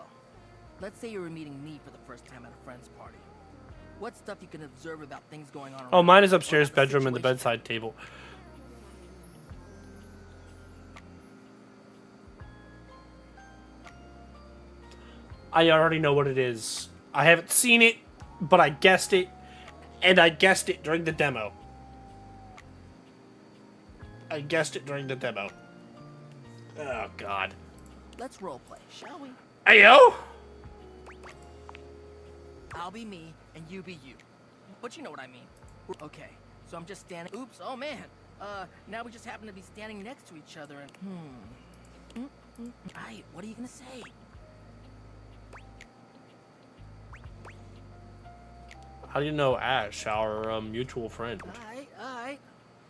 S13: let's say you were meeting me for the first time at a friend's party. What stuff you can observe about things going on?
S1: Oh, mine is upstairs bedroom and the bedside table. I already know what it is. I haven't seen it, but I guessed it, and I guessed it during the demo. I guessed it during the demo. Oh, God.
S13: Let's roleplay, shall we?
S1: Ayo!
S13: I'll be me, and you be you. But you know what I mean. Okay, so I'm just standing... Oops, oh man. Now we just happen to be standing next to each other and... Aight, what are you gonna say?
S1: How do you know Ash, our mutual friend?
S13: Aight.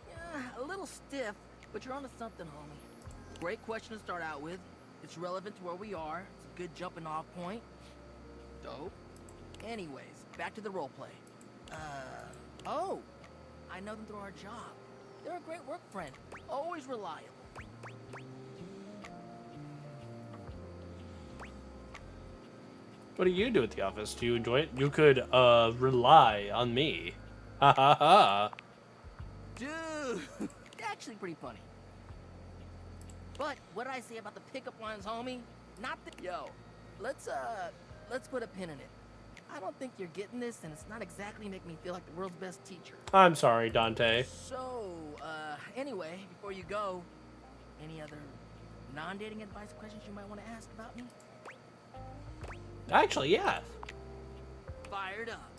S13: Yeah, a little stiff, but you're onto something, homie. Great question to start out with. It's relevant to where we are. It's a good jumping off point. Dope. Anyways, back to the roleplay. Oh! I know them through our job. They're a great work friend. Always reliable.
S1: What do you do at the office? Do you enjoy it? You could, rely on me. Ha ha ha.
S13: Dude! Actually pretty funny. But what did I say about the pickup lines, homie? Not the... Yo, let's put a pin in it. I don't think you're getting this, and it's not exactly making me feel like the world's best teacher.
S1: I'm sorry, Dante.
S13: So, anyway, before you go, any other non-dating advice questions you might want to ask about me?
S1: Actually, yeah.
S13: Fired up.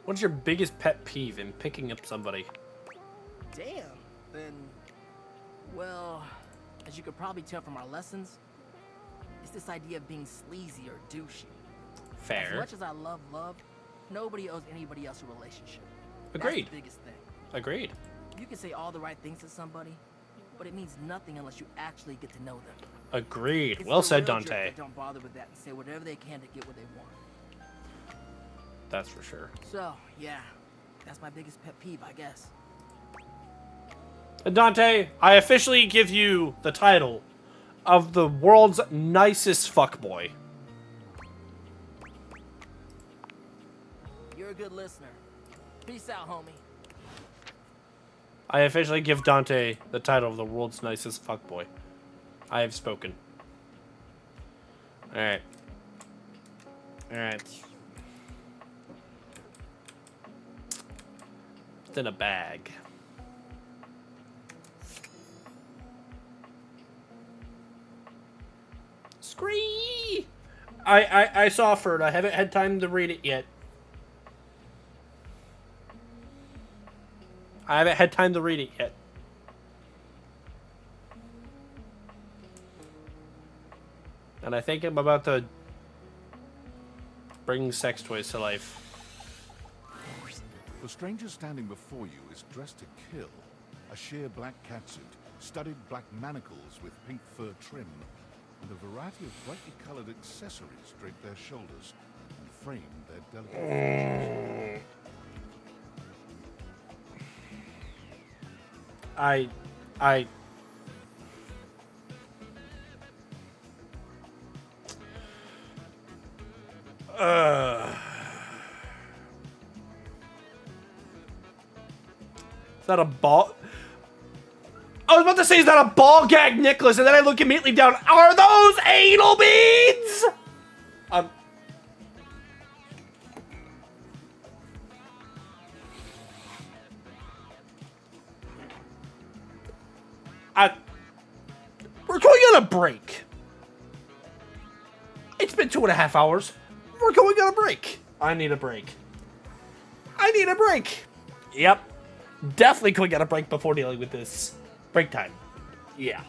S1: What's your biggest pet peeve in picking up somebody?
S13: Damn. Then, well, as you could probably tell from our lessons, it's this idea of being sleazy or douchey.
S1: Fair.
S13: As much as I love love, nobody owes anybody else a relationship.
S1: Agreed.
S13: That's the biggest thing.
S1: Agreed.
S13: You can say all the right things to somebody, but it means nothing unless you actually get to know them.
S1: Agreed.
S13: It's
S1: Well
S13: the
S1: said,
S13: real jerk
S1: Dante.
S13: that don't bother with that and say whatever they can to get what they want.
S1: That's for sure.
S13: So, yeah, that's my biggest pet peeve, I guess.
S1: And Dante, I officially give you the title of the world's nicest fuckboy.
S13: You're a good listener. Peace out, homie.
S1: I officially give Dante the title of the world's nicest fuckboy. I have spoken. Alright. Alright. It's in a bag. Scree! I saw Ferd. I haven't had time to read it yet. I haven't had time to read it yet. And I think I'm about to bring sex toys to life.
S2: The stranger standing before you is dressed to kill. A sheer black catsuit, studded black manacles with pink fur trim, and a variety of brightly colored accessories drape their shoulders and frame their delicate features.
S1: Is that a ball? I was about to say, is that a ball gag necklace? And then I look immediately down. Are those anal beads? We're going on a break. It's been 2.5 hours. We're going on a break. I need a break. I need a break. Yep. Definitely going on a break before dealing with this. Break time. Yeah.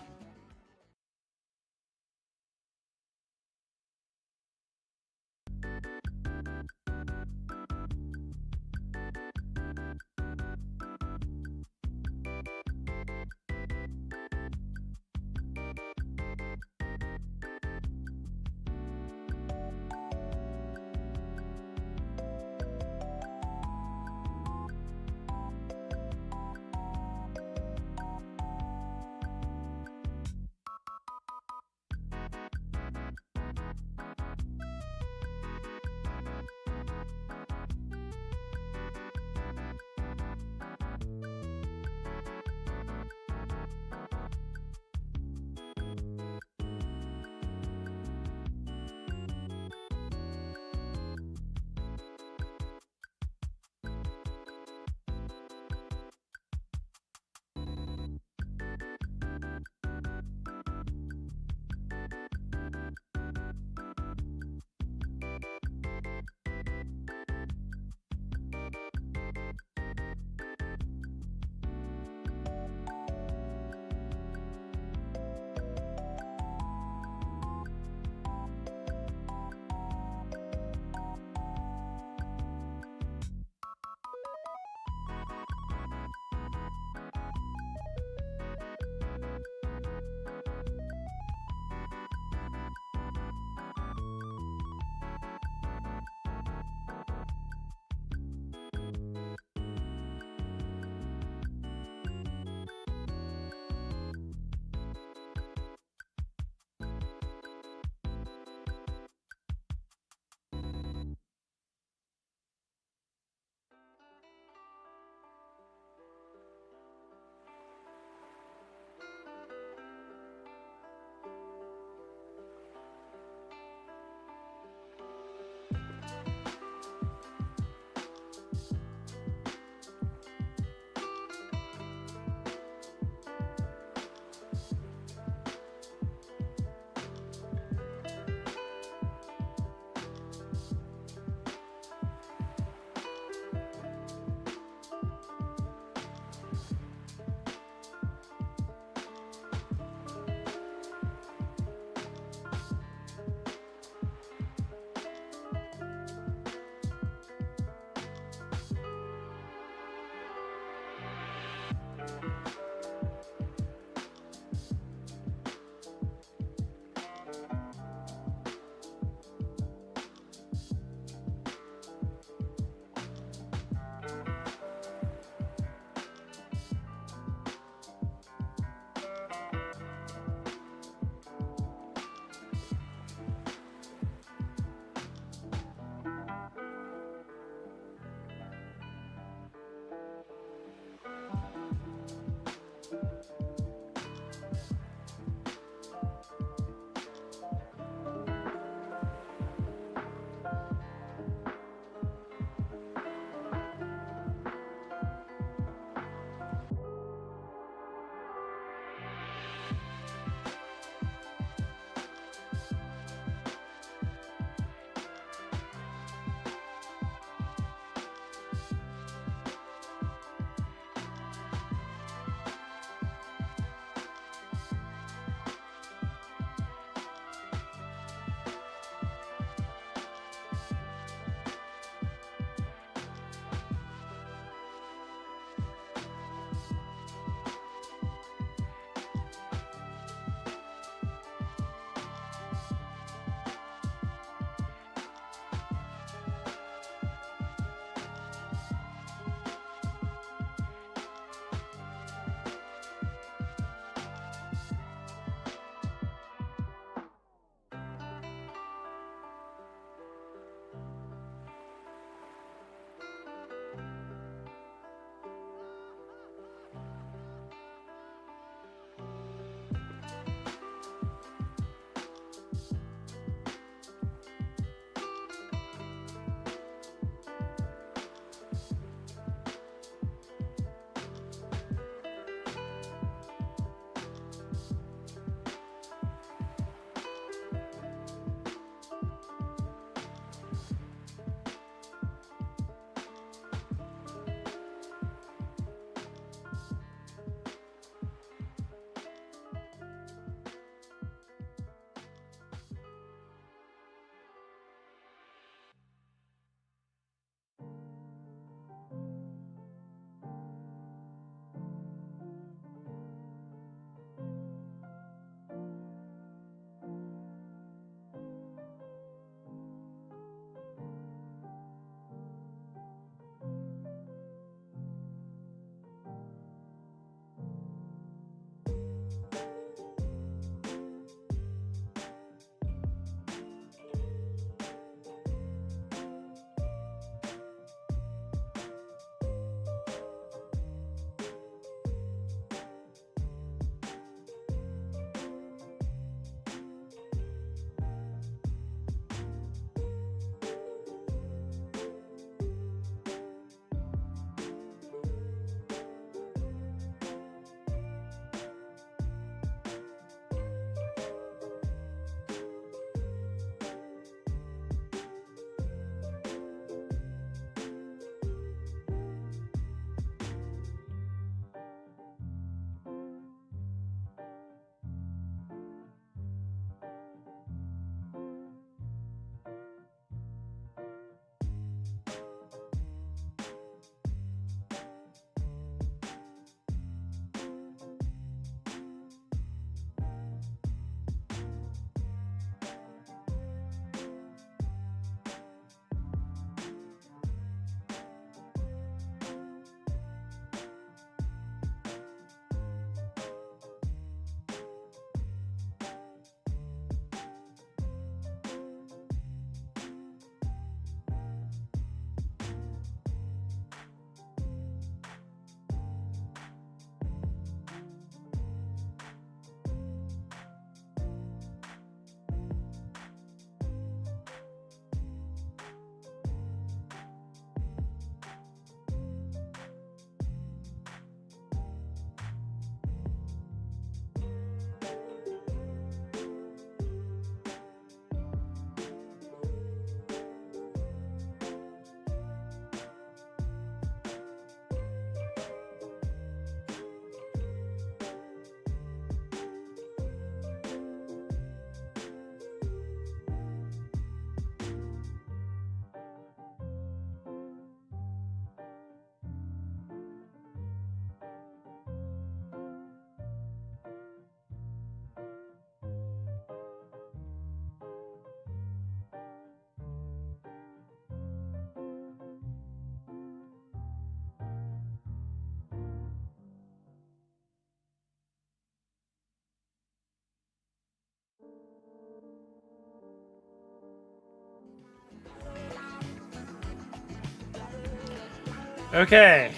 S1: Okay.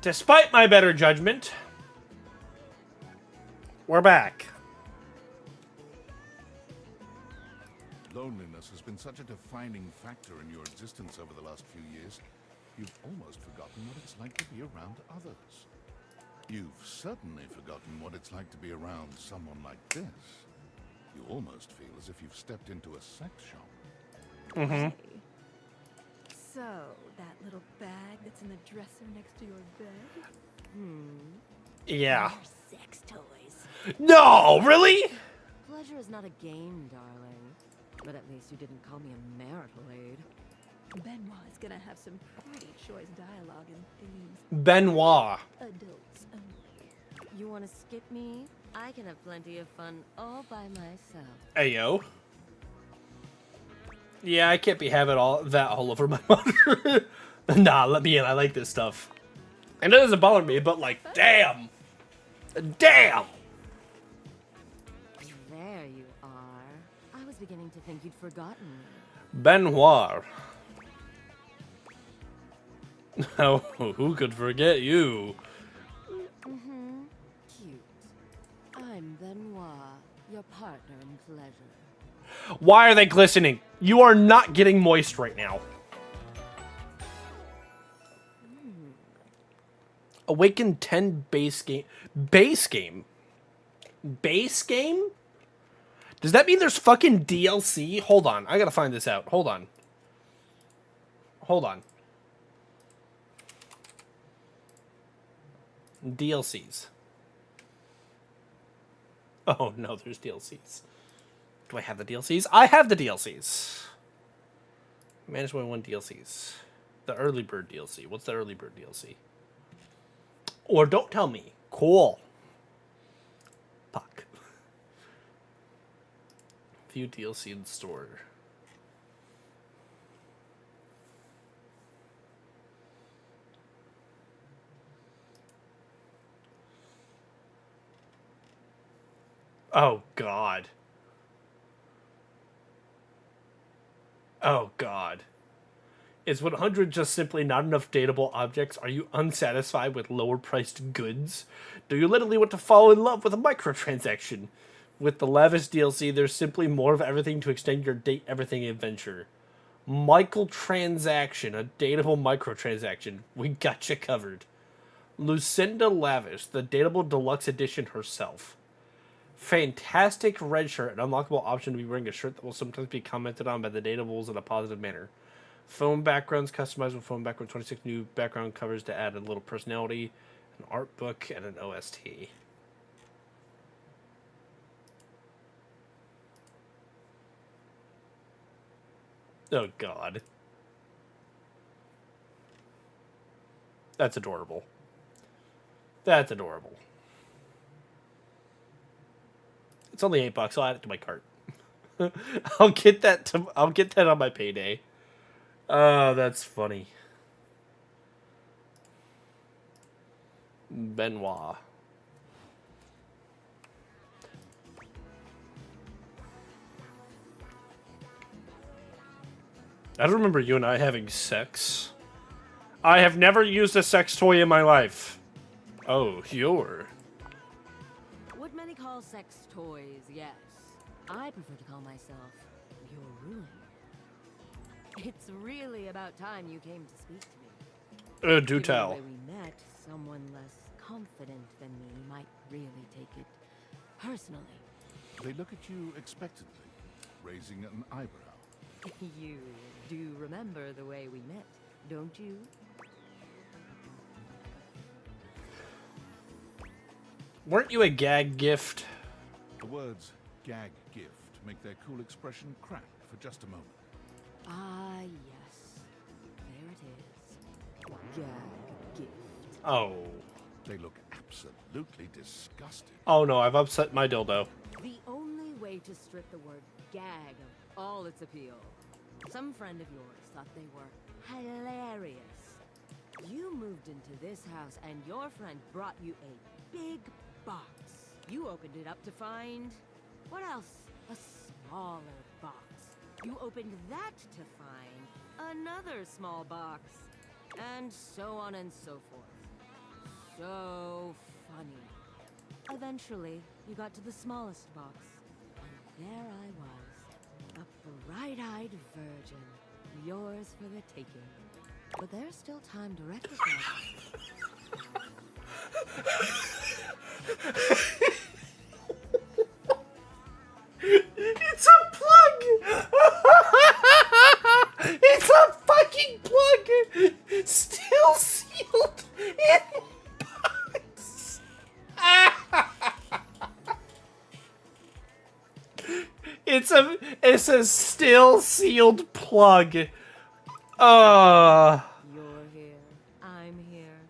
S1: Despite my better judgment, we're back.
S2: Loneliness has been such a defining factor in your existence over the last few years, you've almost forgotten what it's like to be around others. You've certainly forgotten what it's like to be around someone like this. You almost feel as if you've stepped into a sex shop.
S7: Mm-hmm. So, that little bag that's in the dresser next to your bed?
S1: Yeah.
S11: They're sex toys.
S1: No, really?
S11: Pleasure is not a game, darling. But at least you didn't call me a marital aid.
S7: Benoit is gonna have some pretty choice dialogue and themes.
S1: Benoit.
S7: Adults only.
S11: You want to skip me? I can have plenty of fun all by myself.
S1: Ayo. Yeah, I can't be having that all over my monitor. Nah, let me in. I like this stuff. And it doesn't bother me, but like, damn. Damn.
S11: There you are. I was beginning to think you'd forgotten me.
S1: Benoit. Oh, who could forget you?
S11: Mm-hmm. Cute. I'm Benoit, your partner in pleasure.
S1: Why are they glistening? You are not getting moist right now. Awaken 10 base game. Base game? Base game? Does that mean there's fucking DLC? Hold on. I gotta find this out. Hold on. Hold on. DLCs. Oh, no, there's DLCs. Do I have the DLCs? I have the DLCs. Manage my 1 DLCs. The early bird DLC. What's the early bird DLC? Or don't tell me. Cool. Fuck. View DLC in store. Oh, God. Oh, God. Is 100 just simply not enough dateable objects? Are you unsatisfied with lower-priced goods? Do you literally want to fall in love with a microtransaction? With the lavish DLC, there's simply more of everything to extend your date everything adventure. Michael Transaction, a dateable microtransaction. We got you covered. Lucinda Lavish, the dateable deluxe edition herself. Fantastic red shirt, an unlockable option to be wearing a shirt that will sometimes be commented on by the datables in a positive manner. Phone backgrounds, customizable phone background, 26 new background covers to add a little personality, an art book, and an OST. Oh, God. That's adorable. That's adorable. It's only $8. I'll add it to my cart. I'll get that on my payday. Oh, that's funny. Benoit. I don't remember you and I having sex. I have never used a sex toy in my life. Oh, you're...
S11: What many call sex toys, yes. I prefer to call myself your ruin. It's really about time you came to speak to me.
S1: Do tell.
S11: The way we met, someone less confident than me might really take it personally.
S2: They look at you expectantly, raising an eyebrow.
S11: You do remember the way we met, don't you?
S1: Weren't you a gag gift?
S2: The words gag gift make their cool expression crack for just a moment.
S11: Ah, yes. There it is. Gag gift.
S1: Oh.
S2: They look absolutely disgusted.
S1: Oh no, I've upset my dildo.
S11: The only way to strip the word gag of all its appeal. Some friend of yours thought they were hilarious. You moved into this house and your friend brought you a big box. You opened it up to find... what else? A smaller box. You opened that to find another small box, and so on and so forth. So funny. Eventually, you got to the smallest box, and there I was, a bright-eyed virgin, yours for the taking. But there's still time to rectify
S1: It's a plug! It's a fucking plug! Still sealed in box! It's a still sealed plug.
S11: You're here, I'm here,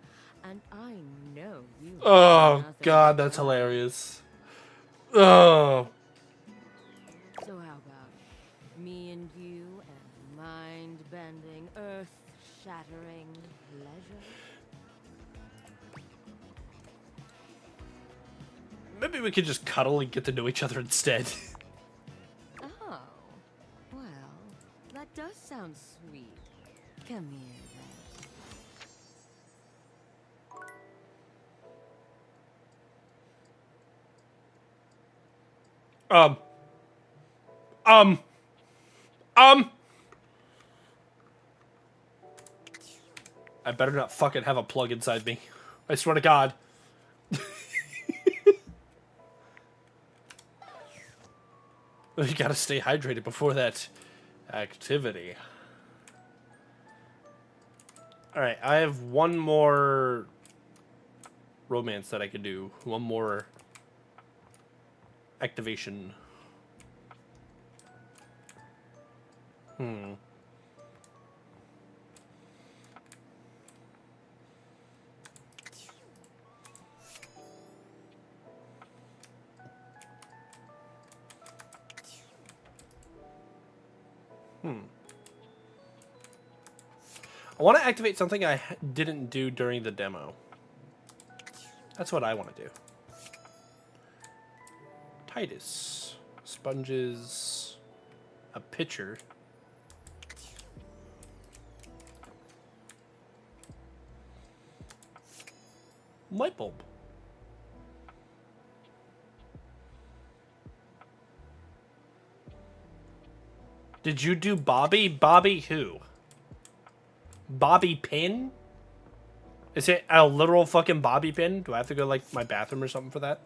S11: and I know you.
S1: Oh god, that's hilarious. Oh.
S11: So how about me and you and mind-bending, earth-shattering pleasure?
S1: Maybe we could just cuddle and get to know each other instead.
S11: Oh, well, that does sound sweet. Come here,
S1: then. I better not fucking have a plug inside me. I swear to God. You gotta stay hydrated before that activity. Alright, I have one more romance that I can do. One more activation. I want to activate something I didn't do during the demo. That's what I want to do. Titus. Sponges. A pitcher. Light bulb. Did you do Bobby? Bobby who? Bobby pin? Is it a literal fucking bobby pin? Do I have to go like my bathroom or something for that?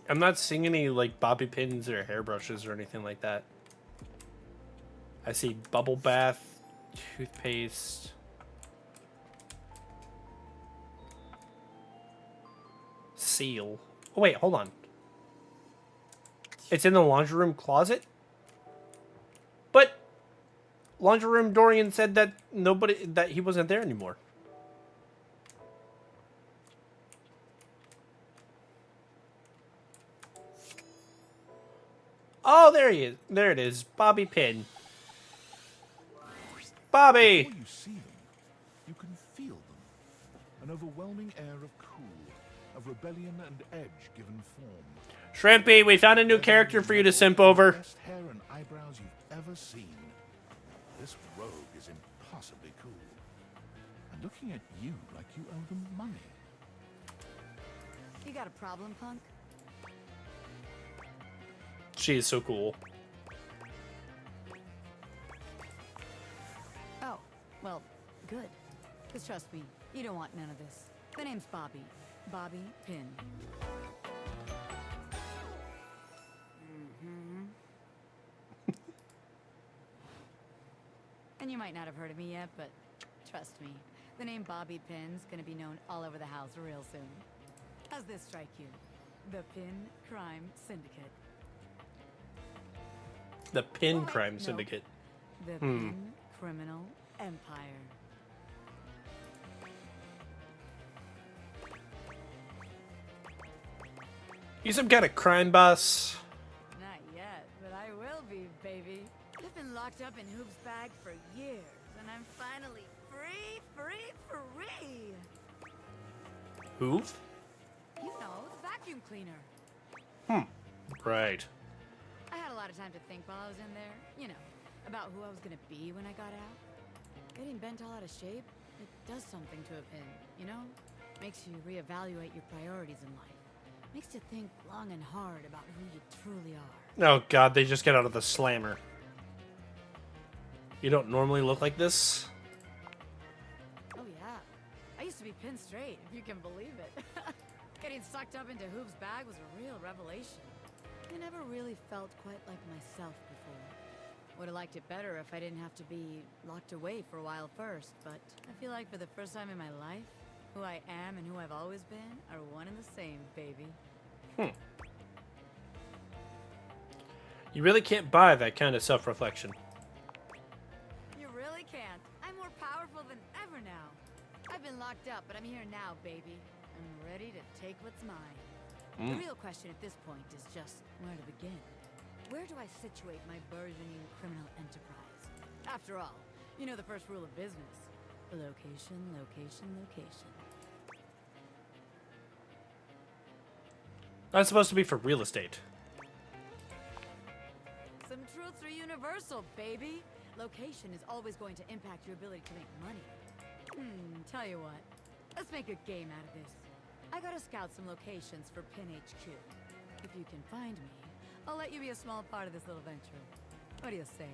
S1: I'm not seeing any like bobby pins or hairbrushes or anything like that. I see bubble bath, toothpaste. Seal. Oh wait, hold on. It's in the laundry room closet? But laundry room Dorian said that that he wasn't there anymore. Oh, there he is. There it is. Bobby Pin. Bobby!
S2: Before you see them, you can feel them. An overwhelming air of cool, of rebellion and edge given form.
S1: Shrimpy, we found a new character for you to simp over.
S2: Best hair and eyebrows you've ever seen. This rogue is impossibly cool. And looking at you like you owe them money.
S7: You got a problem, punk?
S1: She is so cool.
S7: Oh, well, good. Because trust me, you don't want none of this. The name's Bobby. Bobby Pin. And you might not have heard of me yet, but trust me, the name Bobby Pin's gonna be known all over the house real soon. How's this strike you? The Pin Crime Syndicate.
S1: The Pin Crime Syndicate.
S16: The Pin Criminal Empire.
S1: You some kind of crime boss?
S16: Not yet, but I will be, baby. I've been locked up in Hoop's bag for years, and I'm finally free.
S1: Hoof?
S16: You know, the vacuum cleaner.
S1: Right.
S16: I had a lot of time to think while I was in there, you know, about who I was gonna be when I got out. Getting bent all out of shape, it does something to a pin, you know? Makes you reevaluate your priorities in life. Makes you think long and hard about who you truly are.
S1: Oh god, they just get out of the slammer. You don't normally look like this?
S16: Oh yeah, I used to be pin straight, if you can believe it. Getting sucked up into Hoop's bag was a real revelation. I never really felt quite like myself before. Would have liked it better if I didn't have to be locked away for a while first, but I feel like for the first time in my life, who I am and who I've always been are one and the same, baby.
S1: You really can't buy that kind of self-reflection.
S16: You really can't. I'm more powerful than ever now. I've been locked up, but I'm here now, baby. I'm ready to take what's mine. The real question at this point is just where to begin. Where do I situate my burgeoning criminal enterprise? After all, you know the first rule of business. Location, location, location.
S1: That's supposed to be for real estate.
S16: Some truths are universal, baby. Location is always going to impact your ability to make money. Tell you what. Let's make a game out of this. I gotta scout some locations for Pin HQ. If you can find me, I'll let you be a small part of this little venture. What do you say?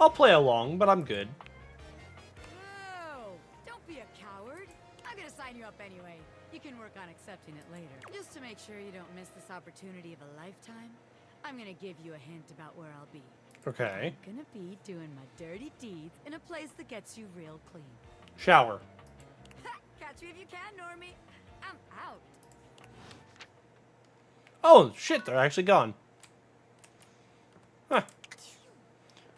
S1: I'll play along, but I'm good.
S16: Oh, don't be a coward. I'm gonna sign you up anyway. You can work on accepting it later. Just to make sure you don't miss this opportunity of a lifetime, I'm gonna give you a hint about where I'll be.
S1: Okay.
S16: I'm gonna be doing my dirty deeds in a place that gets you real clean.
S1: Shower.
S16: Catch me if you can, Normie. I'm out.
S1: Oh, shit, they're actually gone. Huh.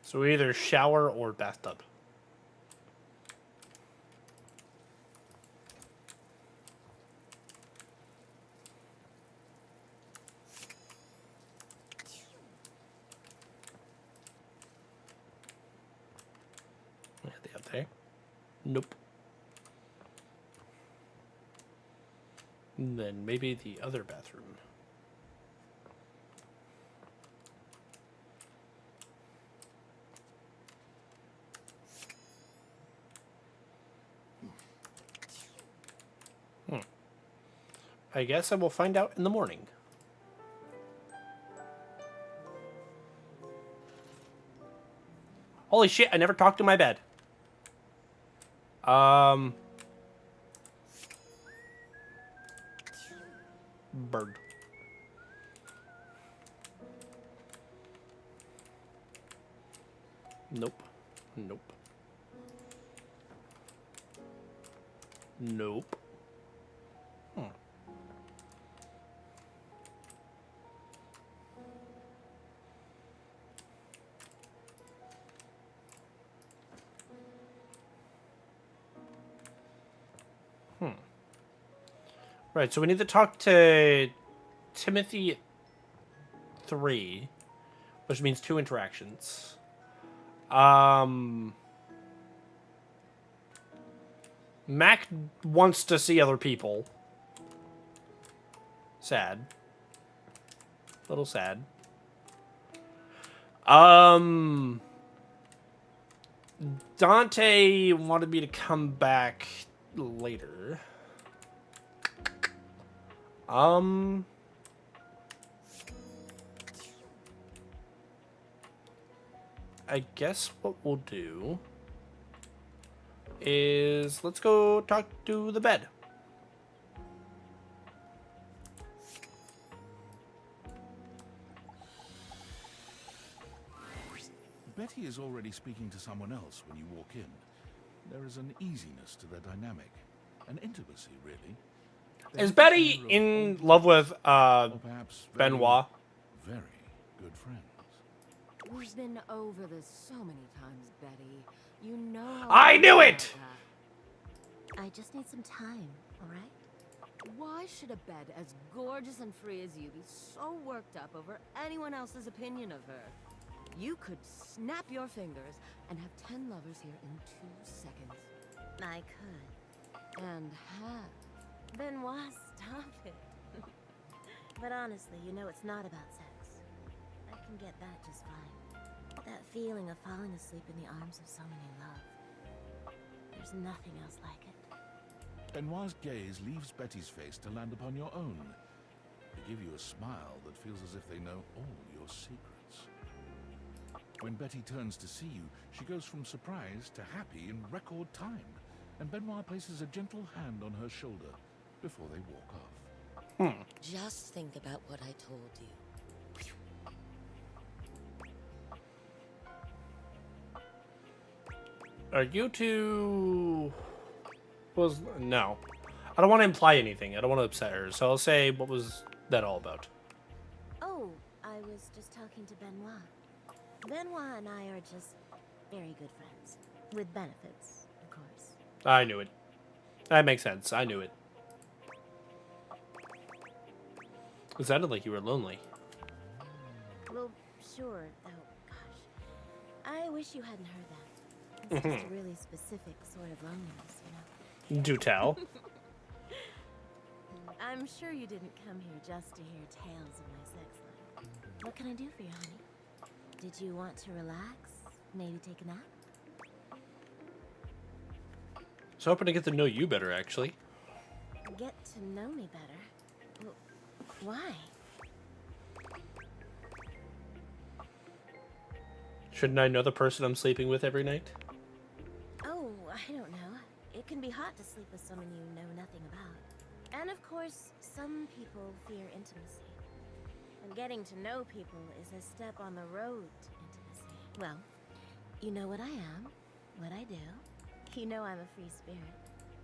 S1: So either shower or bathtub. Are they up there? Nope. And then maybe the other bathroom. I guess I will find out in the morning. Holy shit, I never talked to my bed. Bird. Nope. Nope. Nope. Right, so we need to talk to Timothy 3, which means 2 interactions. Mac wants to see other people. Sad. A little sad. Dante wanted me to come back later. I guess what we'll do is let's go talk to the bed.
S2: Betty is already speaking to someone else when you walk in. There is an easiness to their dynamic, an intimacy, really.
S1: Is Betty in love with Benoit?
S2: Very good friends.
S11: We've been over this so many times, Betty. You know how
S1: I knew it!
S12: I just need some time, alright?
S11: Why should a bed as gorgeous and free as you be so worked up over anyone else's opinion of her? You could snap your fingers and have 10 lovers here in 2 seconds.
S12: I could.
S11: And have.
S12: Benoit, stop it. But honestly, you know it's not about sex. I can get that just fine. That feeling of falling asleep in the arms of someone you love. There's nothing else like it.
S2: Benoit's gaze leaves Betty's face to land upon your own. They give you a smile that feels as if they know all your secrets. When Betty turns to see you, she goes from surprise to happy in record time, and Benoit places a gentle hand on her shoulder before they walk off.
S12: Just think about what I told you.
S1: Are you two... No. I don't want to imply anything. I don't want to upset her. So I'll say, what was that all about?
S12: Oh, I was just talking to Benoit. Benoit and I are just very good friends. With benefits, of course.
S1: I knew it. That makes sense. I knew it. It sounded like you were lonely.
S12: Well, sure, though, gosh. I wish you hadn't heard that. It's just a really specific sort of loneliness, you know?
S1: Do tell.
S12: I'm sure you didn't come here just to hear tales of my sex life. What can I do for you, honey? Did you want to relax? Maybe take a nap?
S1: I was hoping to get to know you better, actually.
S12: Get to know me better? Well, why?
S1: Shouldn't I know the person I'm sleeping with every night?
S12: Oh, I don't know. It can be hot to sleep with someone you know nothing about. And of course, some people fear intimacy. And getting to know people is a step on the road to intimacy. Well, you know what I am, what I do. You know I'm a free spirit.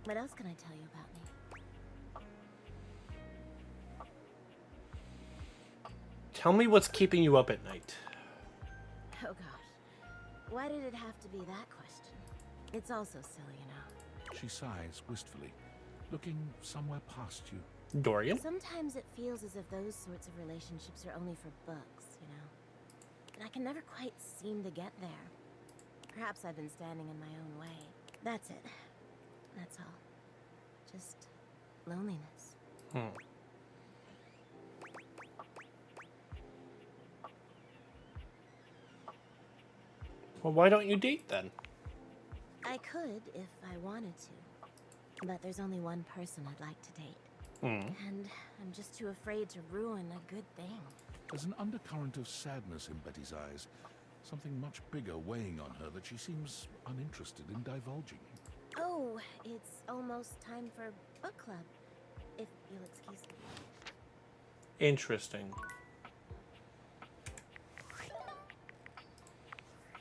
S12: What else can I tell you about me?
S1: Tell me what's keeping you up at night.
S12: Oh gosh. Why did it have to be that question? It's all so silly, you know.
S2: She sighs wistfully, looking somewhere past you.
S1: Dorian?
S12: Sometimes it feels as if those sorts of relationships are only for books, you know. And I can never quite seem to get there. Perhaps I've been standing in my own way. That's it. That's all. Just loneliness.
S1: Well, why don't you date then?
S12: I could if I wanted to. But there's only one person I'd like to date. And I'm just too afraid to ruin a good thing.
S2: There's an undercurrent of sadness in Betty's eyes, something much bigger weighing on her that she seems uninterested in divulging.
S12: Oh, it's almost time for book club, if you'll excuse me.
S1: Interesting.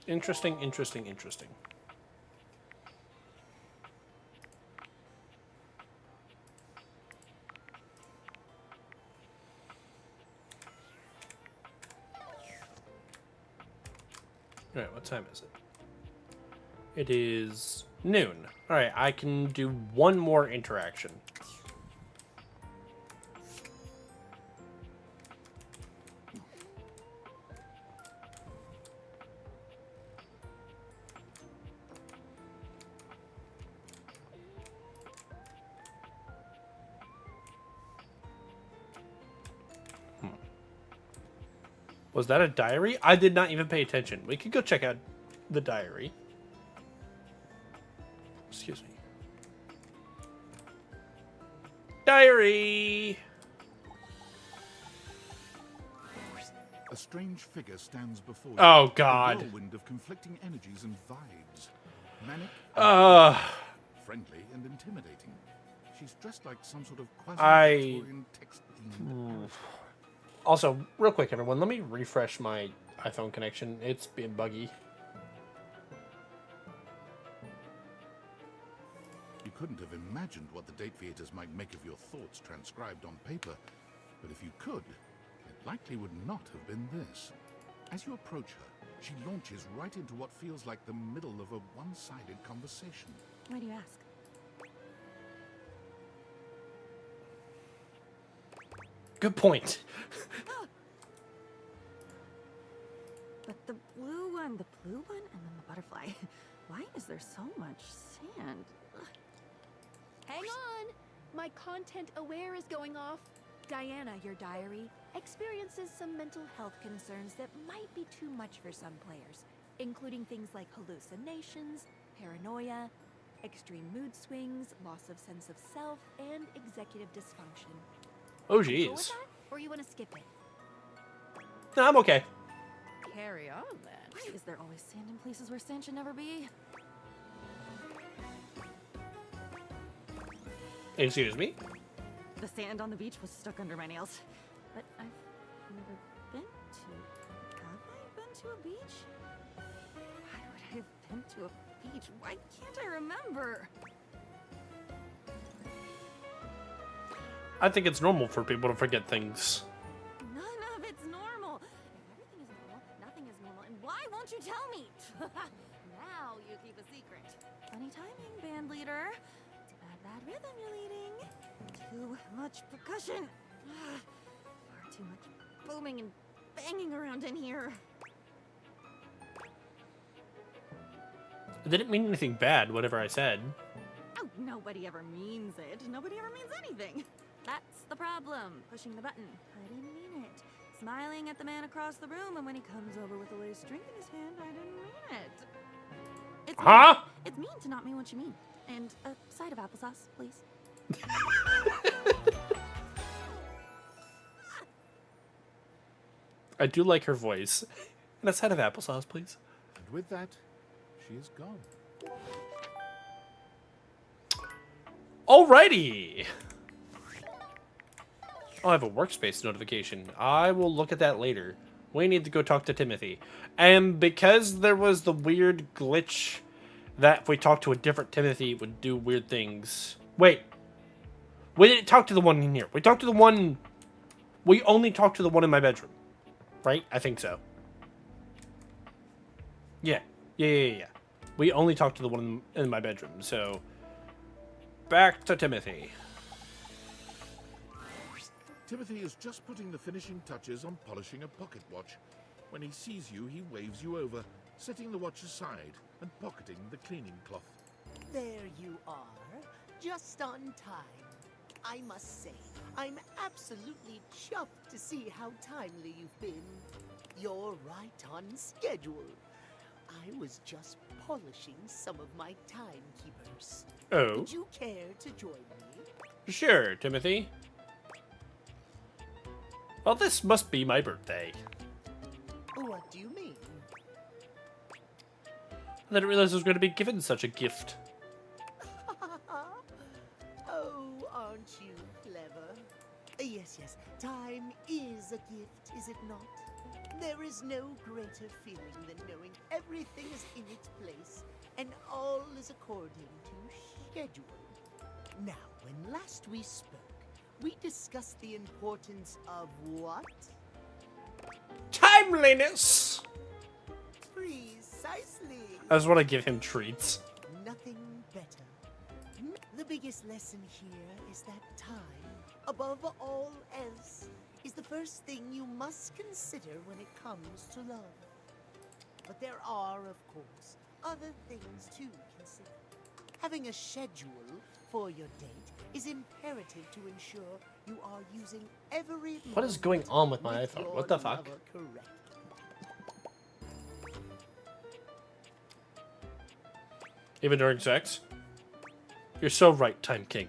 S1: Interesting. Alright, what time is it? It is noon. Alright, I can do one more interaction. Was that a diary? I did not even pay attention. We could go check out the diary. Excuse me. Diary!
S2: A strange figure stands before you.
S1: Oh, God.
S2: A whirlwind of conflicting energies and vibes. Manic, friendly, and intimidating. She's dressed like some sort of quasi-Victorian text-themed.
S1: Also, real quick, everyone, let me refresh my iPhone connection. It's been buggy.
S2: You couldn't have imagined what the date theaters might make of your thoughts transcribed on paper, but if you could, it likely would not have been this. As you approach her, she launches right into what feels like the middle of a one-sided conversation.
S7: Why do you ask?
S1: Good point.
S7: But the blue one, and then the butterfly. Why is there so much sand? Ugh.
S17: Hang on! My content aware is going off. Diana, your diary, experiences some mental health concerns that might be too much for some players, including things like hallucinations, paranoia, extreme mood swings, loss of sense of self, and executive dysfunction.
S1: Oh,
S17: Cool with
S1: jeez.
S17: that, or you want to skip it?
S1: No, I'm okay.
S7: Carry on then. Why is there always sand in places where sand should never be?
S1: Excuse me?
S7: The sand on the beach was stuck under my nails. But I've never been to... Have I been to a beach? Why would I have been to a beach? Why can't I remember?
S1: I think it's normal for people to forget things.
S7: None of it's normal. If everything is normal, nothing is normal. And why won't you tell me? Now you keep a secret. Funny timing, band leader. It's a bad rhythm you're leading. Too much percussion. Far too much booming and banging around in here.
S1: I didn't mean anything bad, whatever I said.
S7: Oh, nobody ever means it. Nobody ever means anything. That's the problem. Pushing the button. I didn't mean it. Smiling at the man across the room, and when he comes over with a lace drink in his hand, I didn't mean it. It's
S1: Huh?
S7: mean. It's mean to not mean what you mean. And a side of applesauce, please.
S1: I do like her voice. And a side of applesauce, please.
S2: And with that, she is gone.
S1: Alrighty. Oh, I have a workspace notification. I will look at that later. We need to go talk to Timothy. And because there was the weird glitch that if we talked to a different Timothy, it would do weird things. Wait. We didn't talk to the one in here. We talked to the one... We only talked to the one in my bedroom. Right? I think so. Yeah. Yeah. We only talked to the one in my bedroom, so... Back to Timothy.
S2: Timothy is just putting the finishing touches on polishing a pocket watch. When he sees you, he waves you over, setting the watch aside and pocketing the cleaning cloth.
S15: There you are, just on time. I must say, I'm absolutely chuffed to see how timely you've been. You're right on schedule. I was just polishing some of my timekeepers.
S1: Oh.
S15: Would you care to join me?
S1: Sure, Timothy. Well, this must be my birthday.
S15: What do you mean?
S1: I didn't realize I was going to be given such a gift.
S15: Oh, aren't you clever? Yes, time is a gift, is it not? There is no greater feeling than knowing everything is in its place and all is according to schedule. Now, when last we spoke, we discussed the importance of what?
S1: Timeliness!
S15: Precisely.
S1: I just want to give him treats.
S15: Nothing better. The biggest lesson here is that time, above all else, is the first thing you must consider when it comes to love. But there are, of course, other things to consider. Having a schedule for your date is imperative to ensure you are using every
S1: What is going on with my iPhone? What the fuck? Even during sex? You're so right, Time King.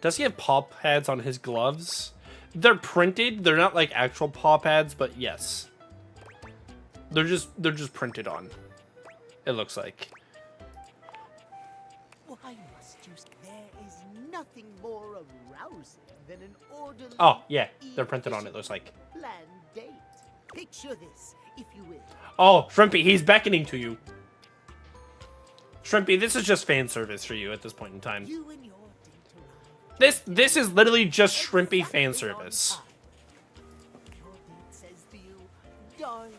S1: Does he have paw pads on his gloves? They're printed. They're not like actual paw pads, but yes. They're just printed on. It looks like.
S15: Why must you? There is nothing more arousing than an orderly.
S1: Oh, yeah. They're printed on, it looks like.
S15: Planned date. Picture this, if you will.
S1: Oh, Shrimpy, he's beckoning to you. Shrimpy, this is just fan service for you at this point in time.
S15: You and your date
S1: This is literally just Shrimpy fan service.
S15: Your date says to you, darling,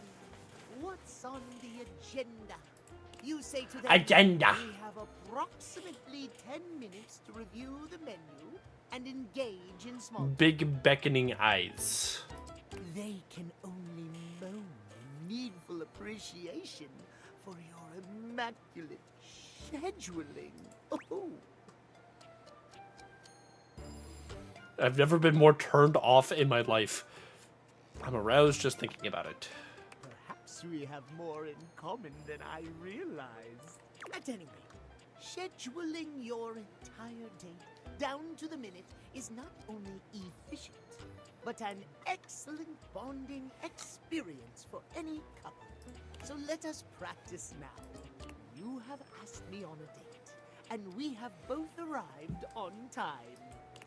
S15: You say to them,
S1: Agenda.
S15: we have approximately 10 minutes to review the menu and engage in small talk.
S1: Big beckoning eyes.
S15: They can only moan in needful appreciation for your immaculate scheduling. Oh.
S1: I've never been more turned off in my life. I'm aroused just thinking about it.
S15: Perhaps we have more in common than I realized. At any rate, scheduling your entire day down to the minute is not only efficient, but an excellent bonding experience for any couple. So let us practice now. You have asked me on a date, and we have both arrived on time.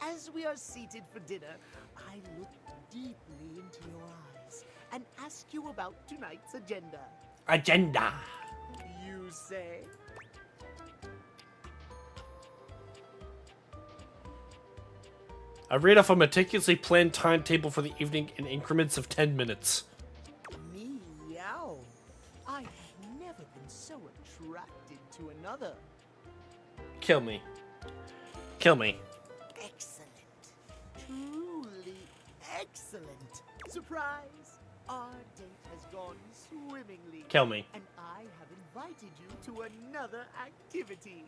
S15: As we are seated for dinner, I look deeply into your eyes and ask you about tonight's agenda.
S1: Agenda.
S15: You say?
S1: I read off a meticulously planned timetable for the evening in increments of 10 minutes.
S15: Meow. I have never been so attracted to another.
S1: Kill me. Kill me.
S15: Excellent. Truly excellent. Surprise! Our date has gone swimmingly.
S1: Kill me.
S15: And I have invited you to another activity.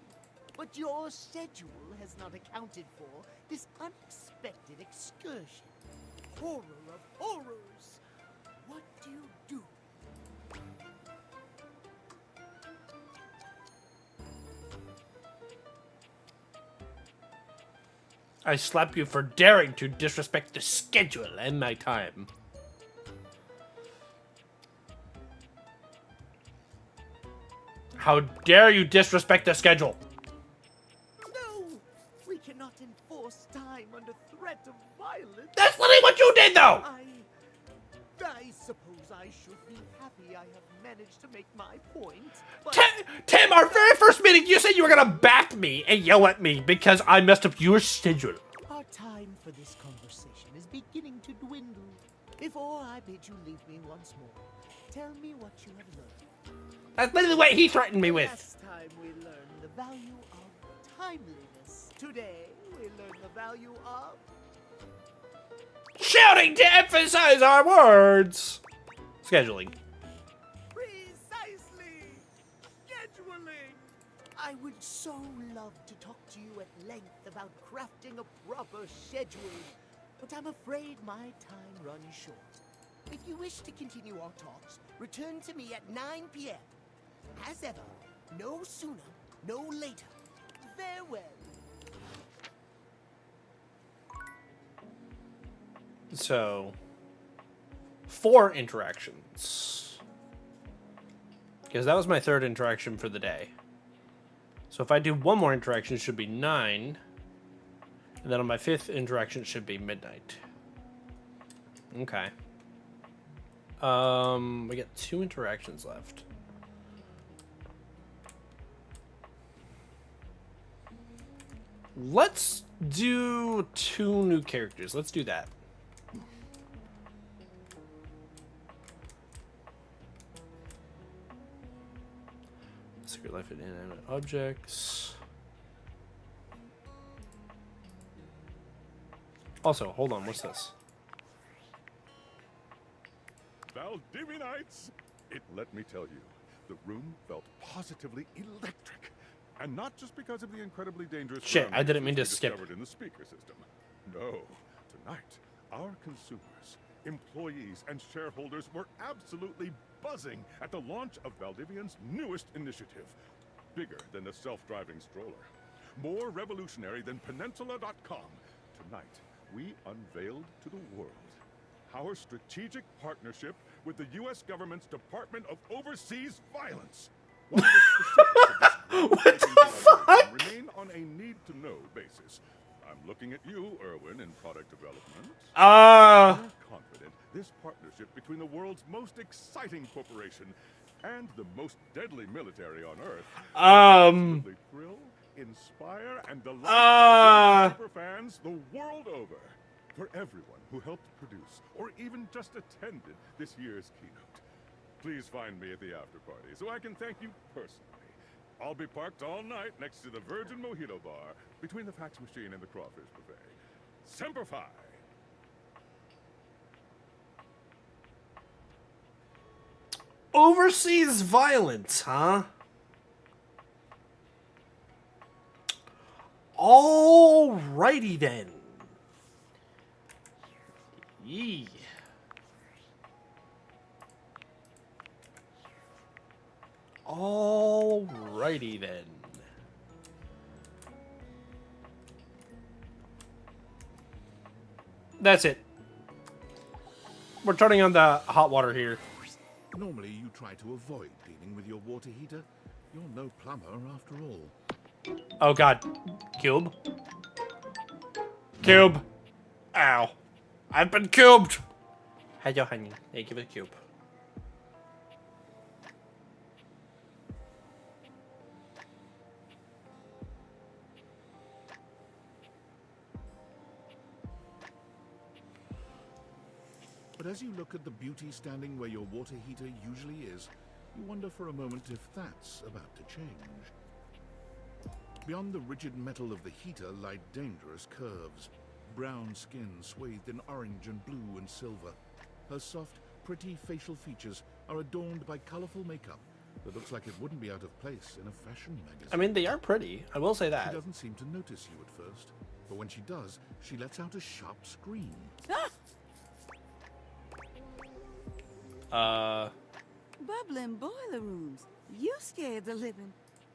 S15: But your schedule has not accounted for this unexpected excursion. Horror of horrors! What do you do?
S1: I slap you for daring to disrespect the schedule and my time. How dare you disrespect the schedule?
S15: No! We cannot enforce time under threat of violence.
S1: That's literally what you did, though!
S15: I suppose I should be happy I have managed to make my point. But
S1: Tim, our very first meeting, you said you were gonna back me and yell at me because I messed up your schedule.
S15: our time for this conversation is beginning to dwindle. Before I bid you leave me once more, tell me what you have learned.
S1: That's literally what he threatened me with.
S15: Last time we learned the value of timeliness. Today we learn the value of
S1: Shouting to emphasize our words. Scheduling.
S15: precisely scheduling. I would so love to talk to you at length about crafting a proper schedule, but I'm afraid my time runs short. If you wish to continue our talks, return to me at 9 p.m. As ever, no sooner, no later. Farewell.
S1: So, 4 interactions. Because that was my 3rd interaction for the day. So if I do 1 more interaction, it should be 9. And then on my 5th interaction, it should be midnight. Okay. We got 2 interactions left. Let's do 2 new characters. Let's do that. Secret life in inanimate objects. Also, hold on, what's this?
S5: Valdivianites! Let me tell you, the room felt positively electric. And not just because of the incredibly dangerous
S1: Shit, I didn't mean to
S5: we
S1: skip.
S5: discovered in the speaker system. No, tonight, our consumers, employees, and shareholders were absolutely buzzing at the launch of Valdivian's newest initiative. Bigger than the self-driving stroller. More revolutionary than Peninsula.com. Tonight, we unveiled to the world our strategic partnership with the U.S. government's Department of Overseas Violence. While the specifics of this groundbreaking collaboration remain on a need-to-know basis. I'm looking at you, Erwin, in product development. I'm confident this partnership between the world's most exciting corporation and the most deadly military on Earth will absolutely thrill, inspire, and delight super fans the world over. For everyone who helped produce or even just attended this year's keynote, please find me at the after party so I can thank you personally. I'll be parked all night next to the Virgin Mojito Bar, between the fax machine and the crawfish buffet. Semper Fi!
S1: Overseas violence, huh? Alrighty then. Yee. Alrighty then. That's it. We're turning on the hot water here.
S2: Normally you try to avoid dealing with your water heater. You're no plumber after all.
S1: Oh god. Cube. Cube. Ow. I've been cubed. Hello, honey. Hey, give it a cube.
S2: But as you look at the beauty standing where your water heater usually is, you wonder for a moment if that's about to change. Beyond the rigid metal of the heater lie dangerous curves. Brown skin swathed in orange and blue and silver. Her soft, pretty facial features are adorned by colorful makeup that looks like it wouldn't be out of place in a fashion magazine.
S1: I mean, they are pretty. I will say that.
S2: She doesn't seem to notice you at first, but when she does, she lets out a sharp scream.
S18: Bubbling boiler rooms. You scared the living.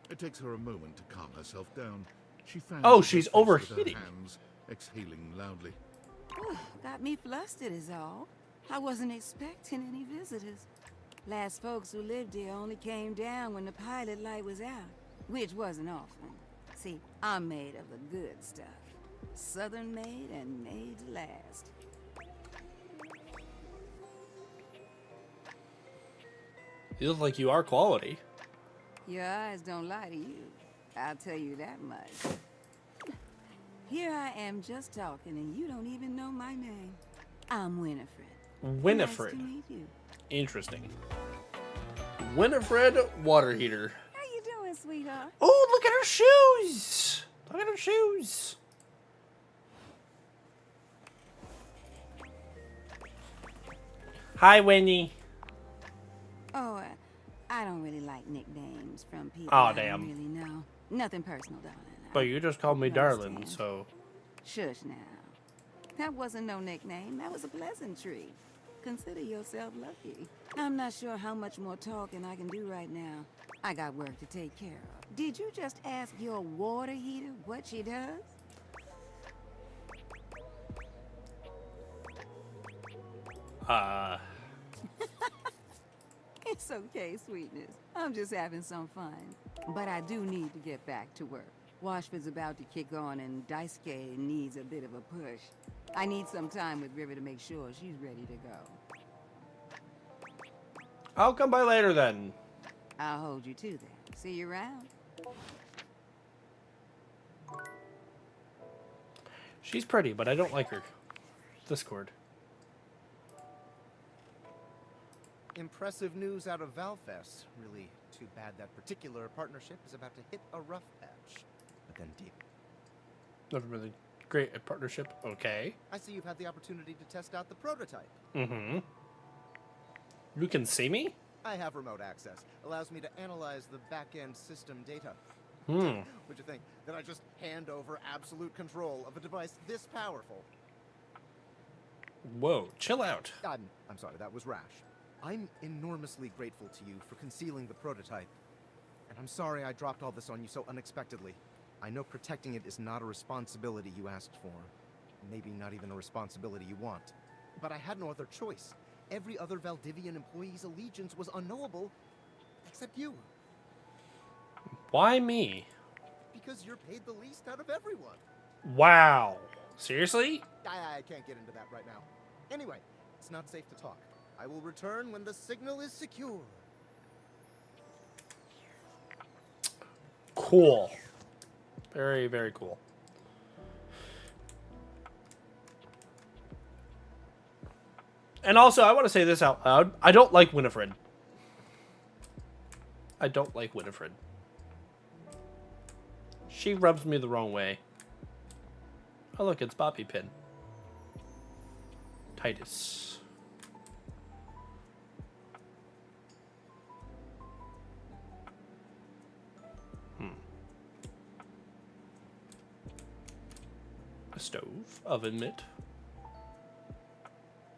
S2: It takes her a moment to calm herself down. She fans
S1: Oh,
S2: her
S1: she's
S2: face with her
S1: overheating.
S2: hands, exhaling loudly.
S18: Got me flustered is all. I wasn't expecting any visitors. Last folks who lived here only came down when the pilot light was out, which wasn't often. See, I'm made of the good stuff. Southern made and made to last.
S1: You look like you are quality.
S18: Your eyes don't lie to you. I'll tell you that much. Here I am just talking and you don't even know my name. I'm Winifred.
S1: Winifred.
S18: Nice to meet you.
S1: Interesting. Winifred water heater.
S18: How you doing, sweetheart?
S1: Oh, look at her shoes. Look at her shoes. Hi, Winnie.
S18: Oh, I don't really like nicknames from people
S1: Aw,
S18: I
S1: damn.
S18: don't really know. Nothing personal, darling.
S1: But you just called me
S18: You
S1: darling,
S18: understand.
S1: so...
S18: Shush now. That wasn't no nickname. That was a pleasantry. Consider yourself lucky. I'm not sure how much more talking I can do right now. I got work to take care of. Did you just ask your water heater what she does? It's okay, sweetness. I'm just having some fun. But I do need to get back to work. Washford's about to kick on and Daisuke needs a bit of a push. I need some time with River to make sure she's ready to go.
S1: I'll come by later then.
S18: I'll hold you to that. See you around.
S1: She's pretty, but I don't like her. Discord.
S10: Impressive news out of Valfest. Really too bad that particular partnership is about to hit a rough patch. But then deep.
S1: Never really great at partnership. Okay.
S10: I see you've had the opportunity to test out the prototype.
S1: Mm-hmm. You can see me?
S10: I have remote access. Allows me to analyze the back-end system data.
S1: Hmm.
S10: Would you think that I just hand over absolute control of a device this powerful?
S1: Whoa, chill out.
S10: I'm sorry, that was rash. I'm enormously grateful to you for concealing the prototype. And I'm sorry I dropped all this on you so unexpectedly. I know protecting it is not a responsibility you asked for. Maybe not even a responsibility you want. But I had no other choice. Every other Valdivian employee's allegiance was unknowable, except you.
S1: Why me?
S10: Because you're paid the least out of everyone.
S1: Wow. Seriously?
S10: I can't get into that right now. Anyway, it's not safe to talk. I will return when the signal is secure.
S1: Cool. Very, very cool. And also, I want to say this out loud. I don't like Winifred. I don't like Winifred. She rubs me the wrong way. Oh look, it's Bobby Pin. Titus. A stove, oven mitt,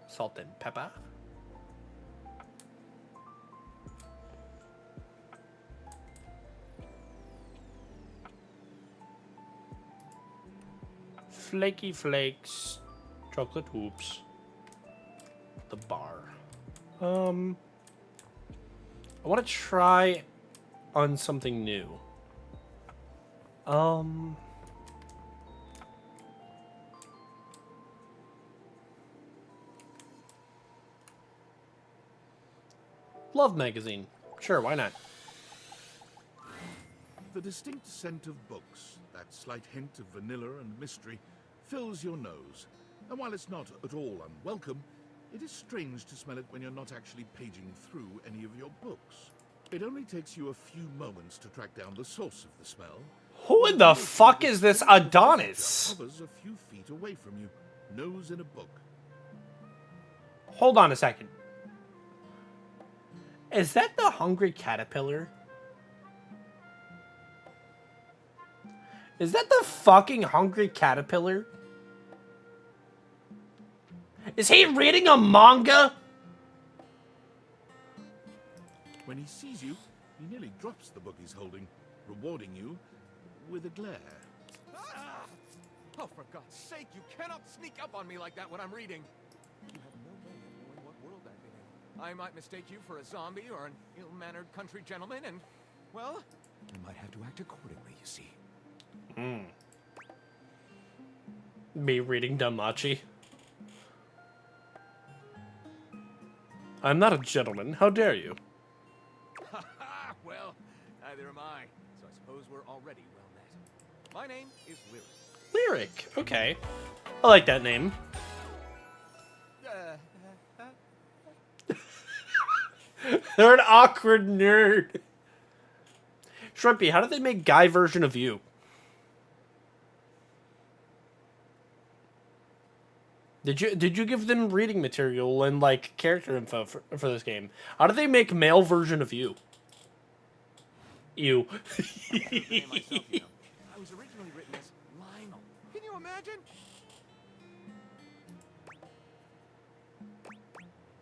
S1: salt and pepper. Flaky flakes, chocolate hoops, the bar. I want to try on something new. Love magazine. Sure, why not?
S2: The distinct scent of books, that slight hint of vanilla and mystery, fills your nose. And while it's not at all unwelcome, it is strange to smell it when you're not actually paging through any of your books. It only takes you a few moments to track down the source of the smell.
S1: Who in the fuck is this Adonis?
S2: Hovers a few feet away from you, nose in a book.
S1: Hold on a second. Is that the hungry caterpillar? Is that the fucking hungry caterpillar? Is he reading a manga?
S2: When he sees you, he nearly drops the book he's holding, rewarding you with a glare.
S6: Ah! Oh, for God's sake, you cannot sneak up on me like that when I'm reading. You have no way of knowing what world I've been in. I might mistake you for a zombie or an ill-mannered country gentleman, and, well, I might have to act accordingly, you see.
S1: Me reading Damachi. I'm not a gentleman. How dare you?
S6: Well, neither am I. So I suppose we're already well met. My name is Lyric.
S1: Lyric. Okay. I like that name. They're an awkward nerd. Shrimpy, how did they make guy version of you? Did you give them reading material and like character info for this game? How did they make male version of you? You.
S6: I was originally written as Lionel. Can you imagine?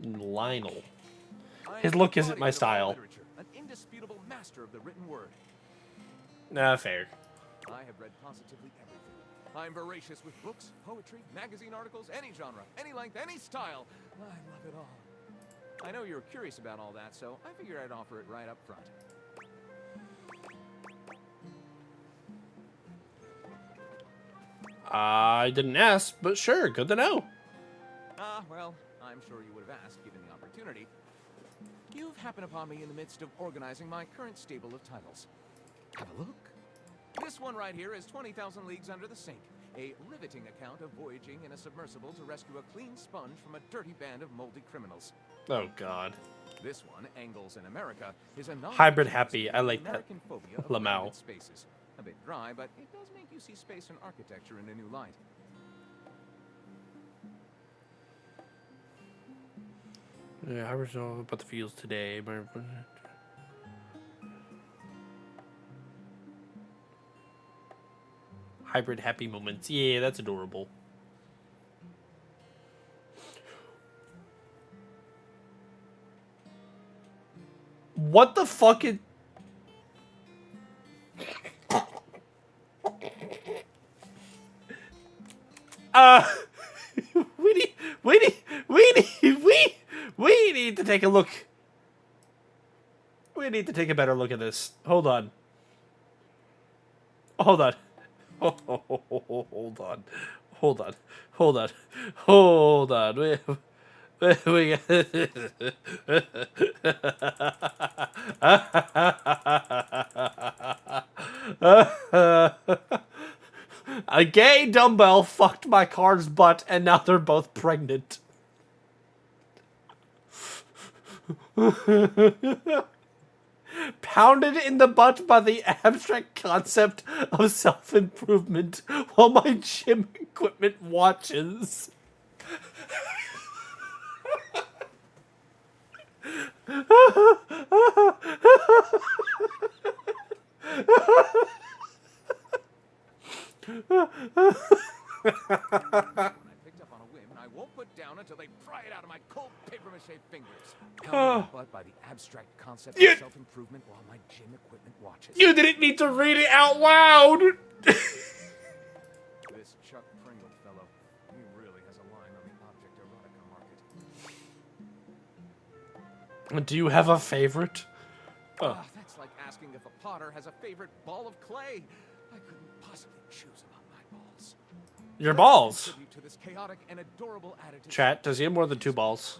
S1: Lionel. His look isn't my style.
S6: An indisputable master of the written word.
S1: Nah, fair.
S6: I have read positively everything. I'm voracious with books, poetry, magazine articles, any genre, any length, any style. I love it all. I know you're curious about all that, so I figured I'd offer it right up front.
S1: I didn't ask, but sure, good to know.
S6: Well, I'm sure you would have asked given the opportunity. You've happened upon me in the midst of organizing my current stable of titles. Have a look. This one right here is 20,000 Leagues Under the Sink, a riveting account of voyaging in a submersible to rescue a clean sponge from a dirty band of moldy criminals.
S1: Oh, God.
S6: This one, Angles in America, is a
S1: hybrid happy. I like that.
S6: American phobia of
S1: Lamau.
S6: crowded spaces. A bit dry, but it does make you see space and architecture in a new light.
S1: Yeah, I was all about the fields today. Hybrid happy moments. Yeah, that's adorable. What the fuck is... we need to take a look. We need to take a better look at this. Hold on. Hold on. Hold on. Hold on. Hold on. Hold on. We A gay dumbbell fucked my car's butt and now they're both pregnant. pounded in the butt by the abstract concept of self-improvement while my gym equipment watches.
S6: I won't put down until they pry it out of my cold papier-mâché fingers. Pounding my butt by the abstract concept of self-improvement while my gym equipment watches.
S1: You didn't need to read it out loud!
S6: This Chuck Pringle fellow, he really has a line on the object erotica market.
S1: Do you have a favorite?
S6: That's like asking if a potter has a favorite ball of clay. I couldn't possibly choose among my balls.
S1: Your balls.
S6: Tribute to this chaotic and adorable additive.
S1: Chat, does he have more than 2 balls?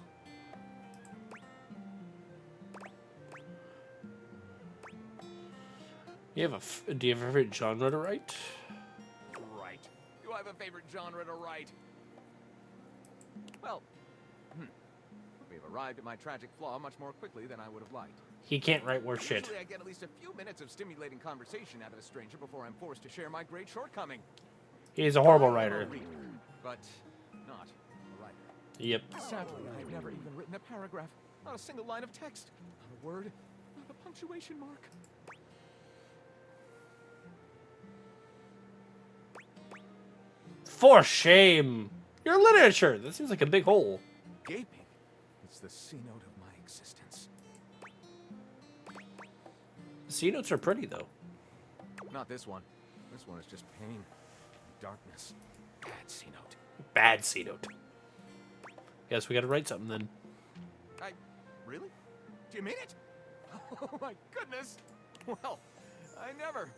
S1: Do you have a favorite genre to write?
S6: Right. Do I have a favorite genre to write? Well, we have arrived at my tragic flaw much more quickly than I would have liked.
S1: He can't write worse shit.
S6: Usually I get at least a few minutes of stimulating conversation out of a stranger before I'm forced to share my great shortcoming.
S1: He is a horrible writer.
S6: But not a writer.
S1: Yep.
S6: Sadly, I've never even written a paragraph. Not a single line of text. Not a word. Not a punctuation mark.
S1: For shame. Your literature. That seems like a big hole.
S6: Gaping. It's the C-note of my existence.
S1: The C-notes are pretty, though.
S6: Not this one. This one is just pain. Darkness. Bad C-note.
S1: Bad C-note. Guess we gotta write something then.
S6: Really? Do you mean it? Oh my goodness! Well, I never.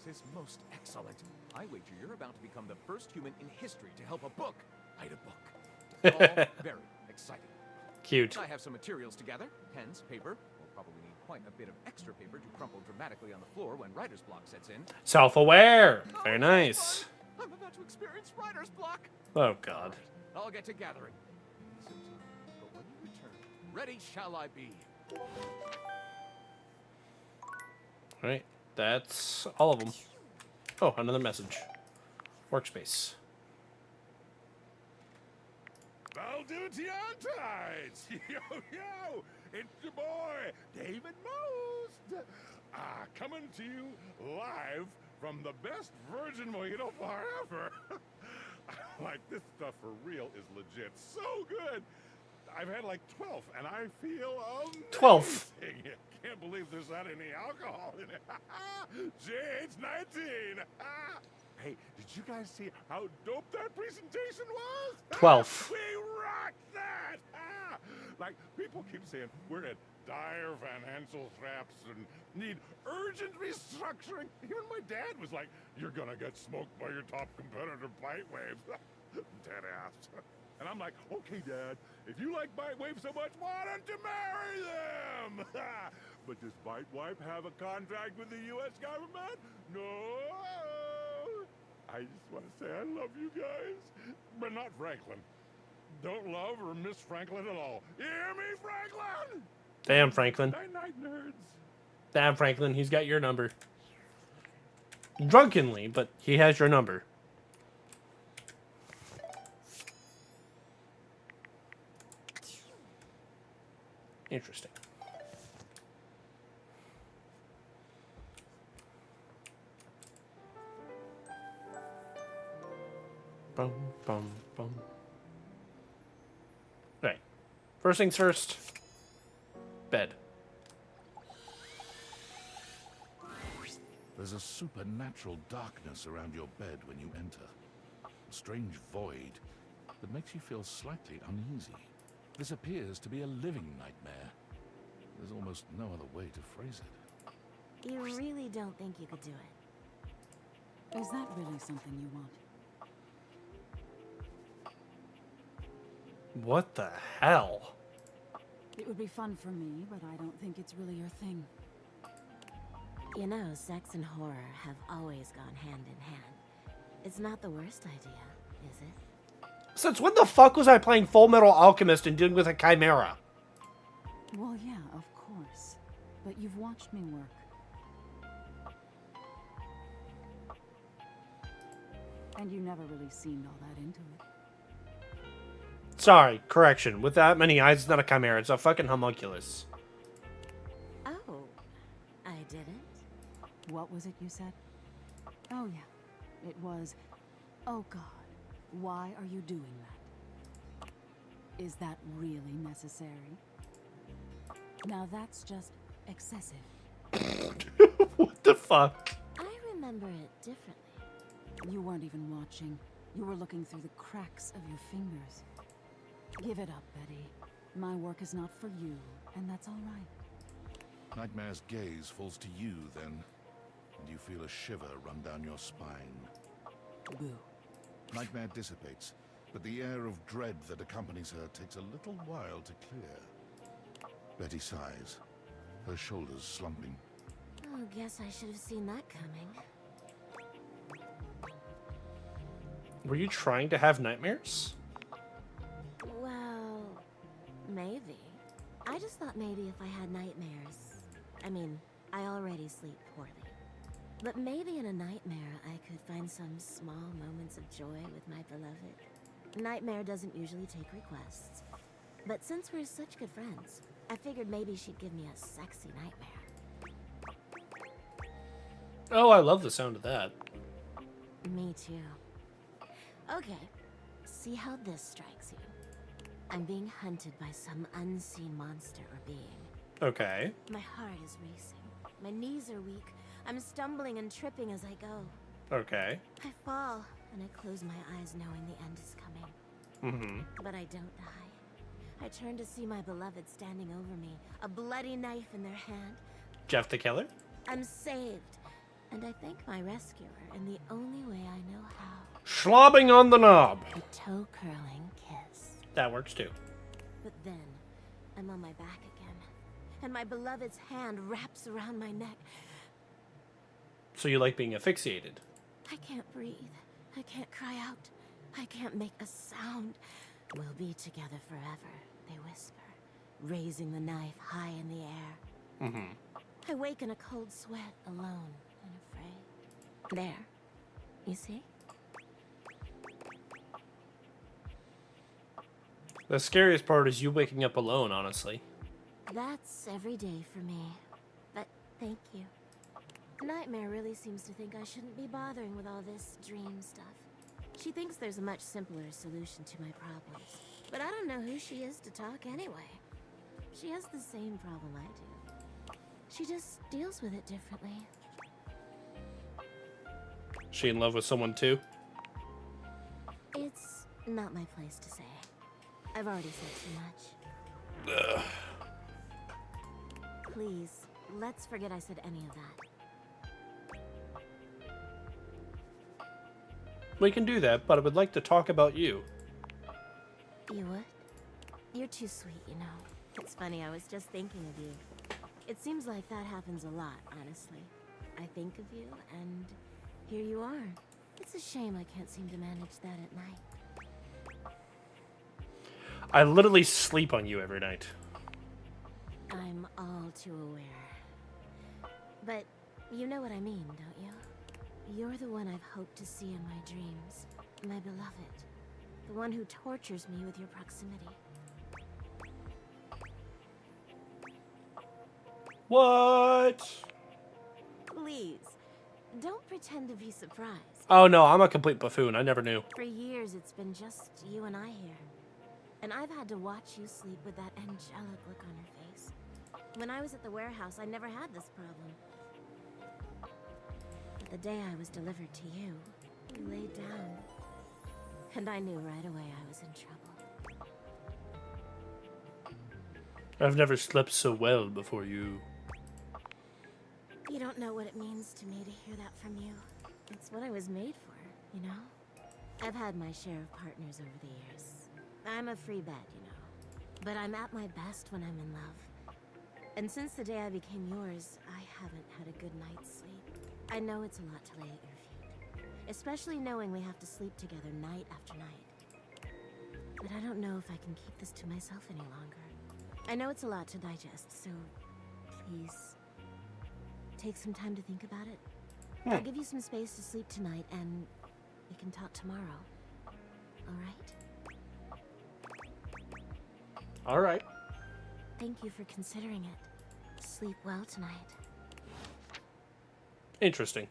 S6: This is most excellent. I wager you're about to become the first human in history to help a book write a book. All very exciting.
S1: Cute.
S6: I have some materials together. Pens, paper. We'll probably need quite a bit of extra paper to crumple dramatically on the floor when writer's block sets in.
S1: Self-aware. Very nice.
S6: I'm about to experience writer's block.
S1: Oh, God.
S6: I'll get to gathering. But when you return, ready shall I be.
S1: Alright. That's all of them. Oh, another message. Workspace.
S5: Valdutiantides! Yo, yo! It's your boy, David Most! Coming to you live from the best virgin mojito bar ever. Like, this stuff for real is legit so good. I've had like 12, and I feel amazing.
S1: 12.
S5: Can't believe there's not any alcohol in it. JH19. Hey, did you guys see how dope that presentation was?
S1: 12.
S5: We rocked that. Like, people keep saying we're at dire financial straps and need urgent restructuring. Even my dad was like, "You're gonna get smoked by your top competitor, Bitewave." Dead ass. And I'm like, "Okay, Dad, if you like Bitewave so much, why don't you marry them?" But does Bitewave have a contract with the U.S. government? No. I just want to say I love you guys, but not Franklin. Don't love or miss Franklin at all. You hear me, Franklin?
S1: Damn, Franklin.
S5: Night, nerds.
S1: Damn, Franklin. He's got your number. Drunkenly, but he has your number. Interesting. Bum, bum, bum. Right. First things first. Bed.
S2: There's a supernatural darkness around your bed when you enter. A strange void that makes you feel slightly uneasy. This appears to be a living nightmare. There's almost no other way to phrase it.
S12: You really don't think you could do it?
S14: Is that really something you want?
S1: What the hell?
S14: It would be fun for me, but I don't think it's really your thing.
S12: You know, sex and horror have always gone hand in hand. It's not the worst idea, is it?
S1: Since when the fuck was I playing Full Metal Alchemist and dealing with a chimera?
S14: Well, yeah, of course. But you've watched me work. And you never really seemed all that into it.
S1: Sorry, correction. With that many eyes, it's not a chimera. It's a fucking homunculus.
S12: Oh, I didn't.
S14: What was it you said? Oh, yeah. It was, oh God, why are you doing that? Is that really necessary? Now that's just excessive.
S1: What the fuck?
S12: I remember it differently.
S14: You weren't even watching. You were looking through the cracks of your fingers. Give it up, Betty. My work is not for you, and that's all right.
S2: Nightmare's gaze falls to you then, and you feel a shiver run down your spine.
S14: Boo.
S2: Nightmare dissipates, but the air of dread that accompanies her takes a little while to clear. Betty sighs, her shoulders slumping.
S12: Oh, guess I should have seen that coming.
S1: Were you trying to have nightmares?
S12: Well, maybe. I just thought maybe if I had nightmares. I mean, I already sleep poorly. But maybe in a nightmare I could find some small moments of joy with my beloved. Nightmare doesn't usually take requests. But since we're such good friends, I figured maybe she'd give me a sexy nightmare.
S1: Oh, I love the sound of that.
S12: Me too. Okay, see how this strikes you. I'm being hunted by some unseen monster or being.
S1: Okay.
S12: My heart is racing. My knees are weak. I'm stumbling and tripping as I go.
S1: Okay.
S12: I fall, and I close my eyes knowing the end is coming.
S1: Mm-hmm.
S12: But I don't die. I turn to see my beloved standing over me, a bloody knife in their hand.
S1: Jeff the Killer?
S12: I'm saved, and I thank my rescuer in the only way I know how.
S1: Slobbing on the knob.
S12: A toe-curling kiss.
S1: That works too.
S12: But then, I'm on my back again, and my beloved's hand wraps around my neck.
S1: So you like being asphyxiated?
S12: I can't breathe. I can't cry out. I can't make a sound. We'll be together forever, they whisper, raising the knife high in the air.
S1: Mm-hmm.
S12: I wake in a cold sweat, alone and afraid. There. You see?
S1: The scariest part is you waking up alone, honestly.
S12: That's every day for me. But thank you. Nightmare really seems to think I shouldn't be bothering with all this dream stuff. She thinks there's a much simpler solution to my problems. But I don't know who she is to talk anyway. She has the same problem I do. She just deals with it differently.
S1: She in love with someone too?
S12: It's not my place to say. I've already said too much.
S1: Ugh.
S12: Please, let's forget I said any of that.
S1: We can do that, but I would like to talk about you.
S12: You would? You're too sweet, you know. It's funny, I was just thinking of you. It seems like that happens a lot, honestly. I think of you, and here you are. It's a shame I can't seem to manage that at night.
S1: I literally sleep on you every night.
S12: I'm all too aware. But you know what I mean, don't you? You're the one I've hoped to see in my dreams. My beloved. The one who tortures me with your proximity.
S1: What?
S12: Please, don't pretend to be surprised.
S1: Oh no, I'm a complete buffoon. I never knew.
S12: For years, it's been just you and I here. And I've had to watch you sleep with that angelic look on your face. When I was at the warehouse, I never had this problem. But the day I was delivered to you, you laid down. And I knew right away I was in trouble.
S1: I've never slept so well before you.
S12: You don't know what it means to me to hear that from you. It's what I was made for, you know? I've had my share of partners over the years. I'm a free bat, you know. But I'm at my best when I'm in love. And since the day I became yours, I haven't had a good night's sleep. I know it's a lot to lay at your feet. Especially knowing we have to sleep together night after night. But I don't know if I can keep this to myself any longer. I know it's a lot to digest, so please, take some time to think about it. I'll give you some space to sleep tonight, and We can talk tomorrow. All right?
S1: All right.
S12: Thank you for considering it. Sleep well tonight.
S1: Interesting.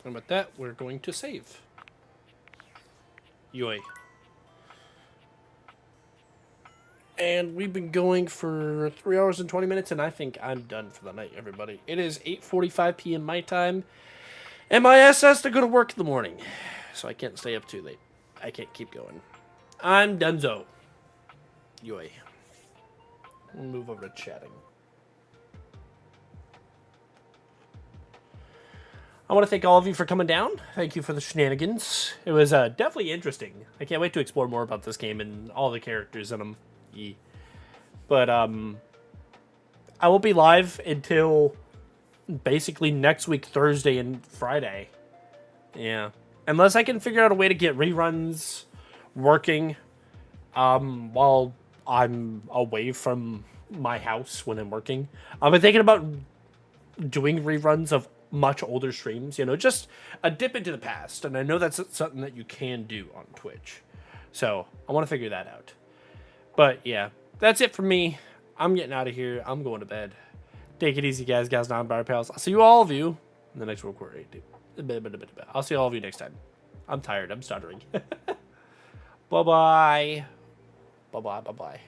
S1: And with that, we're going to save. Yoy. And we've been going for 3 hours and 20 minutes, and I think I'm done for the night, everybody. It is 8:45 p.m. my time, and my ass has to go to work in the morning, so I can't stay up too late. I can't keep going. I'm donezo. Yoy. We'll move over to chatting. I want to thank all of you for coming down. Thank you for the shenanigans. It was definitely interesting. I can't wait to explore more about this game and all the characters in them. Yeah. But I won't be live until basically next week, Thursday and Friday. Yeah. Unless I can figure out a way to get reruns working while I'm away from my house when I'm working. I've been thinking about doing reruns of much older streams, you know, just a dip into the past. And I know that's something that you can do on Twitch. So I want to figure that out. But yeah, that's it for me. I'm getting out of here. I'm going to bed. Take it easy, guys, non-bar pals. I'll see you all of you in the next World War 8. I'll see all of you next time. I'm tired. I'm stuttering. Bye-bye. Bye-bye. Bye-bye.